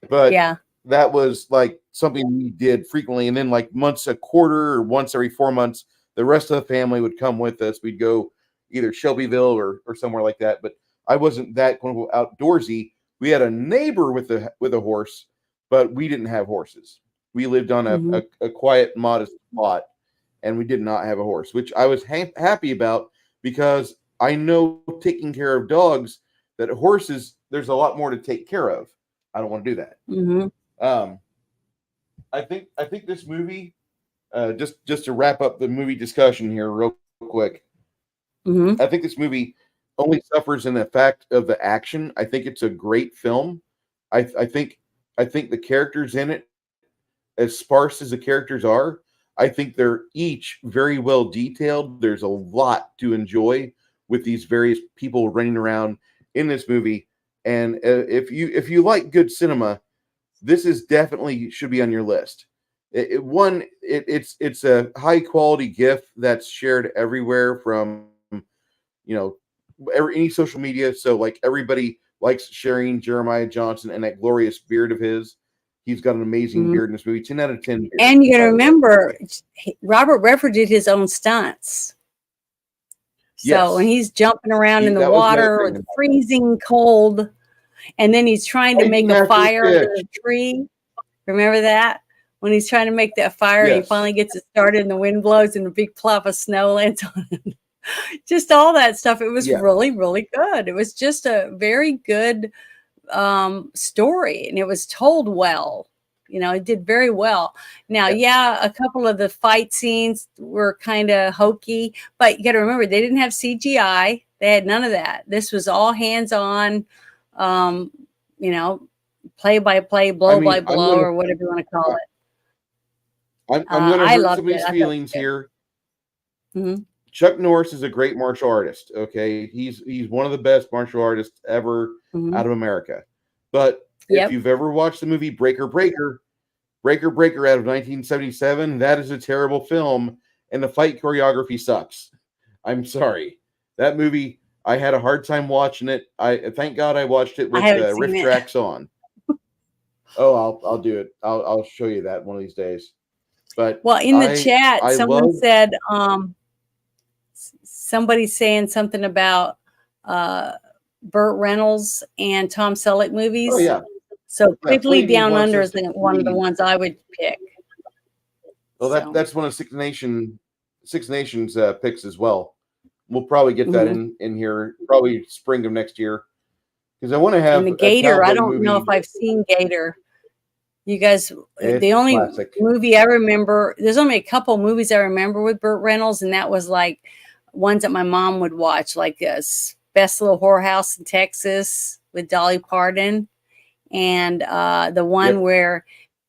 But yeah, that was like something we did frequently. And then like once a quarter or once every 4 months, the rest of the family would come with us. We'd go either Shelbyville or somewhere like that. But I wasn't that quote unquote outdoorsy. We had a neighbor with a horse, but we didn't have horses. We lived on a quiet, modest lot, and we did not have a horse, which I was happy about, because I know taking care of dogs, that horses, there's a lot more to take care of. I don't want to do that. I think this movie, just to wrap up the movie discussion here real quick, I think this movie only suffers in the fact of the action. I think it's a great film. I think the characters in it, as sparse as the characters are, I think they're each very well detailed. There's a lot to enjoy with these various people running around in this movie. And if you like good cinema, this is definitely should be on your list. It's a high quality GIF that's shared everywhere from any social media. So like everybody likes sharing Jeremiah Johnson and that glorious beard of his. He's got an amazing beard in this movie. 10 out of 10. And you got to remember, Robert Redford did his own stunts. So when he's jumping around in the water or the freezing cold, and then he's trying to make a fire under a tree. Remember that? When he's trying to make that fire, and he finally gets it started, and the wind blows, and a big plop of snow lands on him. Just all that stuff. It was really, really good. It was just a very good story, and it was told well. It did very well. Now, a couple of the fight scenes were kind of hokey, but you got to remember, they didn't have CGI. They had none of that. This was all hands-on, play by play, blow by blow, or whatever you want to call it. I'm going to hurt somebody's feelings here. Chuck Norris is a great martial artist. Okay, he's one of the best martial artists ever out of America. But if you've ever watched the movie Breaker Breaker out of 1977, that is a terrible film, and the fight choreography sucks. I'm sorry. That movie, I had a hard time watching it. I thank God I watched it I with haven't seen riff it. tracks on. Oh, I'll do it. I'll show you that one of these days. But Well, in the chat, I someone love. said somebody's saying something about uh, Burt Reynolds and Tom Selleck Oh movies. yeah, So yeah. Quigley Fleeting Down wants Under us is to one of the flee. ones I would pick. Well, So. that's one of Six Nations picks as well. We'll probably get that in here probably spring of next year because I want to And have the a Gator, I cowboy don't know if movie. I've seen Gator. You guys, It's the a only classic. movie I remember, there's only a couple movies I remember with Burt Reynolds, and that was like ones that my mom would watch, like Best Little Whorehouse in Texas with Dolly Parton, and the one where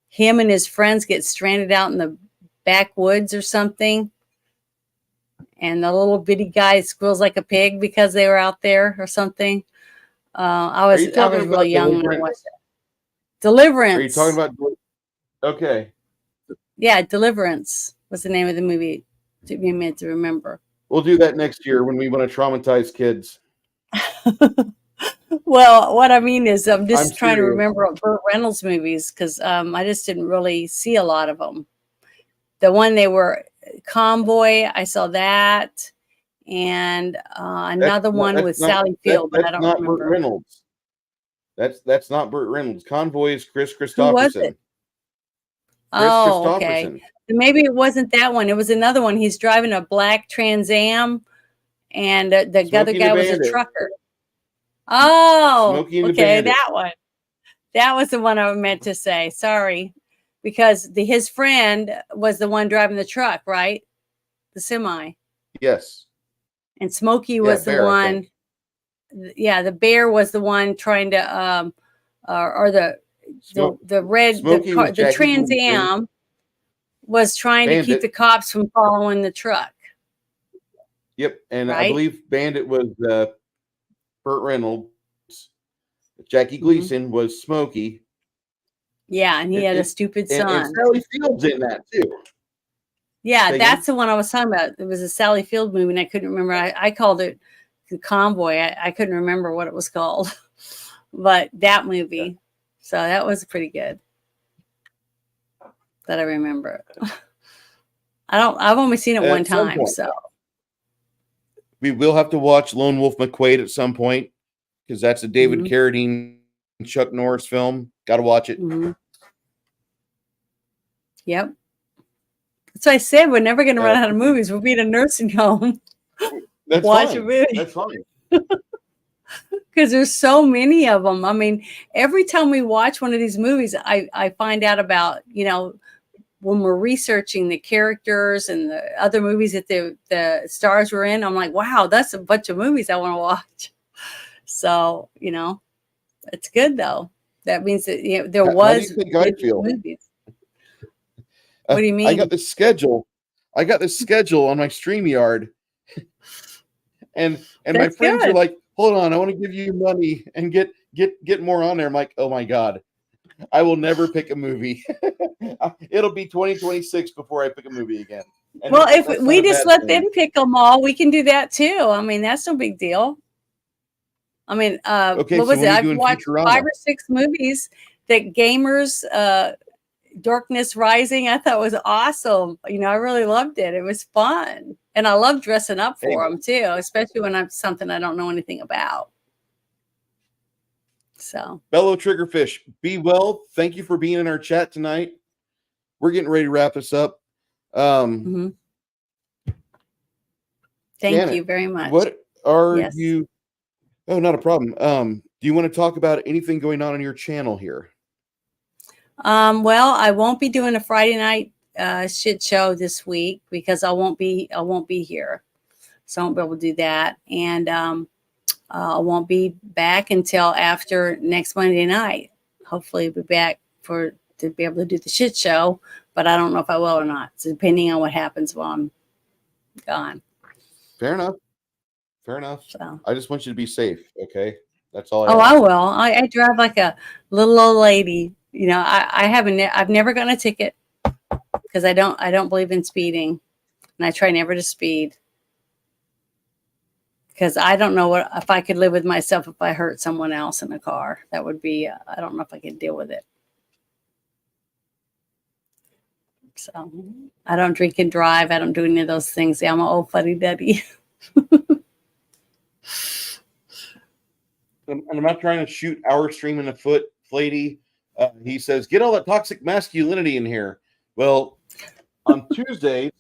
him and his friends get stranded out in the backwoods or something, and the little bitty guy squeals like a pig because they were out there or something. I was really young when I watched it. Deliverance. Are you talking about? Okay. Yeah, Deliverance was the name of the movie. It took me a minute to remember. We'll do that next year when we want to traumatize kids. Well, what I mean is I'm I'm trying to serious. remember Burt Reynolds movies because I just didn't really see a lot of them. The one they were Convoy, I saw that, and another one with Sally Field, but I don't not remember. Burt Reynolds. That's not Burt Reynolds. Convoy is Chris Who was Christopherson. it? Oh, okay. Maybe it wasn't that one. It was another one. He's driving a black Trans Am, and the other guy was a trucker. Oh, okay, that one. That was the one I meant to say. Sorry, because his friend was the one driving the truck, right? The semi. Yes. And Smokey was the one. Yeah, the bear was the one trying to or the red the Trans Am was trying to keep the cops from following the truck. Yep, and I believe Bandit was Burt Reynolds. Jackie Gleason was Smokey. Yeah, and he had a stupid son. And Sally Field's in that too. Yeah, that's the one I was talking about. It was a Sally Field movie, and I couldn't remember. I called it Convoy. I couldn't remember what it was called, but that movie. So that was pretty good. That I remember. I've only seen it one time, so we will have to watch Lone Wolf McQuade at some point because that's a David Carradine, Chuck Norris film. Got to watch it. Yep. That's what I said. We're never going to run out of movies. We'll be in a nursing home. Watch a movie. That's fine. Because there's so many of them. I mean, every time we watch one of these movies, I find out about, when we're researching the characters and the other movies that the stars were in. I'm like, wow, that's a bunch of movies I want to watch. So, it's good though. That means that there was good movies. What do you mean? I got the schedule on my StreamYard, and my friends are like, "Hold on, I want to give you money and get more on there." I'm like, "Oh my god, I will never pick a movie. It'll be 2026 before I pick a movie again." And well, if we just let them pick them all, we can do that too. I mean, that's no big deal. I mean, okay, what was it? I've watched 5 or 6 movies that gamers. Darkness Rising, I thought was awesome. I really loved it. It was fun, and I love dressing up for them too, especially when I'm something I don't know anything about. So, Bellow Triggerfish, be well. Thank you for being in our chat tonight. We're getting ready to wrap this up. Thank you very much. What are you? Oh, not a problem. Do you want to talk about anything going on your channel here? Well, I won't be doing a Friday night shit show this week because I won't be here, so I won't be able to do that, and I won't be back until after next Monday night. Hopefully, I'll be back to be able to do the shit show, but I don't know if I will or not. So depending on what happens while I'm gone. Fair enough. So. I just want you to be safe. Okay, that's all. I will. I drive like a little old lady. I've never gotten a ticket because I don't believe in speeding, and I try never to speed because I don't know what if I could live with myself if I hurt someone else in a car. That would be I don't know if I could deal with it. So I don't drink and drive. I don't do any of those things. Yeah, I'm an old fuddy duddy. And I'm not trying to shoot our stream in the foot, Flady. He says, get all that toxic masculinity in here. Well, on Tuesdays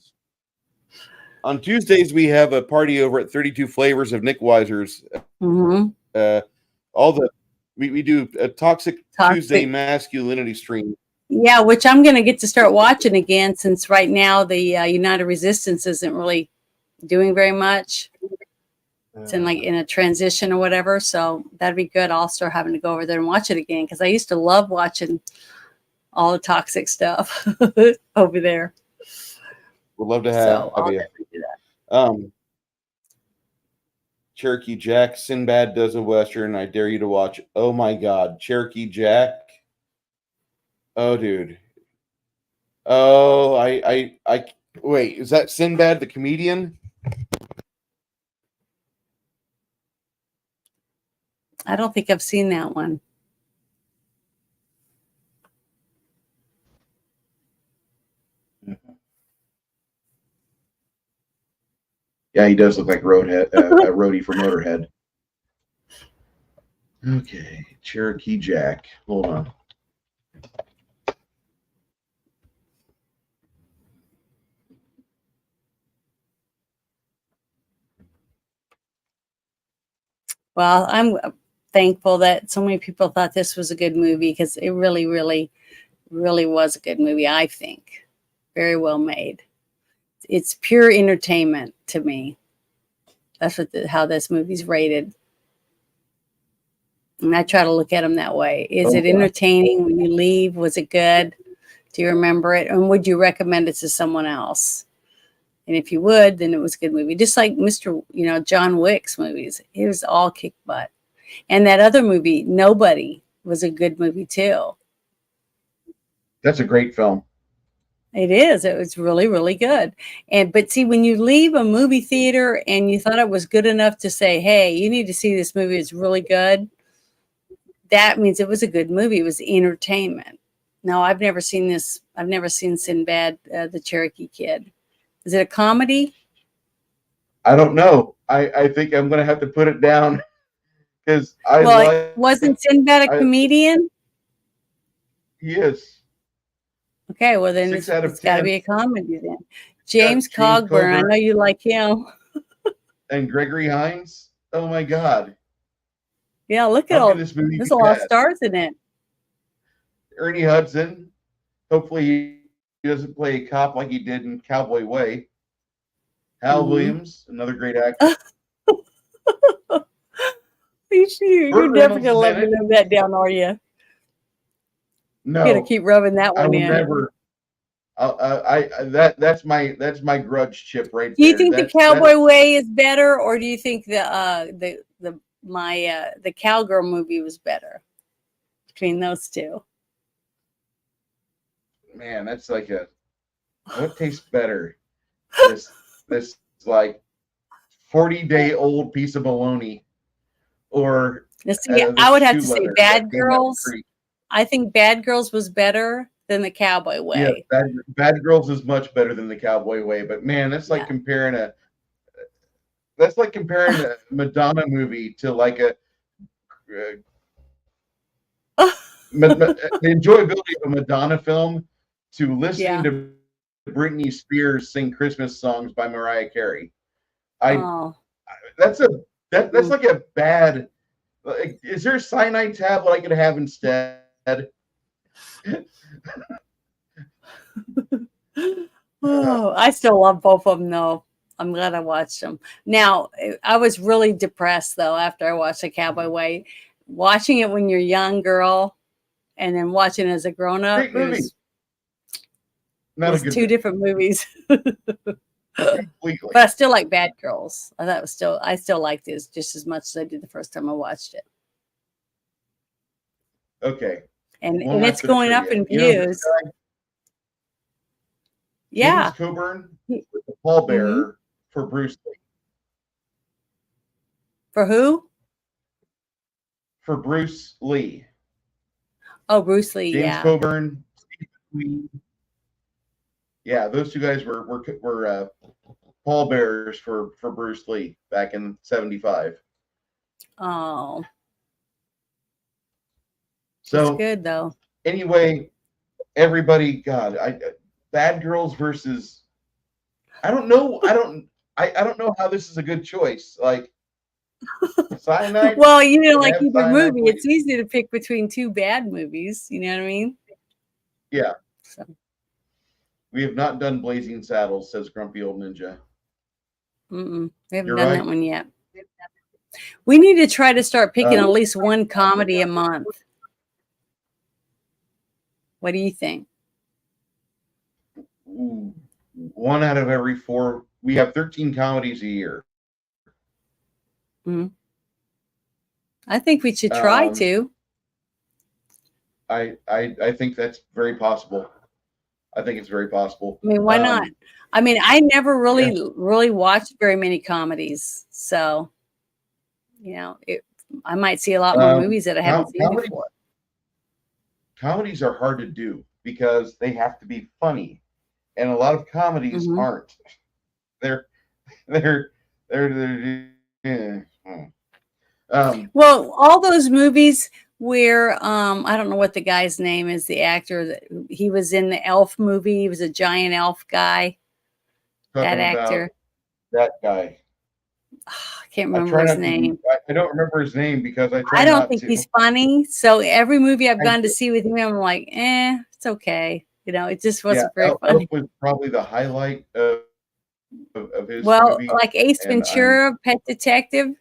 we have a party over at 32 Flavors of Nick Weiser's. We do a toxic Tuesday masculinity stream. Yeah, which I'm going to get to start watching again, since right now the United Resistance isn't really doing very much. It's in a transition or whatever, so that'd be good. I'll start having to go over there and watch it again, because I used to love watching all the toxic stuff over there. We'd love to have you. Do that. Cherokee Jack, Sinbad does a Western. I dare you to watch. Oh my God, Cherokee Jack. Oh, dude. Oh, I wait. Is that Sinbad the comedian? I don't think I've seen that one. Yeah, he does look like Roadhead, a roadie for Motorhead. Okay, Cherokee Jack. Hold on. Well, I'm thankful that so many people thought this was a good movie, because it really, really, really was a good movie, I think. Very well made. It's pure entertainment to me. That's how this movie's rated. And I try to look at them that way. Is it entertaining when you leave? Was it good? Do you remember it? And would you recommend it to someone else? And if you would, then it was a good movie. Just like John Wick's movies. It was all kick butt. And that other movie, Nobody, was a good movie too. That's a great film. It is. It was really, really good. But see, when you leave a movie theater and you thought it was good enough to say, hey, you need to see this movie, it's really good, that means it was a good movie. It was entertainment. No, I've never seen this. I've never seen Sinbad, the Cherokee Kid. Is it a comedy? I don't know. I think I'm going to have to put it down, because wasn't Sinbad a comedian? He is. Okay, well then it's got to be a comedy then. James Cogburn, I know you like him. And Gregory Hines. Oh my God. Yeah, look at all this movie. There's a lot of stars in it. Ernie Hudson. Hopefully he doesn't play a cop like he did in Cowboy Way. Hal Williams, another great actor. You're definitely gonna let me live that down, are you? No, you're gonna keep rubbing that one in. Never. That's my grudge chip right there. Do you think the Cowboy Way is better, or do you think the Cowgirl movie was better? Between those two, man, that's like what tastes better? This like 40-day-old piece of bologna, or I would have to say Bad Girls. I think Bad Girls was better than the Cowboy Way. Yeah, Bad Girls is much better than the Cowboy Way, but man, that's like comparing a Madonna movie to like the enjoyability of a Madonna film to listening to Britney Spears sing Christmas songs by Mariah Carey. That's like a bad. Like, is there a cyanide tablet I could have instead? I still love both of them though. I'm glad I watched them. Now, I was really depressed though after I watched The Cowboy Way. Watching it when you're a young girl and then watching it as a grown up, it was two different movies. But I still like Bad Girls. I still liked this just as much as I did the first time I watched it. Okay. And it's going up in views. James Coburn was the pallbearer for Bruce Lee. For who? For Bruce Lee. Oh, Bruce Lee. James Yeah. Coburn, Steve McQueen. Yeah, those two guys were pallbearers for Bruce Lee back in '75. Oh, it's So good though. anyway, everybody, God, Bad Girls versus. I don't know. I don't know how this is a good choice. Like cyanide. Well, you know, Can I like have either cyanide, movie, please? it's easy to pick between two bad movies. You know what I mean? Yeah. So, We have not done Blazing Saddles, says Grumpy Old Ninja. we haven't You're done right. that one yet. We need to try to start picking Um, at least one comedy a month. What do you think? Ooh, 1 out of every 4. We have 13 comedies a year. I think we should try Um, to. I think that's very possible. I think it's very possible. I mean, why not? I mean, I never really watched very many comedies, so you know, I might see a lot more movies that I haven't seen before. Comedies are hard to do because they have to be funny, and a lot of comedies aren't. They're yeah. Well, all those movies where I don't know what the guy's name is, the actor that he was in the Elf movie. He was a giant elf guy. That actor. That guy. I can't remember his name. I don't remember his name because I don't think he's funny. So every movie I've gone to see with him, I'm like, it's okay. You know, it just wasn't very funny. Elf was probably the highlight of his movie. Like Ace Ventura, Pet Detective,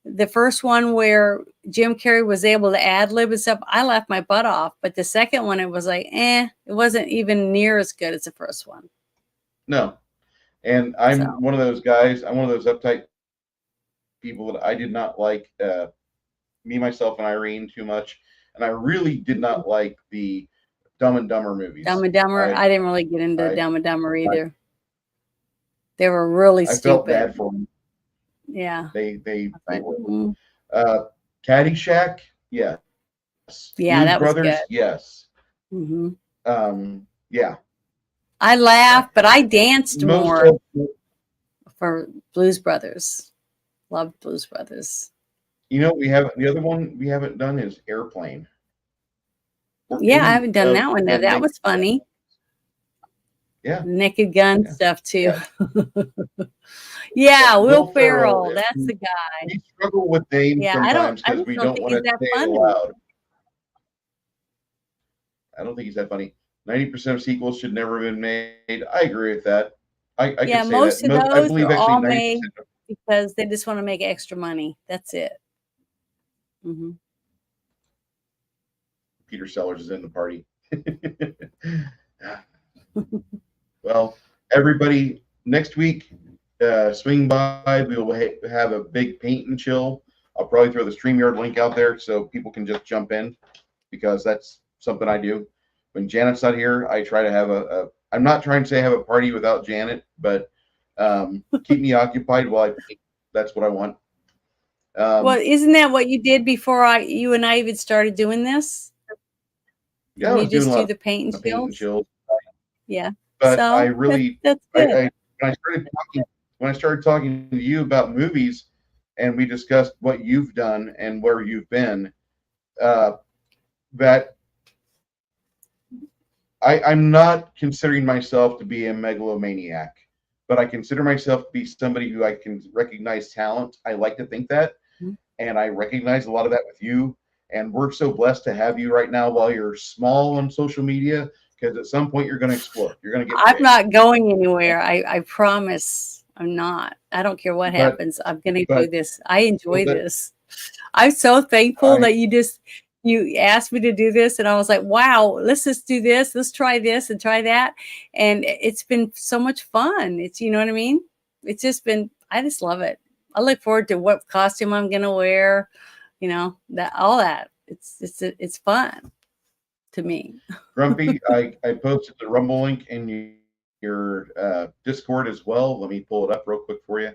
the first one where Jim Carrey was able to ad-lib and stuff, I laughed my butt off. But the second one, it was like, it wasn't even near as good as the first one. No. And I'm one of those guys, I'm one of those uptight people that I did not like Me, Myself, and Irene too much. And I really did not like the Dumb and Dumber movies. Dumb and Dumber? I didn't really get into Dumb and Dumber either. They were really stupid. I felt bad for them. Yeah. They were. Caddyshack, yes. Yeah, that was good. Yes. Yeah. I laughed, but I danced more for Blues Brothers. Loved Blues Brothers. You know, the other one we haven't done is Airplane. Yeah, I haven't done that one. Now that was funny. Yeah. Naked Gun stuff too. Yeah, Will Ferrell. That's the guy. We struggle with names sometimes because we don't want to say it aloud. I don't think he's that funny. 90% of sequels should never have been made. I agree with that. I can say most that. of those are all made because they just want to make extra money. That's it. Peter Sellers is in the party. Well, everybody, next week, swing by. We will have a big paint and chill. I'll probably throw the StreamYard link out there so people can just jump in because that's something I do. When Janet's not here, I try to have I'm not trying to say have a party without Janet, but keep me occupied while I paint. That's what I want. Well, isn't that what you did before you and I even started doing this? Yeah, you just do the paint and chill. Yeah. But so I really, that's good. When I started talking to you about movies, and we discussed what you've done and where you've been, that I'm not considering myself to be a megalomaniac, but I consider myself to be somebody who I can recognize talent. I like to think that, and I recognize a lot of that with you. And we're so blessed to have you right now while you're small on social media. Because at some point you're going to explode. You're going to get. I'm not going anywhere. I promise. I'm not. I don't care what happens. I'm going to do this. I enjoy this. I'm so thankful that you asked me to do this, and I was like, wow, let's just do this. Let's try this and try that, and it's been so much fun. It's you know what I mean. It's just been. I just love it. I look forward to what costume I'm going to wear. You know all that. It's fun. To me. Grumpy, I posted the Rumble link in your Discord as well. Let me pull it up real quick for you.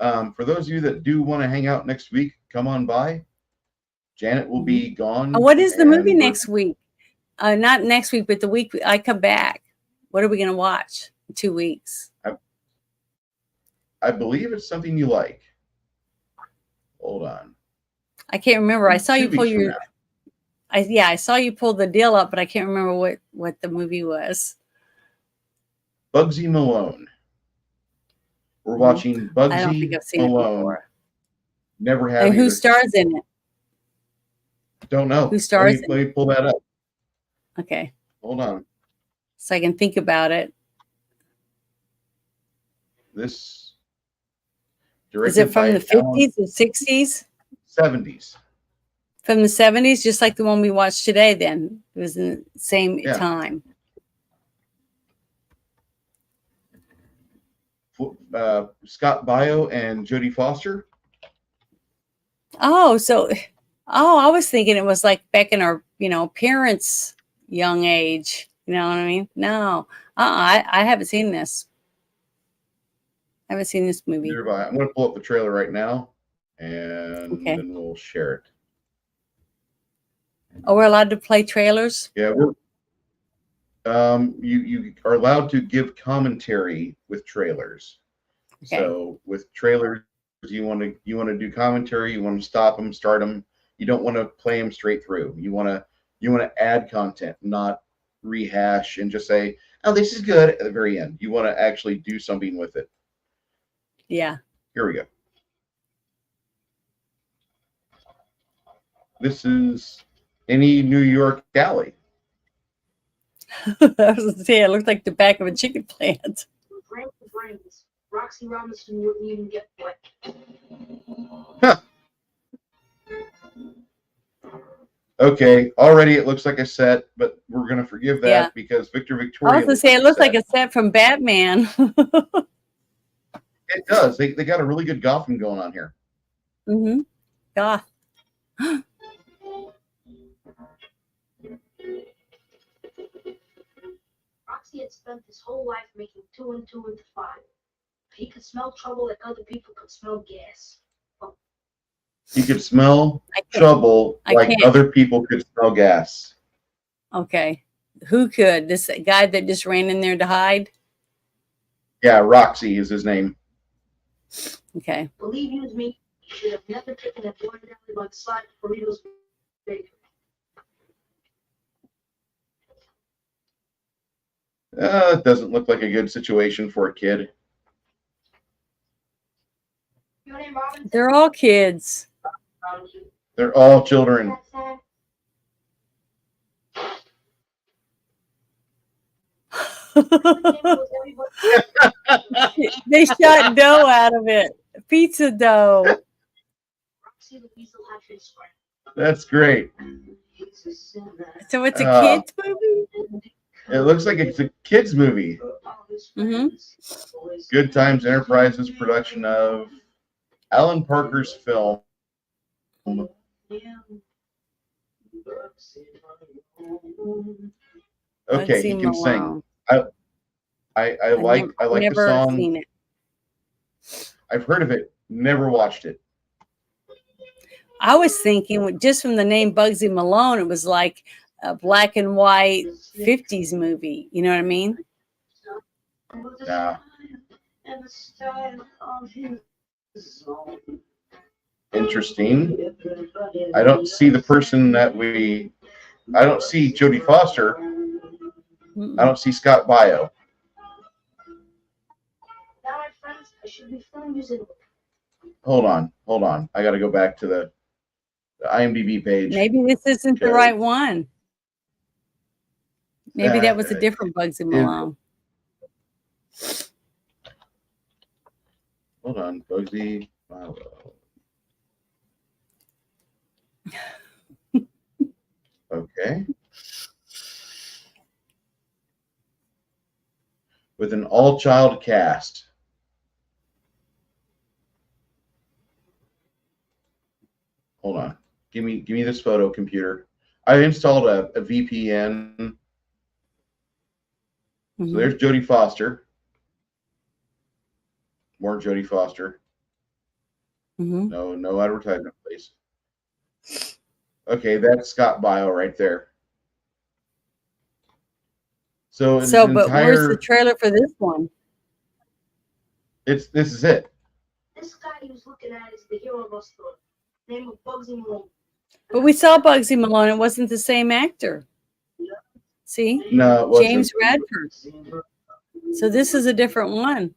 For those of you that do want to hang out next week, come on by. Janet will be gone. What is the movie and next week? Not next week, but the week I come back. What are we going to watch in 2 weeks? I believe it's something you like. Hold on. I can't remember. I saw 2 you pull weeks from your. now. I saw you pull the deal up, but I can't remember what the movie was. Bugsy Malone. We're watching Bugsy I don't think I've seen Malone. it before. Never have. And who either. stars in it? Don't know. Who stars? Let me pull that up. Okay, Hold on. so I can think about it. This. Is it from the 50s or 60s? 70s. From the 70s, just like the one we watched today. Then it was in the same time. Scott Baio and Jodie Foster. Oh, I was thinking it was like back in our, parents' young age. You know what I mean? No, I haven't seen this. I haven't seen this movie. Nearby. I'm going to pull up the trailer right now, and Okay. then we'll share it. Oh, we're allowed to play trailers? Yeah, we're. You are allowed to give commentary with trailers. Okay. So with trailers, you want to do commentary. You want to stop them, start them. You don't want to play them straight through. You want to add content, not rehash and just say, "Oh, this is good" at the very end. You want to actually do something with it. Yeah. Here we go. This is Any New York Alley. I was going to say, it looked like the back of a chicken plant. Brains. Roxy Robinson wouldn't even get wet. Huh. Okay, already it looks like a set, but we're going to forgive that because Victor Victoria. I was going to say, it looks like a set from Batman. It does. They got a really good Gotham going on here. Mm-hmm. Goth. Roxy had spent his whole life making 2 and 2 into 5. He could smell trouble like other people could smell gas. He could smell trouble like other people could smell gas. Okay. Who could? This guy that just ran in there to hide? Yeah, Roxy is his name. Okay. Believe you me, you should have never taken that blind alley by the side of Burritos Bakery. It doesn't look like a good situation for a kid. Your name Robinson? They're all kids. They're all children. They shot dough out of it. Pizza dough. That's great. So it's a kids movie? It looks like it's a kids movie. Mm-hmm. Good Times Enterprises production of Alan Parker's film. Okay, he can sing. I like the song. Seen it. I've heard of it, never watched it. I was thinking, just from the name Bugsy Malone, it was like a black and white 50s movie. You know what I mean? Yeah. Interesting. I don't see the person that I don't see Jodie Foster. I don't see Scott Baio. Now, my friends, I should be filming using. Hold on. I got to go back to the IMDb page. Maybe this isn't the right one. Maybe that was a different Bugsy Malone. Hold on, Bugsy Malone. Okay. With an all-child cast. Hold on. Give me this photo, computer. I installed a VPN. Mm-hmm. So there's Jodie Foster. More Jodie Foster. Mhm. No advertisement, please. Okay, that's Scott Bio right there. So it's So, an but where's the entire. trailer for this one? This is it. This guy he was looking at is the hero of our story. Name of Bugsy Malone. But we saw Bugsy Malone. It wasn't the same actor. See? No, it wasn't. James Redford. So this is a different one.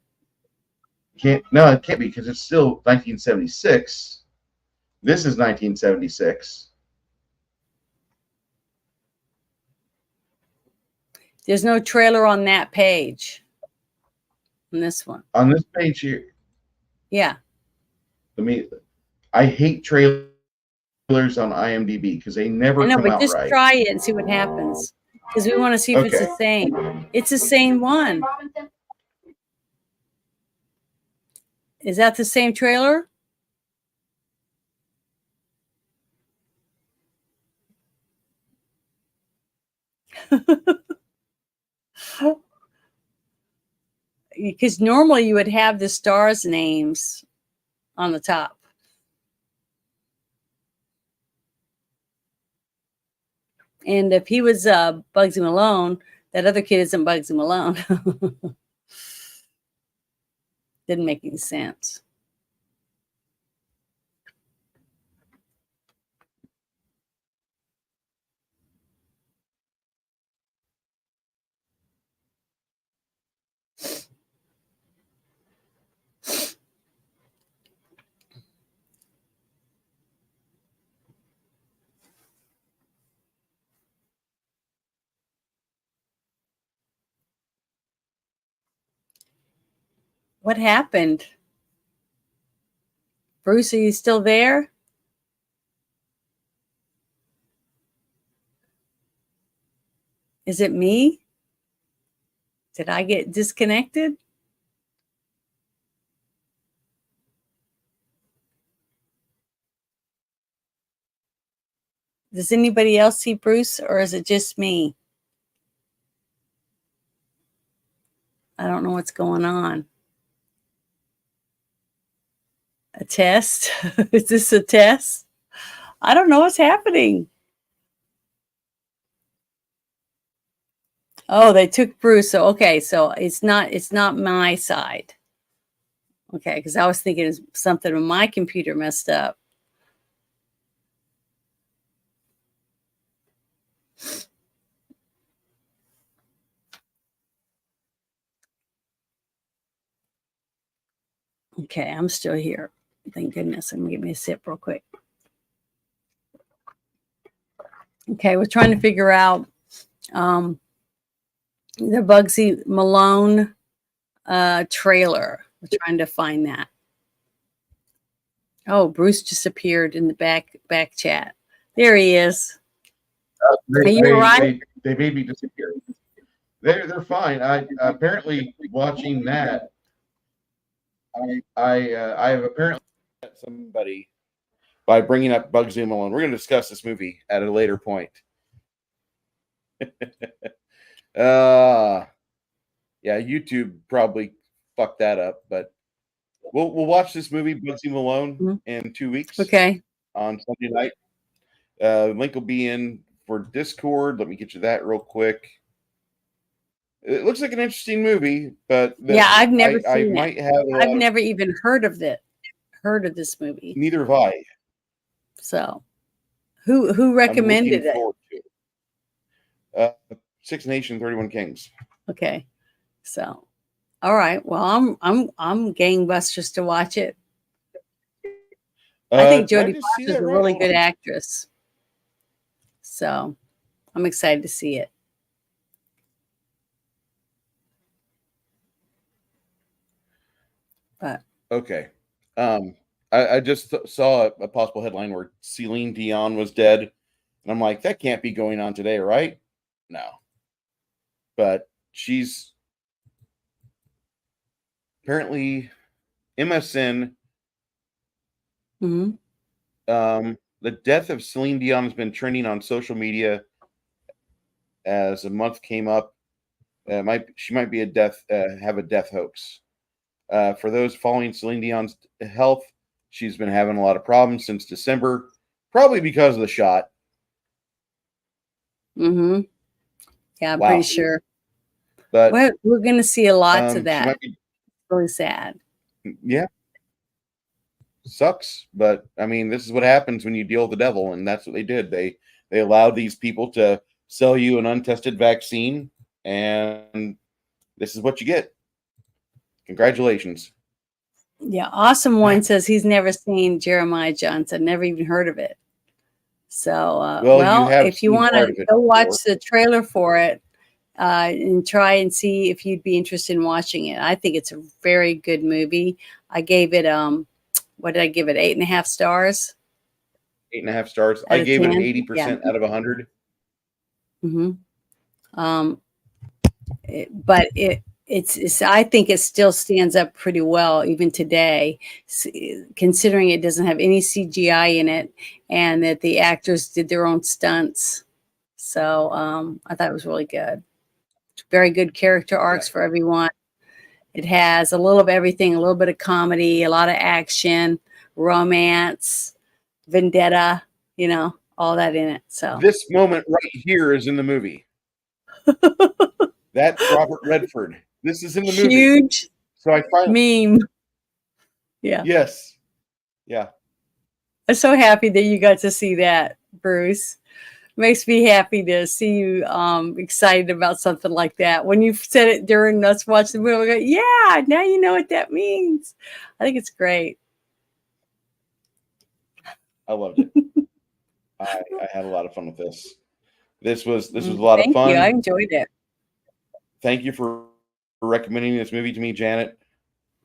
No, it can't be because it's still 1976. This is 1976. There's no trailer on that page. On this one. On this page here, Yeah. I hate trailers on IMDb because they never I know, come but out just right. try it and see what happens. Because we want to see if it's Okay. the same. It's the same one. Is that the same trailer? Because normally you would have the stars' names on the top. And if he was Bugsy Malone, that other kid isn't Bugsy Malone. Didn't make any sense. What happened? Bruce, are you still there? Is it me? Did I get disconnected? Does anybody else see Bruce, or is it just me? I don't know what's going on. A test? Is this a test? I don't know what's happening. Oh, they took Bruce. So okay, so it's not my side. Okay, because I was thinking it's something on my computer messed up. Okay, I'm still here. Thank goodness. I'm gonna get me a sip real quick. Okay, we're trying to figure out the Bugsy Malone trailer. We're trying to find that. Oh, Bruce just appeared in the back chat. There he is. Are you all right? They made me disappear. They're fine. I apparently watching that. I have apparently Somebody by bringing up Bugsy Malone. We're going to discuss this movie at a later point. Yeah, YouTube probably fucked that up, but we'll watch this movie Bugsy Malone in 2 weeks. Okay. On Sunday night. Link will be in for Discord. Let me get you that real quick. It looks like an interesting movie, but Yeah, I've never seen might it. have. I've never even heard of this movie. Neither have I. So, who recommended it? To it. 6 Nations, 31 Kings. Okay, so, all right. Well, I'm gangbusters to watch it. I think Jodie Foster is a really good actress. So, I'm excited to see it. But okay. I just saw a possible headline where Celine Dion was dead. And I'm like, that can't be going on today, right? No. But she's apparently MSN. The death of Celine Dion has been trending on social media as a month came up. She might be have a death hoax. For those following Celine Dion's health, She's been having a lot of problems since December, probably because of the shot. Mm-hmm. Yeah, I'm Wow. pretty sure. But We're going to see a lot of she that. might be, Really sad. yeah, sucks. But I mean, this is what happens when you deal with the devil, and that's what they did. They allowed these people to sell you an untested vaccine, and this is what you get. Congratulations. Yeah, Awesome One says he's never seen Jeremiah Johnson, never even heard of it. So, Well, you have if you seen want part to of it go watch before. the trailer for it and try and see if you'd be interested in watching it, I think it's a very good movie. I gave it what did I give it? 8.5 stars 8.5 stars. out I of gave it 10. an 80% out of 100. Mm-hmm. But it's I think it still stands up pretty well even today, considering it doesn't have any CGI in it and that the actors did their own stunts. So I thought it was really good. Very good character arcs for everyone. It has a little of everything, a little bit of comedy, a lot of action, romance, vendetta, all that in it. So This moment right here is in the movie. That's Robert Redford. This is in the movie. Huge So I finally meme. Yeah. Yes. Yeah. I'm so happy that you got to see that, Bruce. Makes me happy to see you excited about something like that. When you said it during us watching the movie, I go, yeah, now you know what that means. I think it's great. I loved it. I had a lot of fun with this. This was a lot of Thank fun. you. I enjoyed it. Thank you for recommending this movie to me, Janet.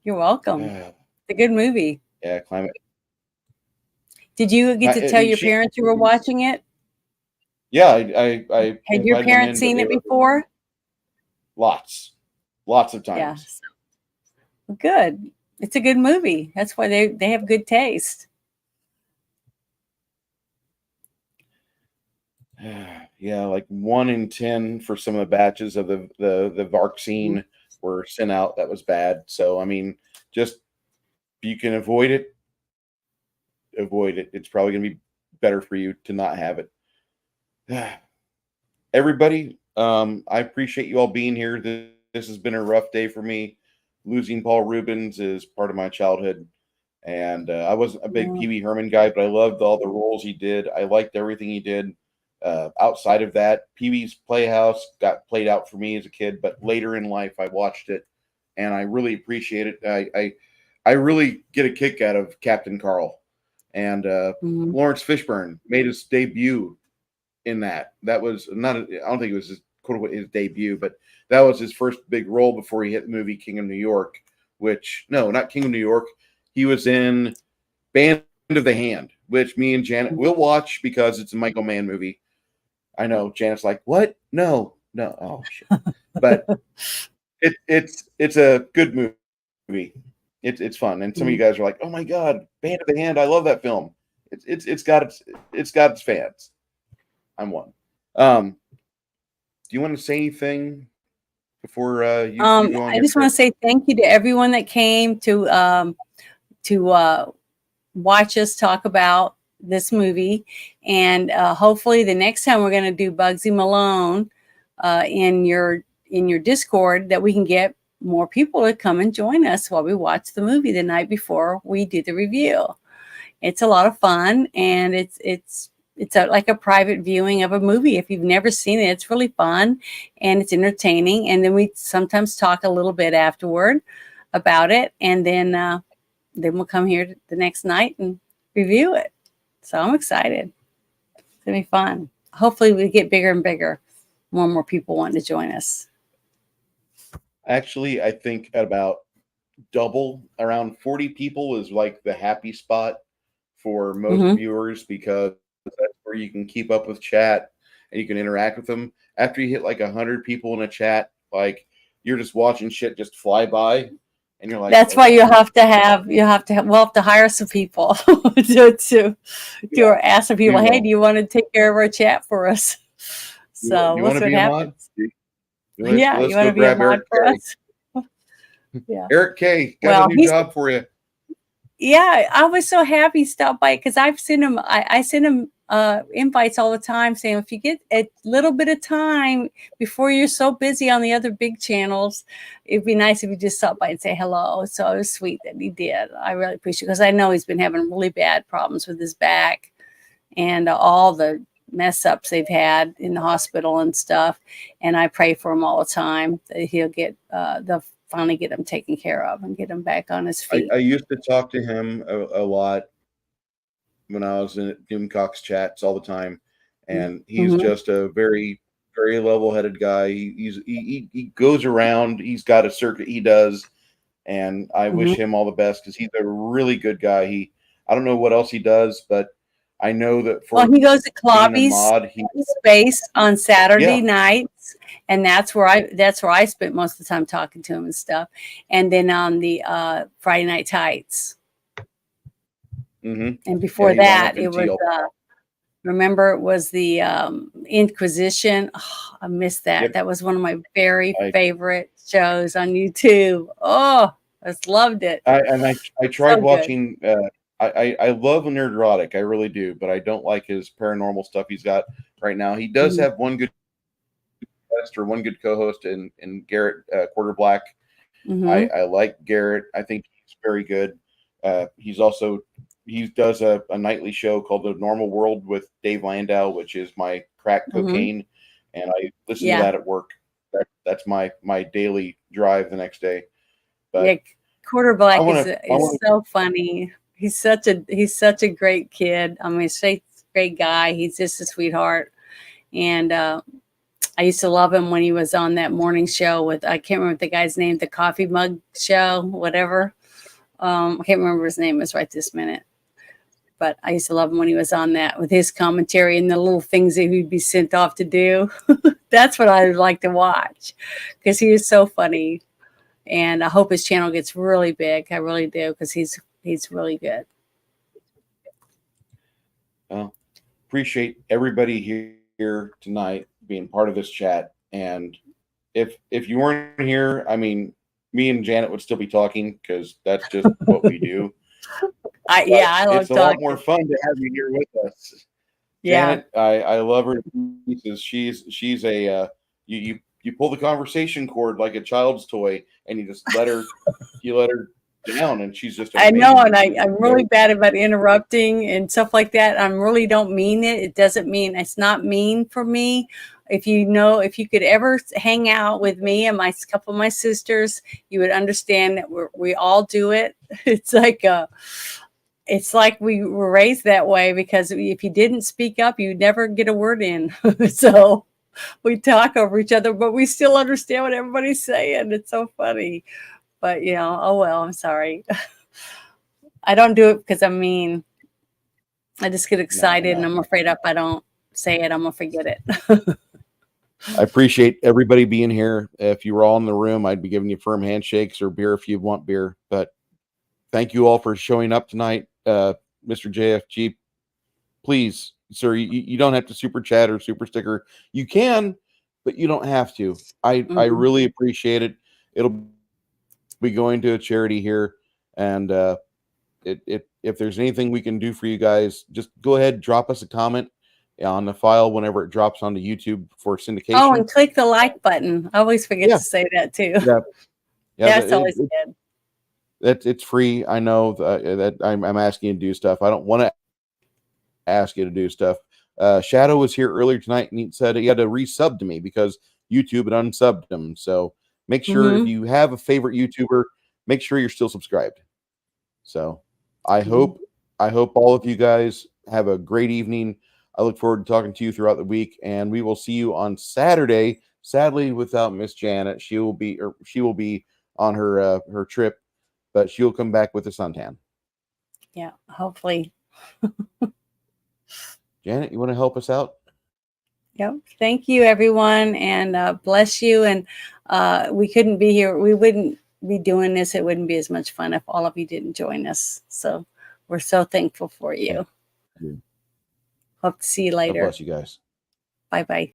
You're welcome. It's a good movie. Yeah, climate. Did you get to tell your parents you were watching it? Yeah, I had your parents seen it before? Lots of times. Yeah. Good. It's a good movie. That's why they have good taste. Yeah, like 1 in 10 for some of the batches of the vaccine were sent out. That was bad. So I mean, just if you can avoid it, avoid it. It's probably gonna be better for you to not have it. Everybody, I appreciate you all being here. This has been a rough day for me. Losing Paul Rubens is part of my childhood, and I wasn't a big Pee Wee Herman guy, but I loved all the roles he did. I liked everything he did. Outside of that, Pee Wee's Playhouse got played out for me as a kid, but later in life, I watched it, and I really appreciate it. I really get a kick out of Captain Carl, and Lawrence Fishburne made his debut in that. That was not. I don't think it was his quote unquote his debut, but that was his first big role before he hit the movie King of New York. Which no, not King of New York. He was in Band of the Hand, which me and Janet will watch because it's a Michael Mann movie. I know Janet's like, what? No. Oh shit. But it's a good movie. It's fun, and some of you guys are like, oh my god, Band of the Hand, I love that film. It's got its fans. I'm one. Do you want to say anything before you go on? I just want to say thank you to everyone that came to watch us talk about this movie, and hopefully the next time we're going to do Bugsy Malone in your Discord, that we can get more people to come and join us while we watch the movie the night before we do the review. It's a lot of fun, and it's like a private viewing of a movie. If you've never seen it, it's really fun and it's entertaining. And then we sometimes talk a little bit afterward about it, and then we'll come here the next night and review it. So I'm excited. It's gonna be fun. Hopefully we get bigger and bigger. More and more people want to join us. Actually, I think at about double, around 40 people is like the happy spot for most viewers, because that's where you can keep up with chat and you can interact with them. After you hit like 100 people in a chat, like you're just watching shit just fly by, and you're like, that's why we'll have to hire some people to ask some people, hey, do you want to take care of our chat for us? So you want to be a mod? Yeah, you want to be a mod for us? Yeah. Eric K got a new job for you. Yeah, I was so happy he stopped by because I've sent him. I send him invites all the time, saying if you get a little bit of time before you're so busy on the other big channels, it'd be nice if you just stop by and say hello. So it was sweet that he did. I really appreciate it because I know he's been having really bad problems with his back and all the mess ups they've had in the hospital and stuff. And I pray for him all the time that he'll get they'll finally get him taken care of and get him back on his feet. I used to talk to him a lot when I was in Doomcock's chats all the time, and he's Mhm. just a very, very level-headed guy. He goes around. He's got a circuit he does, and I wish Mhm. him all the best because he's a really good guy. I don't know what else he does, but I know that for Well, he goes to being a Clobby's mod, space on Saturday yeah, nights, and that's where I spent most of the time talking to him and stuff. And then on the Friday Night Tights, mm-hmm. and Yeah, before he's on that, it FNT. was remember it was the Inquisition. Oh, I missed that. Yep. That was one of my very I favorite shows on YouTube. Oh, I just loved it. I tried So good. watching. I love Nerdrotic, I really do, but I don't like his paranormal stuff he's got right now. He does Mhm. have one good guest or one good co-host in Garrett Quarter Black. Mhm. I like Garrett. I think he's very good. He's also he does a nightly show called The Normal World with Dave Landau, which is my crack Mhm. cocaine, and I listen to Yeah. that at work. That's my daily drive the next day. Yeah, But Quarter I Black want to I is want so funny. He's such a great kid. I mean, he's a great guy. He's just a sweetheart. And I used to love him when he was on that morning show with I can't remember the guy's name, the coffee mug show, whatever. I can't remember his name is right this minute. But I used to love him when he was on that with his commentary and the little things that he'd be sent off to do. That's what I would like to watch because he is so funny. And I hope his channel gets really big. I really do because he's really good. appreciate everybody here tonight being part of this chat. And if you weren't here, I mean, me and Janet would still be talking because that's just what we do. I But I it's love a lot more talking. fun to have you here with us. Yeah, Janet, I love her to pieces. She's a you pull the conversation cord like a child's toy, and you let her down, and she's just I know, and amazing. I'm really bad about interrupting and stuff like that. I really don't mean it. It doesn't mean it's not mean for me. If you could ever hang out with me and my couple of my sisters, you would understand that we all do it. It's like we were raised that way because if you didn't speak up, you'd never get a word in. So we talk over each other, but we still understand what everybody's saying. It's so funny. But oh well, I'm sorry. I don't do it because I'm mean. I just get excited and No. I'm afraid if I don't say it, I'm gonna forget it. I appreciate everybody being here. If you were all in the room, I'd be giving you firm handshakes or beer if you want beer. But thank you all for showing up tonight. Mr. JFG, please, sir, you don't have to super chat or super sticker. You can, but you don't have to. I Mhm. really appreciate it. It'll be going to a charity here, and if there's anything we can do for you guys, just go ahead, drop us a comment on the file whenever it drops onto YouTube for Oh, syndication. and click the like button. I always forget Yeah. to say that too. Yeah, That's always good. it's free. I know that I'm asking you to do stuff. I don't want to ask you to do stuff. Shadow was here earlier tonight and he said he had to resub to me because YouTube had unsubbed him. So make sure if Mm-hmm. you have a favorite YouTuber, make sure you're still subscribed. So I Mhm. hope all of you guys have a great evening. I look forward to talking to you throughout the week, and we will see you on Saturday. Sadly, without Miss Janet, she will be on her trip, but she'll come back with a suntan. Yeah, hopefully. Janet, you want to help us out? Yep. Thank you, everyone, and bless you. And we couldn't be here. We wouldn't be doing this. It wouldn't be as much fun if all of you didn't join us. So we're so thankful for you. You. Hope to see you God later. bless you guys. Bye bye.